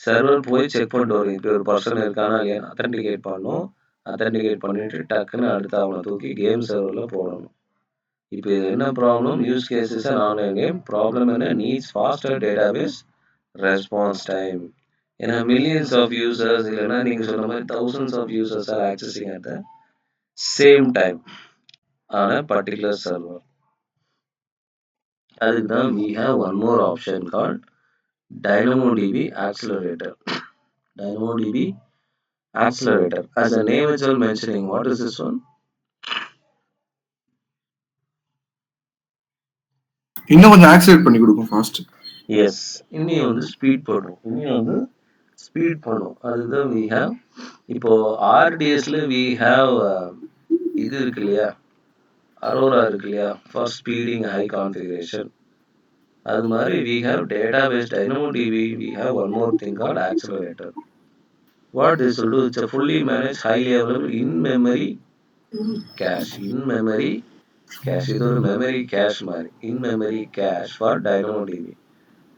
Server போய் check பண்ணிட்டு வரும், இப்போ ஒரு பர்சன் இருக்கானா இல்லையா அத்தன்டிகேட் பண்ணும். அத்தன்டிகேட் பண்ணிட்டு டக்குன்னு அடுத்து அவனை தூக்கி கேம் சர்வர்ல போடணும். இப்போ இது என்ன problem? Use cases and online game. Problem என்ன? Needs faster database response time. ஏன்னா மில்லியன்ஸ் ஆஃப் யூசர்ஸ் இல்லைன்னா நீங்க சொன்ன மாதிரி thousands of users are accessing at the same time on a particular server. அதுக்கு தான் we have one more option called DynamoDB Accelerator. DynamoDB Accelerator. As the name itself mentioning, what is this one? இன்னும் கொஞ்சம் ஆக்சிலேட் பண்ணி கொடுக்கும் fast. S, இன்னும் வந்து speed பண்ணும், இன்னும் வந்து ஸ்பீட் பண்ணும். அதுதான் we have. இப்போ RDSல we have இது இருக்கு இல்லையா, அரோரா இருக்கு இல்லையா, ஃபார் ஸ்பீடிங் ஹை கான்ஃபிகரேஷன். அது மாதிரி we have database DynamoDB. We have one more thing called Accelerator. What this will do? It's a fully managed, highly available in-memory cache. In-memory cache. இது ஒரு memory cash மாதிரி. In-memory cache for DynamoDB.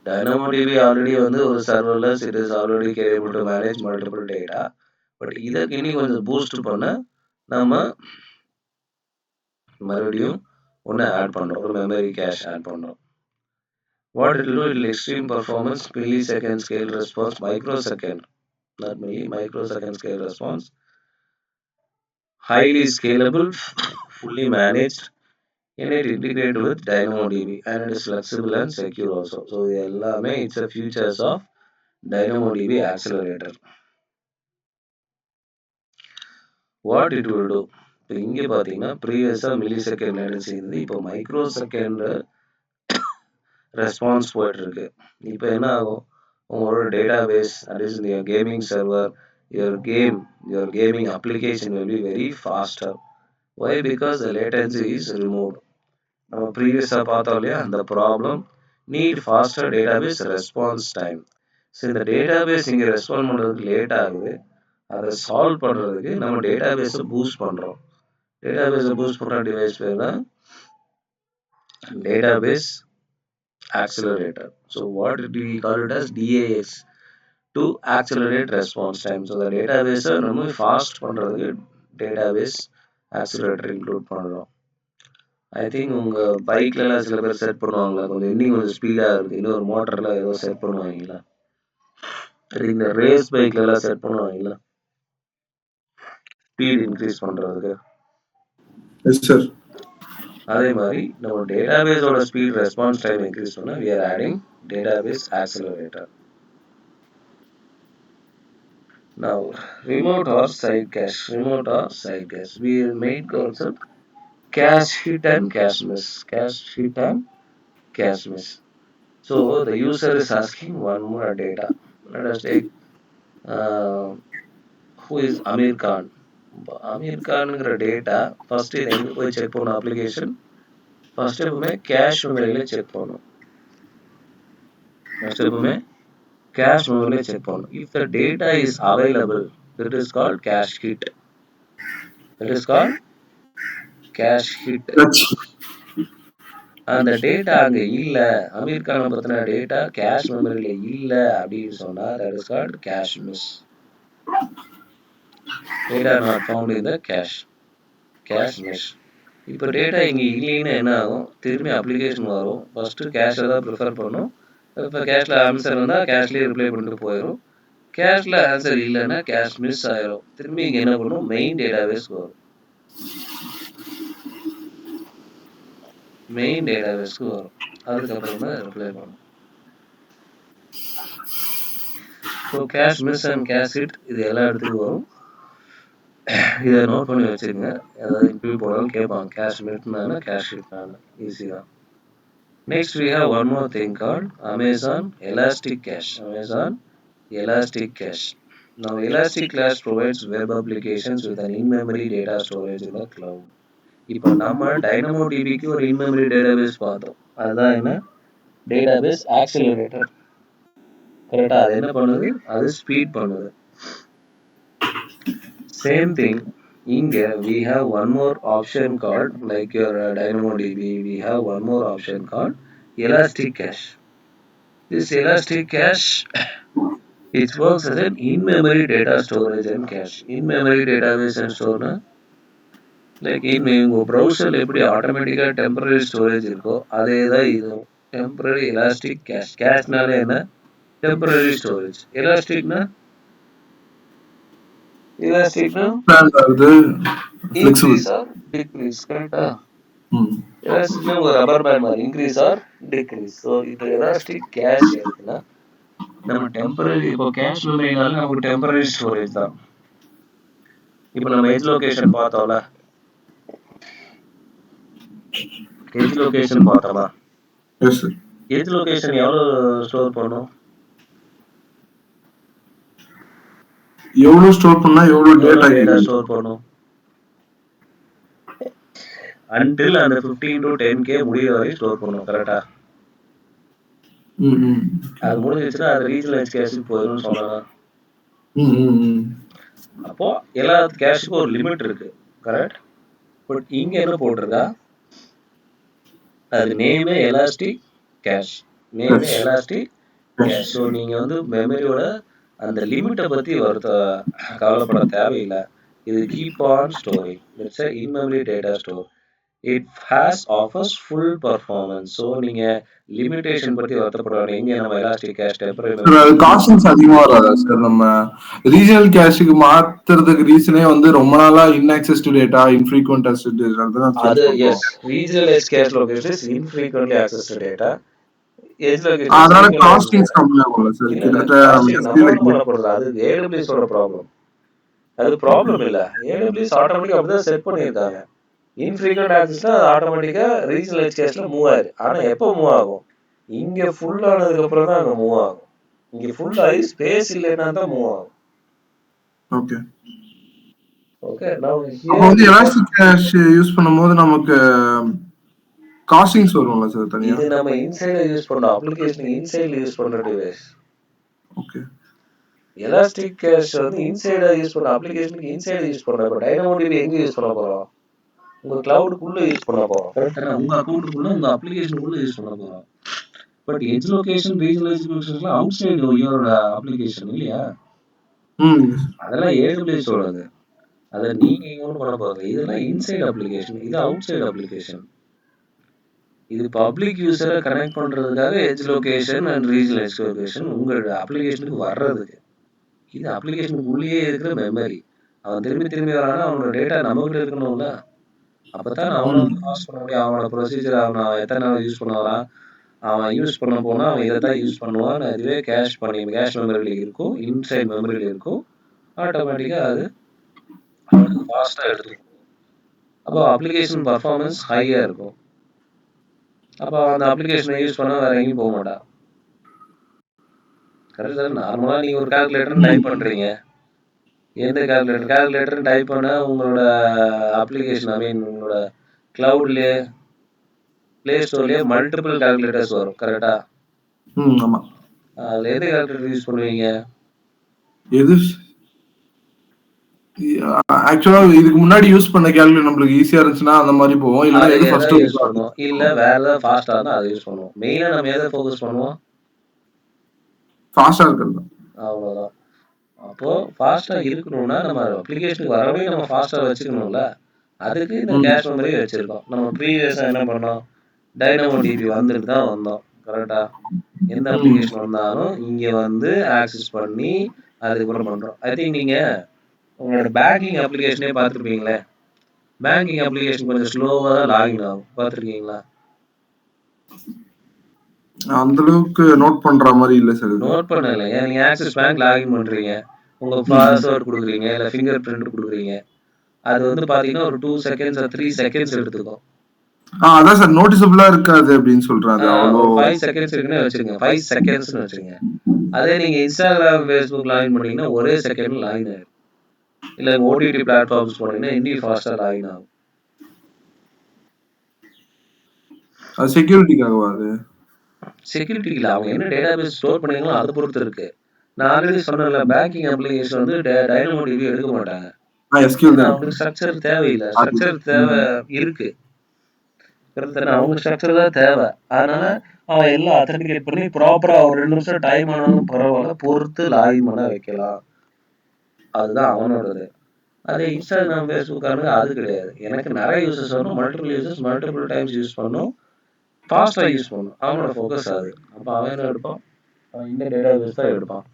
DynamoDB already வந்து ஒரு serverless, it is already capable to manage multiple data. But இதற்கு இனி கொஞ்சம் boost பண்ண நம்ம மறுபடியும் ஒன்று ஆட் பண்ணுறோம், ஒரு மெமரி கேஷ் ஆட் பண்ணுறோம். What it will do? It will extreme performance, millisecond scale response, microsecond, not milli, microsecond scale response, highly scalable, fully managed, and it integrated with DynamoDB, and it is flexible and secure also. So எல்லாமே it's a features of DynamoDB Accelerator. What it will do? இப்போ இங்கே பார்த்தீங்கன்னா ப்ரீவியஸாக milli second latency இருந்து இப்போ micro second response போயிட்டு இருக்கு. இப்போ என்ன ஆகும்? உங்களோட database, that is your gaming server, your gaming application will be very faster. Why? Because the latency is removed. நம்ம ப்ரீவியஸாக பார்த்தோம் இல்லையா, அந்த problem need faster database response time. So இந்த டேட்டாபேஸ் இங்கே ரெஸ்பாண்ட் பண்ணுறதுக்கு லேட் ஆகுது. அதை சால்வ் பண்ணுறதுக்கு நம்ம டேட்டாபேஸை பூஸ்ட் பண்ணுறோம். டேட்டாபேஸை பூஸ்ட் பண்ணுற டிவைஸ் பேர் தான் database accelerator. So what do we call it as? DAX, to accelerate response time. So the database நம்ம fast பண்றதுக்கு database accelerator include பண்றோம். I think உங்க பைக்ல எல்லாம் சில பேர் செட் பண்ணுவாங்களா, கொஞ்சம் இன்னும் கொஞ்சம் ஸ்பீடா இருக்கு, இன்னொரு மோட்டர்ல ஏதோ செட் பண்ணுவாங்களா, இந்த ரேஸ் பைக்ல எல்லாம் செட் பண்ணுவாங்களா ஸ்பீட் இன்க்ரீஸ் பண்றதுக்கு. Yes sir. அதே மாதிரி நம்ம டேட்டாபேஸோட ஸ்பீட் ரெஸ்பான்ஸ் டைம் இன்க்ரீஸ் பண்ண we are adding database accelerator. Now, remote or side cache. Remote or side cache. We made concept cache hit and cache miss. Cache hit and cache miss. So the user is asking one more data. Let us take who is Amir Khan. Amir கான்ங்கிற data first இது எங்க போய் check பண்ணும் application first எப்பவுமே cache மெமரியில check பண்ணும் first எப்பவுமே cache மெமரியில செக் பண்ணும் if the data is available that is called cache hit that is called cache hit அந்த டேட்டா அங்க இல்ல அமீர் கானை பத்தின டேட்டா கேஷ் மெமரியில இல்ல அப்படின்னு சொன்னா that is called cache miss data not found in the cache miss இப்போ டேட்டா இங்கே இல்லைன்னு என்ன ஆகும் திரும்பி அப்ளிகேஷன் வரும் ஃபர்ஸ்ட் கேஷை தான் ப்ரிஃபர் பண்ணும் இப்போ கேஷில் ஆன்சர் வந்தால் கேஷ்லேயே ரிப்ளை பண்ணிட்டு போயிடும் கேஷில் ஆன்சர் இல்லைன்னா கேஷ் மிஸ் ஆயிரும் திரும்பி இங்கே என்ன பண்ணும் மெயின் டேட்டாபேஸ்க்கு வரும் அதுக்கப்புறம் தான் ரிப்ளை பண்ணும் so cash miss and cash hit இது எல்லா இடத்துக்கும் வரும் இதை நோட் பண்ணி வச்சுக்கோங்க ஏதாவது இன்டர்வியூ போனாலும் கேட்பாங்க கேஷ் மிட்னால கேஷ் ஹிட்னால ஈஸி தான் Next, we have one more thing called Amazon Elastic Cache. Now, Elastic Cache provides web applications with an in-memory data storage in the cloud. இப்போ நம்ம DynamoDBக்கு ஒரு in-memory database பார்த்தோம். அதுதான் என்ன database accelerator. கரெக்டா அது என்ன பண்ணுது அது ஸ்பீட் பண்ணுது. Same thing. Inge, we have one more option called, like your DynamoDB, we have one more option called Elastic Cache. This Elastic Cache, it works as an in-memory data storage and cache. In-memory database and store, like in your browser, எப்படி automatic temporary storage இருக்கோ அதே தான் இதுவும் temporary Elastic Cache. Cacheனால என்ன temporary storage. Elasticனா increase or decrease, correctா? Elasticனா ஒரு rubber band மாதிரி increase or decrease. So இப்போ Elastic Cache இருக்குன்னா நம்ம டெம்பரரி இப்போ கேஷ் மெமரினால நமக்கு டெம்பரரி ஸ்டோரேஜ் தான். இப்போ நம்ம எட்ஜ் லொகேஷன் பார்த்தோம்ல எட்ஜ் லொகேஷன் எவ்வளவு ஸ்டோர் பண்ணும் எவ்வளவு ஸ்டோர் பண்ணா எவ்வளவு டேட்டா ஸ்டோர் பண்ணும் until அந்த 15 to 10k முடிய வரை ஸ்டோர் பண்ணும் கரெக்ட்டா அது முடிஞ்சிச்சுன்னா அது ரீஜனல் எட்ஜ் கேஷ்க்கு போயிடும்னு சொன்னாங்க. அப்போ எல்லா கேஷுக்கும் ஒரு லிமிட் இருக்கு கரெக்ட் பட் இங்க என்ன போட்டிருக்கா அது நேமே எலாஸ்டிக் கேஷ் ஸோ நீங்க வந்து மெமரியோட அந்த லிமிட்டை பத்தி கவலைப்பட தேவையில்லை. இது keep on storing it's a in-memory data store. It offers full performance. So நீங்க லிமிட்டேஷன் பத்தி வருத்தப்படுவாங்க. எங்க நம்ம எலாஸ்டிக் கேஷ் டெம்பரரி காஸ்டிங்ஸ் அதிகமா வராதா சார்? நம்ம ரீஜனல் கேஷ்க்கு மாத்துறதுக்கு ரீசனே வந்து ரொம்ப நாளா unaccessed data infrequent access data அது is regional edge cache location is infrequently accessed data edge location அதனால காஸ்டிங்ஸ் கம்மியா இருக்கும்ல சார்? கிட்டத்தட்ட நம்ம பண்ண போறது அது AWS ஓட ப்ராப்ளம். அது ப்ராப்ளம் இல்ல. AWS ஆட்டோமேட்டிக்கா அப்படிதான் செட் பண்ணிருக்காங்க. இன்ஃப்ரீக்வென்ட் ஆக்சஸ்ல அது ஆட்டோமேட்டிக்கா ரீஜனல் எட்ஜ் கேஷ்ல மூவ் ஆயிரு. ஆனா எப்போ மூவ் ஆகும் இங்க ஃபுல் ஆனதுக்கு அப்புறம் தான் அங்க மூவ் ஆகும். இங்க ஃபுல் ஆகி ஸ்பேஸ் இல்லைன்னா தான் மூவ் ஆகும். ஓகே நான் வந்து எலாஸ்டிக் கேஷ் யூஸ் பண்ணும்போது நமக்கு காஸ்டிங்ஸ் வரும்ல சார் தனியா? இது நம்ம இன்சைட்ல யூஸ் பண்றோம் அப்ளிகேஷன் இன்சைட்ல யூஸ் பண்ற டிவைஸ். ஓகே எலாஸ்டிக் கேஷ் வந்து இன்சைட்ல யூஸ் பண்ற அப்ளிகேஷனுக்கு இன்சைட்ல யூஸ் பண்றோம். DynamoDB எங்க யூஸ் பண்ண போறோம்? உங்க கிளவுடுக்குள்ள யூஸ் பண்ண போறோம். கரெக்ட்டா? உங்க அக்கவுண்ட்க்குள்ள உங்க அப்ளிகேஷனுக்குள்ள யூஸ் பண்ண போறோம். But edge location regional edge லொகேஷன்ல அவுட் சைடு யுவர் அப்ளிகேஷன் இல்லையா? அதெல்லாம் AWS ஓடது. அத நீங்க இங்க பண்ண போறது. இதெல்லாம் இன்சைட் அப்ளிகேஷன், இது அவுட் சைடு அப்ளிகேஷன். இது பப்ளிக் யூசரை கனெக்ட் பண்றதுக்காக edge location and regional edge location உங்க அப்ளிகேஷனுக்கு வர்றதுக்கு. இது அப்ளிகேஷனுக்கு உள்ளே இருக்கிற மெமரி. அவன் திரும்பி வரானா அவனோட டேட்டா நம்மகிட்ட இருக்கணும்ல. அப்பதான் அவனால பாஸ் பண்ண முடியும். அவனோட ப்ரொசீஜர் அவன் எத்தனை நாள் யூஸ் பண்ண வரான், அவன் யூஸ் பண்ண போனா அவன் இதை தான் யூஸ் பண்ணுவான். இதுவே கேஷ் மெமரியில இருக்கும், இன்சைட் மெமரியில இருக்கும். ஆட்டோமேட்டிக்கா அது ஃபாஸ்டா எடுத்துக்கும். அப்போ அப்ளிகேஷன் பர்ஃபார்மன்ஸ் ஹையா இருக்கும். அப்போ அந்த அப்ளிகேஷனை யூஸ் பண்ணா வேற எங்கேயும் போக மாட்டான். கரெக்ட் தானே? நார்மலா நீங்க ஒரு கால்குலேட்டர் டைப் பண்றீங்க. எந்த கால்குலேட்டர் டைப் பண்ணா உங்களோட அப்ளிகேஷன் உங்களோட கிளவுட்லயே பிளே ஸ்டோர்லயே மல்டிபிள் கால்குலேட்டர்ஸ் வரும். கரெக்டா? ஆமா. அதுல எந்த கால்குலேட்டர் யூஸ் பண்ணுவீங்க? எது ஆக்சுவலா இதுக்கு முன்னாடி யூஸ் பண்ண கால்குலேட்டர் நம்மளுக்கு ஈஸியா இருந்துச்சுன்னா அந்த மாதிரி போவோம். இல்லனா எது ஃபர்ஸ்ட் யூஸ் பண்ணுவோம். இல்ல வேற ஏதாவது ஃபாஸ்டா இருந்தா அதை யூஸ் பண்ணுவோம். மெயினா நம்ம எதை ஃபோக்கஸ் பண்ணுவோம்? ஃபாஸ்டா இருக்கிறது. அவ்வளவுதான். அப்போ ஃபாஸ்டா இருக்கணும்னா நம்ம அப்ளிகேஷனுக்கு வரவே நம்ம ஃபாஸ்டா வச்சுக்கணும்ல. அதுக்கு இந்த கேஷ் மெமரி வச்சிருக்கோம். நம்ம ப்ரீவியஸா என்ன பண்ணோம்? DynamoDB வந்துட்டு தான் வந்தோம். கரெக்டா? எந்த அப்ளிகேஷன் வந்தாலும் இங்க வந்து ஆக்சஸ் பண்ணி அதுக்கப்புறம் பண்றோம். ஐ திங்க் நீங்க உங்களோட பேங்கிங் அப்ளிகேஷனே பார்த்துருப்பீங்களே. பேங்கிங் அப்ளிகேஷன் கொஞ்சம் ஸ்லோவா தான் லாகின் ஆகும். பார்த்துருக்கீங்களா? அந்த அளவுக்கு நோட் பண்ற மாதிரி இல்ல சார். நோட் பண்ணல. நீங்க ஆக்சிஸ் பேங்க் லாகின் பண்றீங்க. உங்க பாஸ்வேர்ட் கொடுக்குறீங்க இல்ல ஃபிங்கர் பிரிண்ட் கொடுக்குறீங்க. அது வந்து பாத்தீங்கன்னா ஒரு 2 செகண்ட்ஸ் 3 செகண்ட்ஸ் எடுத்துக்கும். அதான் சார் நோட்டிசபிளா இருக்காது அப்படின்னு சொல்றாங்க. அவ்வளோ 5 செகண்ட்ஸ் இருக்குன்னு வச்சுக்கோங்க. 5 செகண்ட்ஸ்னு வச்சுக்கோங்க. அதே நீங்க இன்ஸ்டாகிராம் ஃபேஸ்புக் லாகின் பண்ணீங்கன்னா ஒரே செகண்ட் லாகின் ஆயிடும். இல்ல ஓடிடி பிளாட்ஃபார்ம்ஸ் போனீங்கன்னா இன்னும் ஃபாஸ்டா லாகின் ஆகும். அது செக்யூரிட்டிக்காகவா? அது செக்யூரிட்டி இல்ல. அவங்க என்ன டேட்டாபேஸ் ஸ்டோர் பண்ணீங்களோ அதை பொறுத்து இருக்கு. நான் ஆல்ரெடி சொன்னேன்ல, பேங்கிங் அப்ளிகேஷன் வந்து DynamoDB எடுக்க மாட்டாங்க. அவங்களுக்கு ஸ்ட்ரக்சர் தேவையில்லை. ஸ்ட்ரக்சர் தேவை இருக்கு. அவங்க ஸ்ட்ரக்சர் தான் தேவை. அதனால அவன் எல்லாம் அத்தன்டிகேட் பண்ணி ப்ராப்பரா ஒரு 2 நிமிஷம் டைம் ஆனாலும் பரவாயில்ல பொறுத்து லாகின் பண்ண வைக்கலாம். அதுதான் அவனோடது. அதே இன்ஸ்டாகிராம் ஃபேஸ்புக் அது கிடையாது. எனக்கு நிறைய யூசர்ஸ் வரணும், multiple users multiple times use பண்ணணும், ஃபாஸ்டா யூஸ் பண்ணணும். அவனோட ஃபோக்கஸ் அது. அப்போ அவன் என்ன எடுப்பான்? இந்த டேட்டாபேஸ் தான் எடுப்பான்.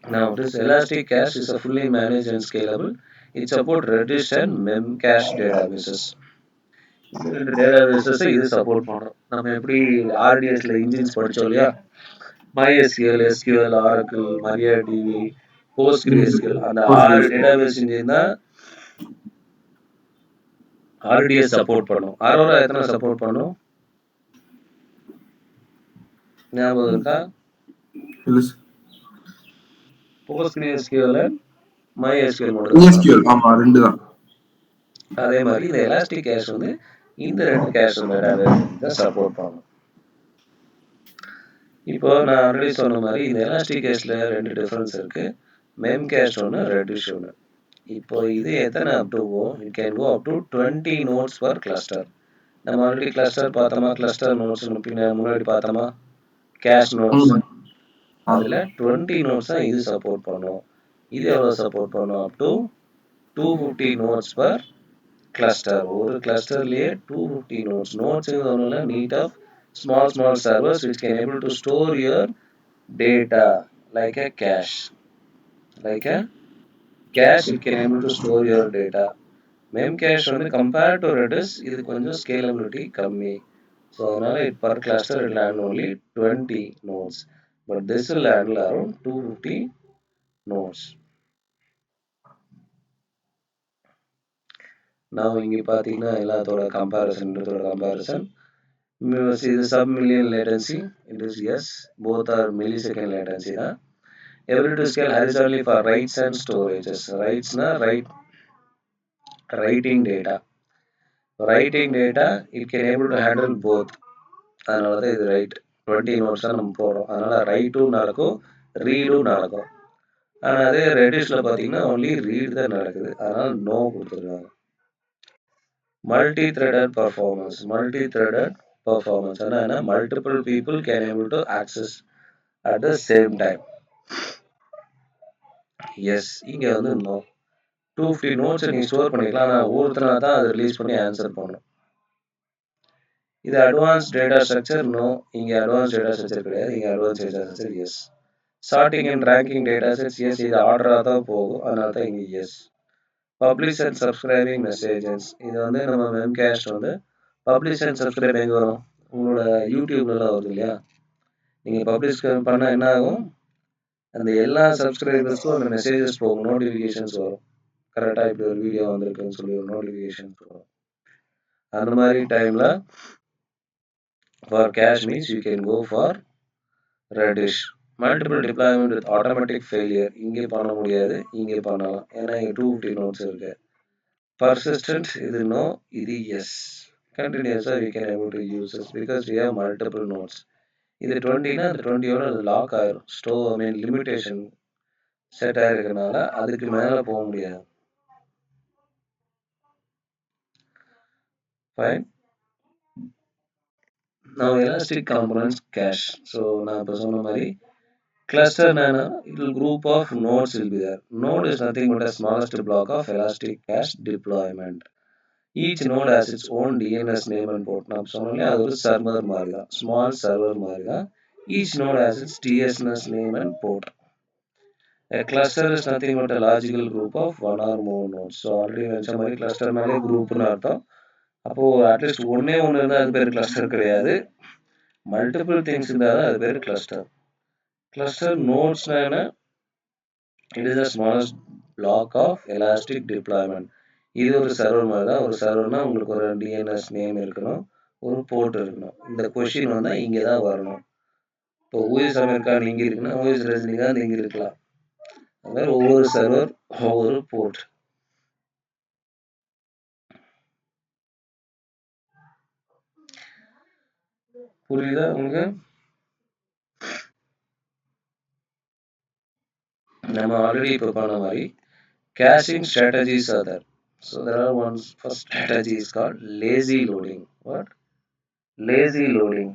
Now this Elastic Cache is a fully managed and scalable. It supports Redis and Memcache databases. இந்த ரெண்டு டேட்டாபேஸஸ் இது சப்போர்ட் பண்ணும். நம்ம எப்படி ஆர்டிஎஸ்ல இன்ஜின்ஸ் படிச்சோம் இல்லையா? MySQL, SQL, Oracle, MariaDB, PostgreSQL, அந்த 6 டேட்டாபேஸ் இன்ஜின் தான் RDS சப்போர்ட் பண்ணும். Aurora எத்தனை சப்போர்ட் பண்ணும்? ஞாபகம் இருக்கா? PostgreSQL and MySQL மட்டும். ஆமா, ரெண்டு தான். அதே மாதிரி இந்த எலாஸ்டிக் கேஷ் வந்து இந்த ரெண்டு கேஷ் டேட்டாபேஸ் சப்போர்ட் பண்ணும். இப்போ நான் ஆல்ரெடி சொன்ன மாதிரி இந்த எலாஸ்டிக் கேஷ்ல 2 டிஃபரன்ஸ் இருக்கு. Memcache ஒன்று, Redis ஒன்று. இப்போ இது எத்தனை up to go? It can go up to 20 nodes per cluster. நம்ம ஆல்ரெடி கிளஸ்டர் பார்த்தோமா, கிளஸ்டர் நோட்ஸ் முன்னாடி பார்த்தோமா, கேஷ் நோட்ஸ். அதுல 20 நோட்ஸ் தான் இது சப்போர்ட் பண்ணும். இது எவ்வளவு சப்போர்ட் பண்ணும்? Up to 250 nodes per cluster. ஒரு கிளஸ்டர்லயே 250 நோட்ஸ் ஒன்றுல நீட் ஆஃப் small servers which can able to store your data like a cache. It can able to store your data. Memcache வந்து compared to Redis இது கொஞ்சம் scalability கம்மி. So அதனால per cluster it will handle only 20 nodes, but this will handle around 250 nodes. Now இங்க பாத்தீங்கன்னா எல்லாத்தோட comparison. See the sub-million latency, it is yes, both are millisecond latency. Ability to scale horizontally for writes and storages. Writes na writing data. It can able to handle both. அதனால தான் இது right 20 notes தான் நம்ம போடுறோம். அதனால ரைட்டும் நடக்கும், ரீடும் நடக்கும். ஆனால் அதே ரெடிஸ்ல பார்த்தீங்கன்னா ஒன்லி ரீட் தான் நடக்குது. அதனால நோ கொடுத்துருக்காங்க. Multi-threaded performance. என்ன multiple people can able to access at the same time. Yes, இங்க வந்து நோ. 250 நோட்ஸ் நீ ஸ்டோர் பண்ணிக்கலாம். ஆனால் ஒருத்தனா தான் அதை ரிலீஸ் பண்ணி ஆன்சர் பண்ணணும். இது அட்வான்ஸ் டேட்டா ஸ்ட்ரக்சர் நோ. இங்க அட்வான்ஸ் டேட்டா ஸ்ட்ரக்சர் கிடையாது. இங்க advance data structure yes. Sorting and ranking data sets yes. இது ஆர்டரா தான் போகும். அதனால தான் இங்க yes. Publish and subscribing messages. இது வந்து நம்ம மெம்கேஷ் வந்து பப்ளிஷ் அண்ட் சப்ஸ்கிரைப் எங்க வரும்? உங்களோட யூடியூப்ல வருது இல்லையா? நீங்க பப்ளிஷ் பண்ணா என்ன ஆகும்? அந்த எல்லா சப்ஸ்கிரைபர்ஸ்க்கும் அந்த மெசேஜஸ் போகும், நோட்டிஃபிகேஷன்ஸ் வரும். கரெக்டாக இப்படி ஒரு வீடியோ வந்திருக்குன்னு சொல்லி ஒரு நோட்டிஃபிகேஷன்ஸ் வரும். அந்த மாதிரி டைமில் for cache means you can go for Reddish. Multiple deployment with automatic failure. இங்கே பண்ண முடியாது, இங்கே பண்ணலாம். ஏன்னா இங்கே 250 நோட்ஸ் இருக்கு. பர்சிஸ்டன்ட் இது நோ, இது எஸ். கண்டினியூஸாக we can able to use this because we have multiple nodes. இது 20னா அந்த 20யோட அது லாக் ஆயிரும். லிமிட்டேஷன் செட் ஆயிருக்கனால அதுக்கு மேலே போக முடியாது. Fine. Now elastic components cache. So நான் இப்போ சொன்ன மாதிரி cluster nana, group of nodes will be there. Node is nothing but a smallest block of elastic cache deployment. Each node has its own DNS name and port. நாம் சொன்னோம்ல அது ஒரு server மாதிரி தான், small server மாதிரி தான். Each node has its DNS name and port. A cluster is nothing but a logical group of one or more nodes. So already mentioned மாதிரி cluster நாலே groupனு அர்த்தம். அப்போ அட்லீஸ்ட் ஒன்னே ஒன்று இருந்தால் அது பேர் கிளஸ்டர் கிடையாது, மல்டிபிள் திங்ஸ் இருந்தால் தான் அது பேர் கிளஸ்டர். கிளஸ்டர் நோட்ஸ்னா என்ன? It is the smallest block of elastic deployment. இது ஒரு சர்வர் மாதிரி தான். ஒரு சர்வர்னா உங்களுக்கு ஒரு டிஎன்எஸ் நேம் இருக்கணும், ஒரு போர்ட் இருக்கணும். இந்த கொஷின் வந்தால் இங்கே தான் வரணும். இப்போ ஊஎஸ் அமெரிக்கான் இங்கே இருக்குன்னா ஊஎஸ் ரஜினிகாந்த் இங்கே இருக்கலாம். அது மாதிரி ஒவ்வொரு சர்வர் ஒவ்வொரு போர்ட். புரியுதா உங்களுக்கு? நம்ம ஆல்ரெடி இப்போ பண்ண மாதிரி caching strategies are there. So there are one first strategy is called lazy loading. What? Lazy loading.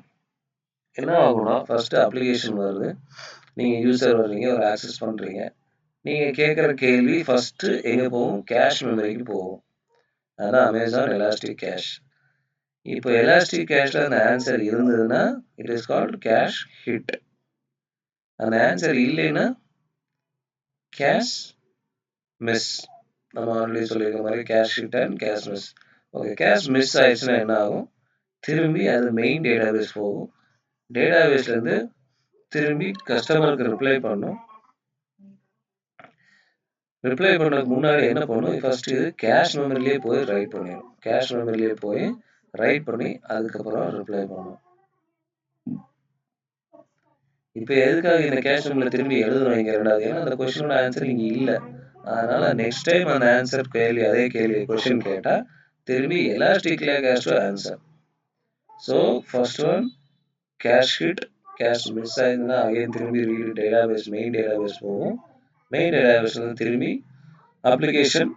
என்ன ஆகும்னா ஃபர்ஸ்ட் அப்ளிகேஷன் வருது, நீங்கள் யூசர் வர்றீங்க, ஒரு ஆக்சஸ் பண்ணுறீங்க. நீங்கள் கேட்குற கேள்வி ஃபஸ்ட்டு எங்கே போகும்? கேஷ் மெமரிக்கு போகும். அதுதான் அமேசான் எலாஸ்டிக் கேஷ். இப்போ எலாஸ்டிக் கேஷில் அந்த ஆன்சர் இருந்ததுன்னா it is called cash hit. அந்த ஆன்சர் இல்லைன்னா கேஷ் மிஸ். நம்ம ஆல்ரெடி சொல்லியிருக்க மாதிரி cash hit and cash miss. Okay, cash miss ஆயிடுச்சுன்னா என்ன ஆகும்? திரும்பி அது மெயின் டேட்டாபேஸ் போகும். டேட்டாபேஸ்லேருந்து திரும்பி கஸ்டமருக்கு ரிப்ளை பண்ணும். ரிப்ளை பண்ணதுக்கு முன்னாடி என்ன பண்ணும்? ஃபர்ஸ்ட் இது கேஷ் மெமரிலேயே போய் ரைட் பண்ணிடும். கேஷ் மெமரிலேயே போய் ரைட் பண்ணி அதுக்கப்புறம் ரிப்ளை பண்ணும். இப்போ எதுக்காக இந்த கேஷ் மெமரியில் திரும்பி எழுதணும் இங்கே ரெண்டாவது? ஏன்னா அந்த கொஸ்டினோட ஆன்சர் இங்கே இல்லை. அதனால நெக்ஸ்ட் டைம் அந்த ஆன்சர் கேள்வி அதே கேள்வி கொஸ்டின் கேட்டால் திரும்பி எலாஸ்டிக்ல cache to answer. So first one cache hit. Cache miss ஆயிருந்தா அகைன் திரும்பி ரீட் டேட்டாபேஸ் மெயின் டேட்டாபேஸ் போகும். மெயின் டேட்டாபேஸ்ல திரும்பி அப்ளிகேஷன்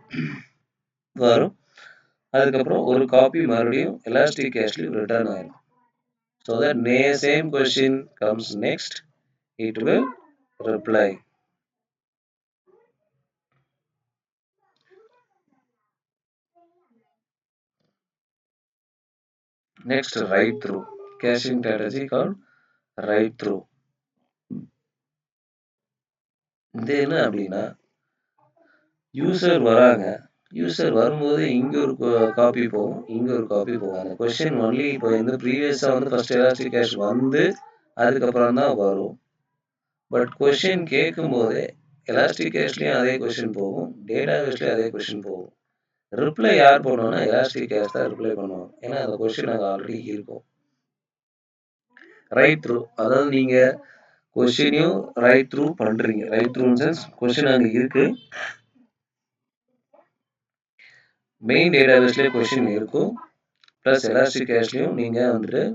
வரும். அதுக்கப்புறம் ஒரு காப்பி மறுபடியும் எலாஸ்டிக் கேஷ்லையும் ரிட்டர்ன் ஆயிடும். So that same question comes next, it will reply. Next, write through. Caching strategy called write through. இது என்ன அப்படின்னா, யூசர் வராங்க, யூசர் வரும்போது இங்கே ஒரு காப்பி போகும், இங்கே ஒரு காப்பி போகும். அந்த கொஸ்டின் ஒன்லி இப்போ வந்து ப்ரீவியஸாக வந்து ஃபர்ஸ்ட் எலாஸ்டிக் கேஷ் வந்து அதுக்கப்புறம் தான் வரும். பட் கொஸ்டின் கேட்கும் போதே எலாஸ்டிக் கேஷ்லேயும் அதே கொஸ்டின் போகும், டேட்டாபேஸ்லேயும் அதே கொஸ்டின் போகும். ரிப்ளை யார் பண்ணுவோம்னா எலாஸ்டிக் கேஷ் தான் ரிப்ளை பண்ணுவோம். ஏன்னா அந்த கொஸ்டின் அங்கே ஆல்ரெடி இருக்கும். ரைட் த்ரூ, அதாவது நீங்கள் கொஸ்டினையும் ரைட் த்ரூ பண்ணுறீங்க. ரைட் த்ரூ சென்ஸ் கொஸ்டின் அங்கே இருக்கு, மெயின் டேட்டாபேஸ்லேயே கொஸ்டின் இருக்கும், ப்ளஸ் எலாஸ்டிக் கேஷ்லையும் நீங்கள் வந்துட்டு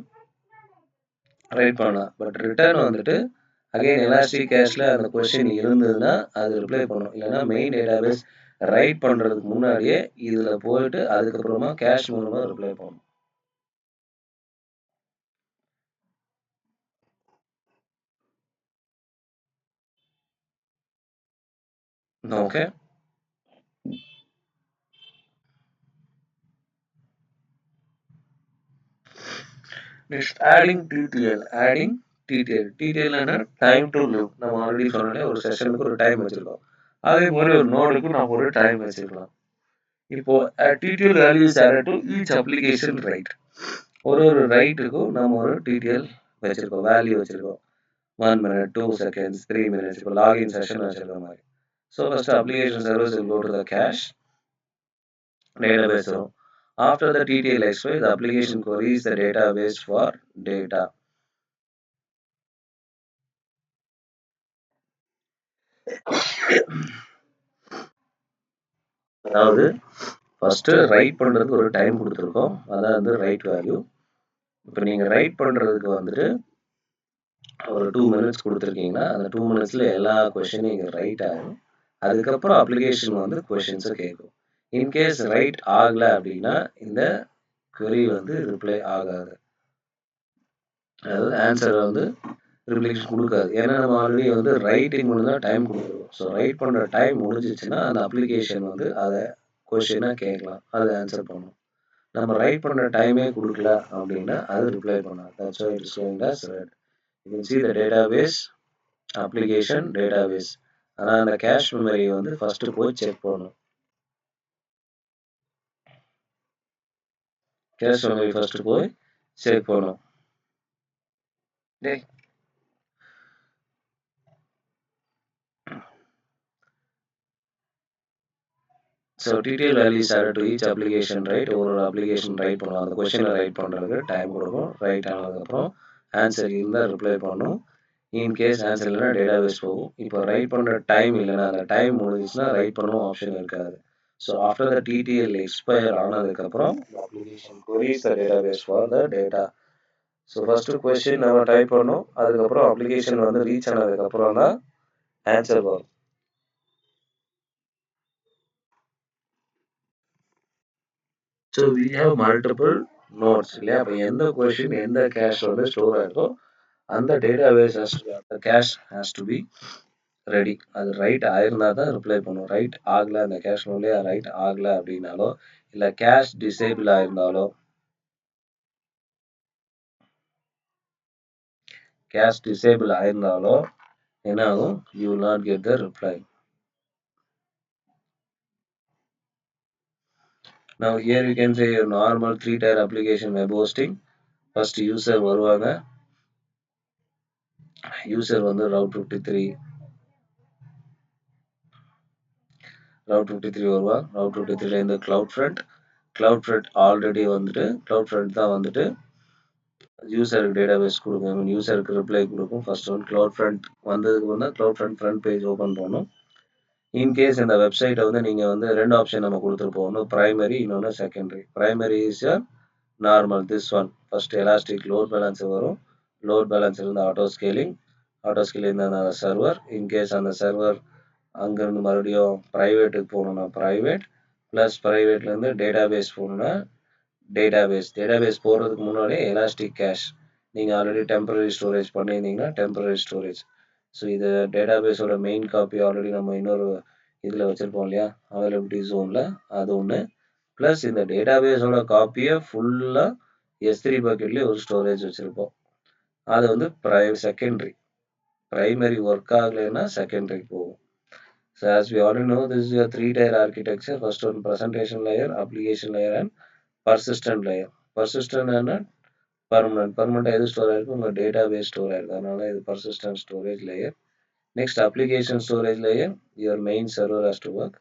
ரைட் பண்ணலாம். பட் ரிட்டர்ன் வந்துட்டு அகைன் எலாஸ்டிக் கேஷ்ல அந்த கொஸ்டின் இருந்ததுன்னா அது ரிப்ளை பண்ணும். இல்லைன்னா மெயின் டேட்டாபேஸ் ரைட் பண்ணுறதுக்கு முன்னாடியே இதில் போயிட்டு அதுக்கப்புறமா கேஷ் மூலமாக ரிப்ளை பண்ணும். Okay, next adding TTL. Adding TTL. TTL என்ன? Time to live. நம்ம ஆல்ரெடி சொன்னாலே ஒரு செஷனுக்கு ஒரு டைம் வச்சிருக்கோம். அதே மாதிரி ஒரு நோடுக்கு நம்ம ஒரு டைம் வச்சிருக்கலாம். இப்போ DDL value is added to each application right. ஒரு ரைட்டுக்கும் நம்ம ஒரு டிடிஎல் வச்சிருக்கோம், வேல்யூ வச்சிருக்கோம். 1 minute, 2 seconds, 3 minutes. இப்போ login session வச்சிருக்க மாதிரி. So first application service will go to the cache database வரும். After the TTL expires, the application queries the database for data. அதாவது ஃபர்ஸ்ட் ரைட் பண்றதுக்கு ஒரு டைம் கொடுத்துருக்கோம். அதான் வந்து ரைட் வேல்யூ. இப்போ நீங்க ரைட் பண்றதுக்கு வந்துட்டு ஒரு 2 மினிட்ஸ் கொடுத்துருக்கீங்கன்னா அந்த 2 மினிட்ஸ்ல எல்லா கொஸ்டினும் இங்கே ரைட் ஆகும். அதுக்கப்புறம் அப்ளிகேஷன் வந்து கொஸ்டின்ஸை கேட்கும். இன்கேஸ் ரைட் ஆகல அப்படின்னா இந்த query வந்து ரிப்ளை ஆகாது. அதாவது ஆன்சரை வந்து ரிப்ளேஷன் கொடுக்காது. ஏன்னா நம்ம ஆல்ரெடி வந்து ரைட்டிங் மட்டும் தான் டைம் கொடுத்துருக்கோம். ஸோ ரைட் பண்ணுற டைம் முடிஞ்சிச்சுன்னா அந்த அப்ளிகேஷன் வந்து அதை கொஸ்டினாக கேட்கலாம், அதை ஆன்சர் பண்ணும். நம்ம ரைட் பண்ணுற டைமே கொடுக்கல அப்படின்னா அது ரிப்ளை பண்ணாது. That's why it's showing as red. You can see the database application database. ஆனால் அந்த கேஷ் மெமரி வந்து ஃபர்ஸ்ட் போய் செக் பண்ணும். கேஷ் மெமரி ஃபர்ஸ்ட் போய் செக் பண்ணும். டேய் so TTL values added to each application, right? ஒரு அப்ளிகேஷன் ரைட் பண்ணுவோம். அந்த கொஸ்டினை ரைட் பண்ணுறதுக்கு டைம் கொடுக்கும். ரைட் ஆனதுக்கப்புறம் ஆன்சர் இருந்தால் ரிப்ளை பண்ணும். இன்கேஸ் ஆன்சர் இல்லைன்னா டேட்டாபேஸ் போகும். இப்போ ரைட் பண்ணுற டைம் இல்லைன்னா அந்த டைம் முடிஞ்சிச்சுன்னா ரைட் பண்ணணும் ஆப்ஷன் இருக்காது. So after the TTL expire ஆனதுக்கப்புறம் application queries the database for the data. So first question நம்ம டைப் பண்ணோம். அதுக்கப்புறம் அப்ளிகேஷன் வந்து ரீச் ஆனதுக்கப்புறம் தான் ஆன்சர் வரும். So we have multiple nodes இல்லையா? அப்போ எந்த கொஸ்டின் எந்த கேஷ் வந்து ஸ்டோர் ஆகிருக்கோ அந்த டேட்டாபேஸ் அந்த cash has to be ready. அது ரைட் ஆயிருந்தா தான் ரிப்ளை பண்ணும். ரைட் ஆகலை, அந்த கேஷ் மெமரியே ரைட் ஆகலை அப்படின்னாலோ இல்லை கேஷ் டிசேபிள் ஆயிருந்தாலோ என்ன ஆகும்? You will not get the reply. Now here you can say your normal 3-tier application web hosting. First user வருவாங்க. யூசர் வந்து route 53 வருவா. route 53 இந்த cloud front ஆல்ரெடி வந்துட்டு cloud front தான் வந்துட்டு யூசருக்கு டேட்டாபேஸ் கொடுக்கும், யூசருக்கு ரிப்ளை கொடுக்கும். ஃபர்ஸ்ட் ஒன் cloud front வந்ததுக்கு வந்து cloud front front page open பண்ணும். இன்கேஸ் இந்த வெப்சைட்டை வந்து நீங்கள் வந்து ரெண்டு ஆப்ஷன் நம்ம கொடுத்துருப்போம். ஒன்று ப்ரைமரி, இன்னொன்று secondary. Primary is normal, this one. First elastic load balancer வரும். லோட் பேலன்ஸர்லேருந்து ஆட்டோ ஸ்கேலிங் அந்த சர்வர். இன்கேஸ் அந்த சர்வர் அங்கேருந்து மறுபடியும் ப்ரைவேட்டுக்கு போகணுன்னா ப்ரைவேட், ப்ளஸ் ப்ரைவேட்லேருந்து டேட்டாபேஸ் போகணுன்னா டேட்டாபேஸ் போகிறதுக்கு முன்னாடியே எலாஸ்டிக் கேஷ் நீங்கள் ஆல்ரெடி டெம்பரரி ஸ்டோரேஜ் பண்ணியிருந்தீங்கன்னா டெம்பரரி ஸ்டோரேஜ். ஸோ இது டேட்டாபேஸோட மெயின் காப்பி ஆல்ரெடி நம்ம இன்னொரு இதில் வச்சுருப்போம் இல்லையா, அவைலபிலிட்டி ஜோனில், அது ஒன்று. ப்ளஸ் இந்த டேட்டாபேஸோட காப்பியை ஃபுல்லாக S3 பக்கெட்லேயே ஒரு ஸ்டோரேஜ் வச்சுருப்போம். அது வந்து செகண்டரி. ப்ரைமரி ஒர்க் ஆகலைன்னா செகண்டரி போகும். So as we already know, this is a 3-tier architecture. First one presentation layer, application layer and persistent layer. Persistent and permanent எது ஸ்டோர் ஆயிருக்கும்? உங்கள் டேட்டாபேஸ் ஸ்டோர் ஆயிருக்கும். அதனால இது persistent storage layer. Next application storage layer, your main server has to work.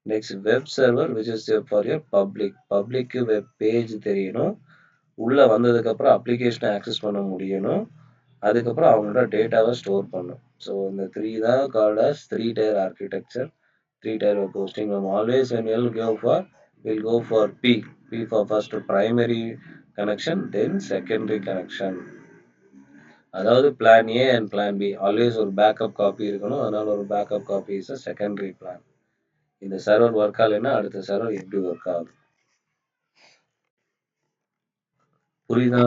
Next web server, which is for your public web page தெரியணும். உள்ள வந்ததுக்கு அப்புறம் அப்ளிகேஷனை ஆக்சஸ் பண்ண முடியணும். அதுக்கப்புறம் அவங்களோட டேட்டாவை ஸ்டோர் பண்ணும். ஸோ இந்த 3 தான் called as 3-tier architecture, 3-tier web hosting. நம்ம always when we'll go for P for first primary connection, then secondary connection. அதாவது plan A and plan B always ஒரு பேக்கப் காப்பி இருக்கணும். அதனால ஒரு backup copy is a secondary plan. இந்த server work ஆகலைன்னா அடுத்த server எப்படி ஒர்க் ஆகுது? புரியுதா?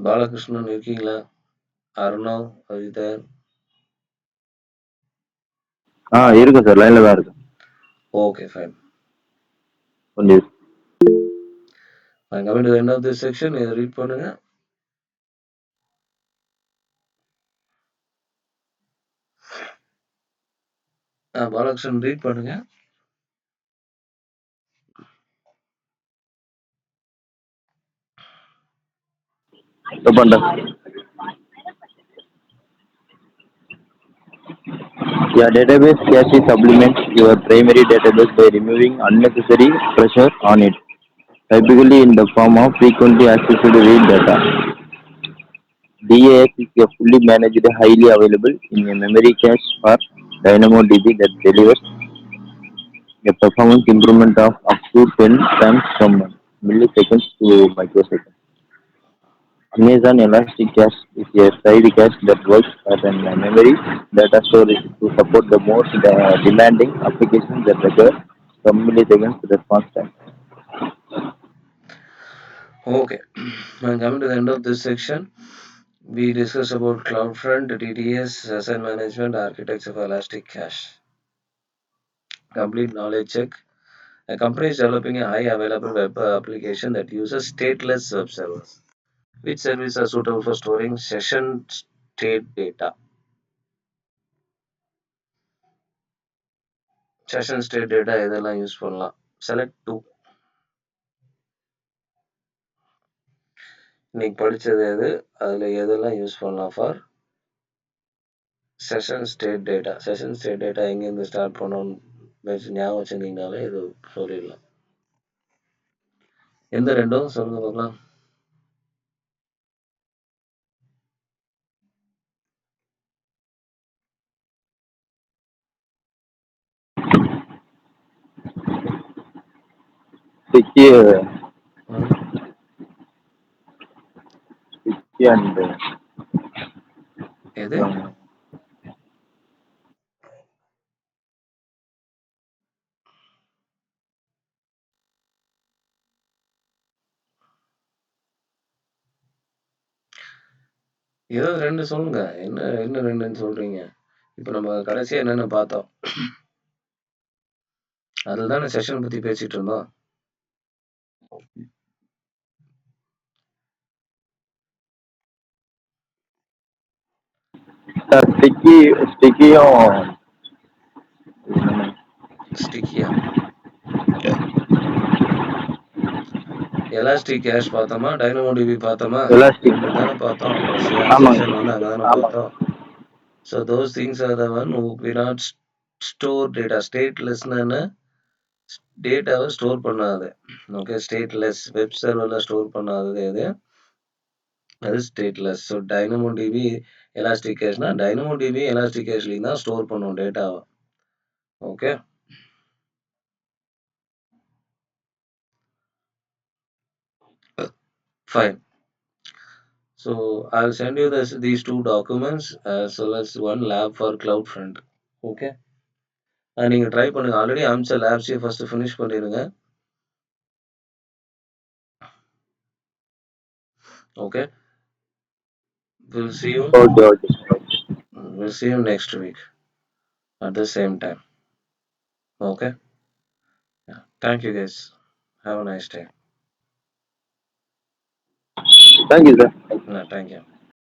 பாலகிருஷ்ணன் இருக்கீங்களா? அருணவ், அஜிதர்? இருக்கு சார், லைன்ல தான் இருக்கு. Okay fine. கொஞ்சம் coming to the end of this section, இதை ரீட் பண்ணுங்க. பாலகிருஷ்ணன் ரீட் பண்ணுங்க. பண்றேன். Your database cache supplements your primary database by removing unnecessary pressure on it, typically in the form of frequently accessed read data. DAX is a fully managed, highly available in a memory cache for DynamoDB that delivers a performance improvement of up to 10 times from milliseconds to microseconds. Amazon Elasticcache is a side cache that works as a memory data storage to support the most demanding applications that require some milliseconds response time. Okay, and coming to the end of this section, we discussed about CloudFront, DDS, asset management, architecture of Elastic Cache, complete knowledge check. A company is developing a high available web application that uses stateless web servers. Which services are suitable for storing session state data? Session state data இதெல்லாம் use பண்ணலாம். Select two. இன்னைக்கு படிச்சது எது அதில் எதெல்லாம் use பண்ணலாம் for session state data. Session state data எங்கேருந்து start பண்ணணும்னு ஞாபகம் வச்சுருந்தீங்கனாலே இது சொல்லிடலாம். எந்த ரெண்டும் சொல்லுங்க பார்க்கலாம். Sticky, ம், sticky and எது ஏதாவது ரெண்டு சொல்லுங்க. என்ன என்ன ரெண்டுன்னு சொல்றீங்க? இப்போ நம்ம கடைசியா என்னென்ன பார்த்தோம்? அதில் தானே செஷன் பற்றி பேசிட்டு இருந்தோம். ஸ்டிக்கியும் ஸ்டிக்கியா எலாஸ்டிக் கேஷ் பார்த்தோமா, டைனமோடிபி பார்த்தோமா, எலாஸ்டிக். ரெண்டு தானே பார்த்தோம். ஆமாங்க. செஷன் வந்து அங்கே தானே பார்த்தோம். So those things are the one who will not store data. ஸ்டேட்லெஸ்னா டேட்டாவை ஸ்டோர் பண்ணாது. ஓகே, ஸ்டேட்லெஸ் வெப் சர்வரில் ஸ்டோர் பண்ணாதது எது, அது ஸ்டேட்லெஸ். ஸோ டைனமோடிபி எலாஸ்டிக் கேஷ்னா டைனமோடிபி எலாஸ்டிக் கேஷ்லையும் தான் ஸ்டோர் பண்ணும் டேட்டாவை. ஓகே, fine. So I'll send you these two documents as well as one lab for CloudFront. Okay, நீங்கள் ட்ரை பண்ணுங்க. ஆல்ரெடி அமிச்ச லேப்ஸையும் ஃபர்ஸ்ட் ஃபினிஷ் பண்ணிடுங்க. Okay, we'll see you. Okay okay. We'll see you next week at the same time. Okay. Yeah. Thank you guys. Have a nice day. Thank you sir. Thank you.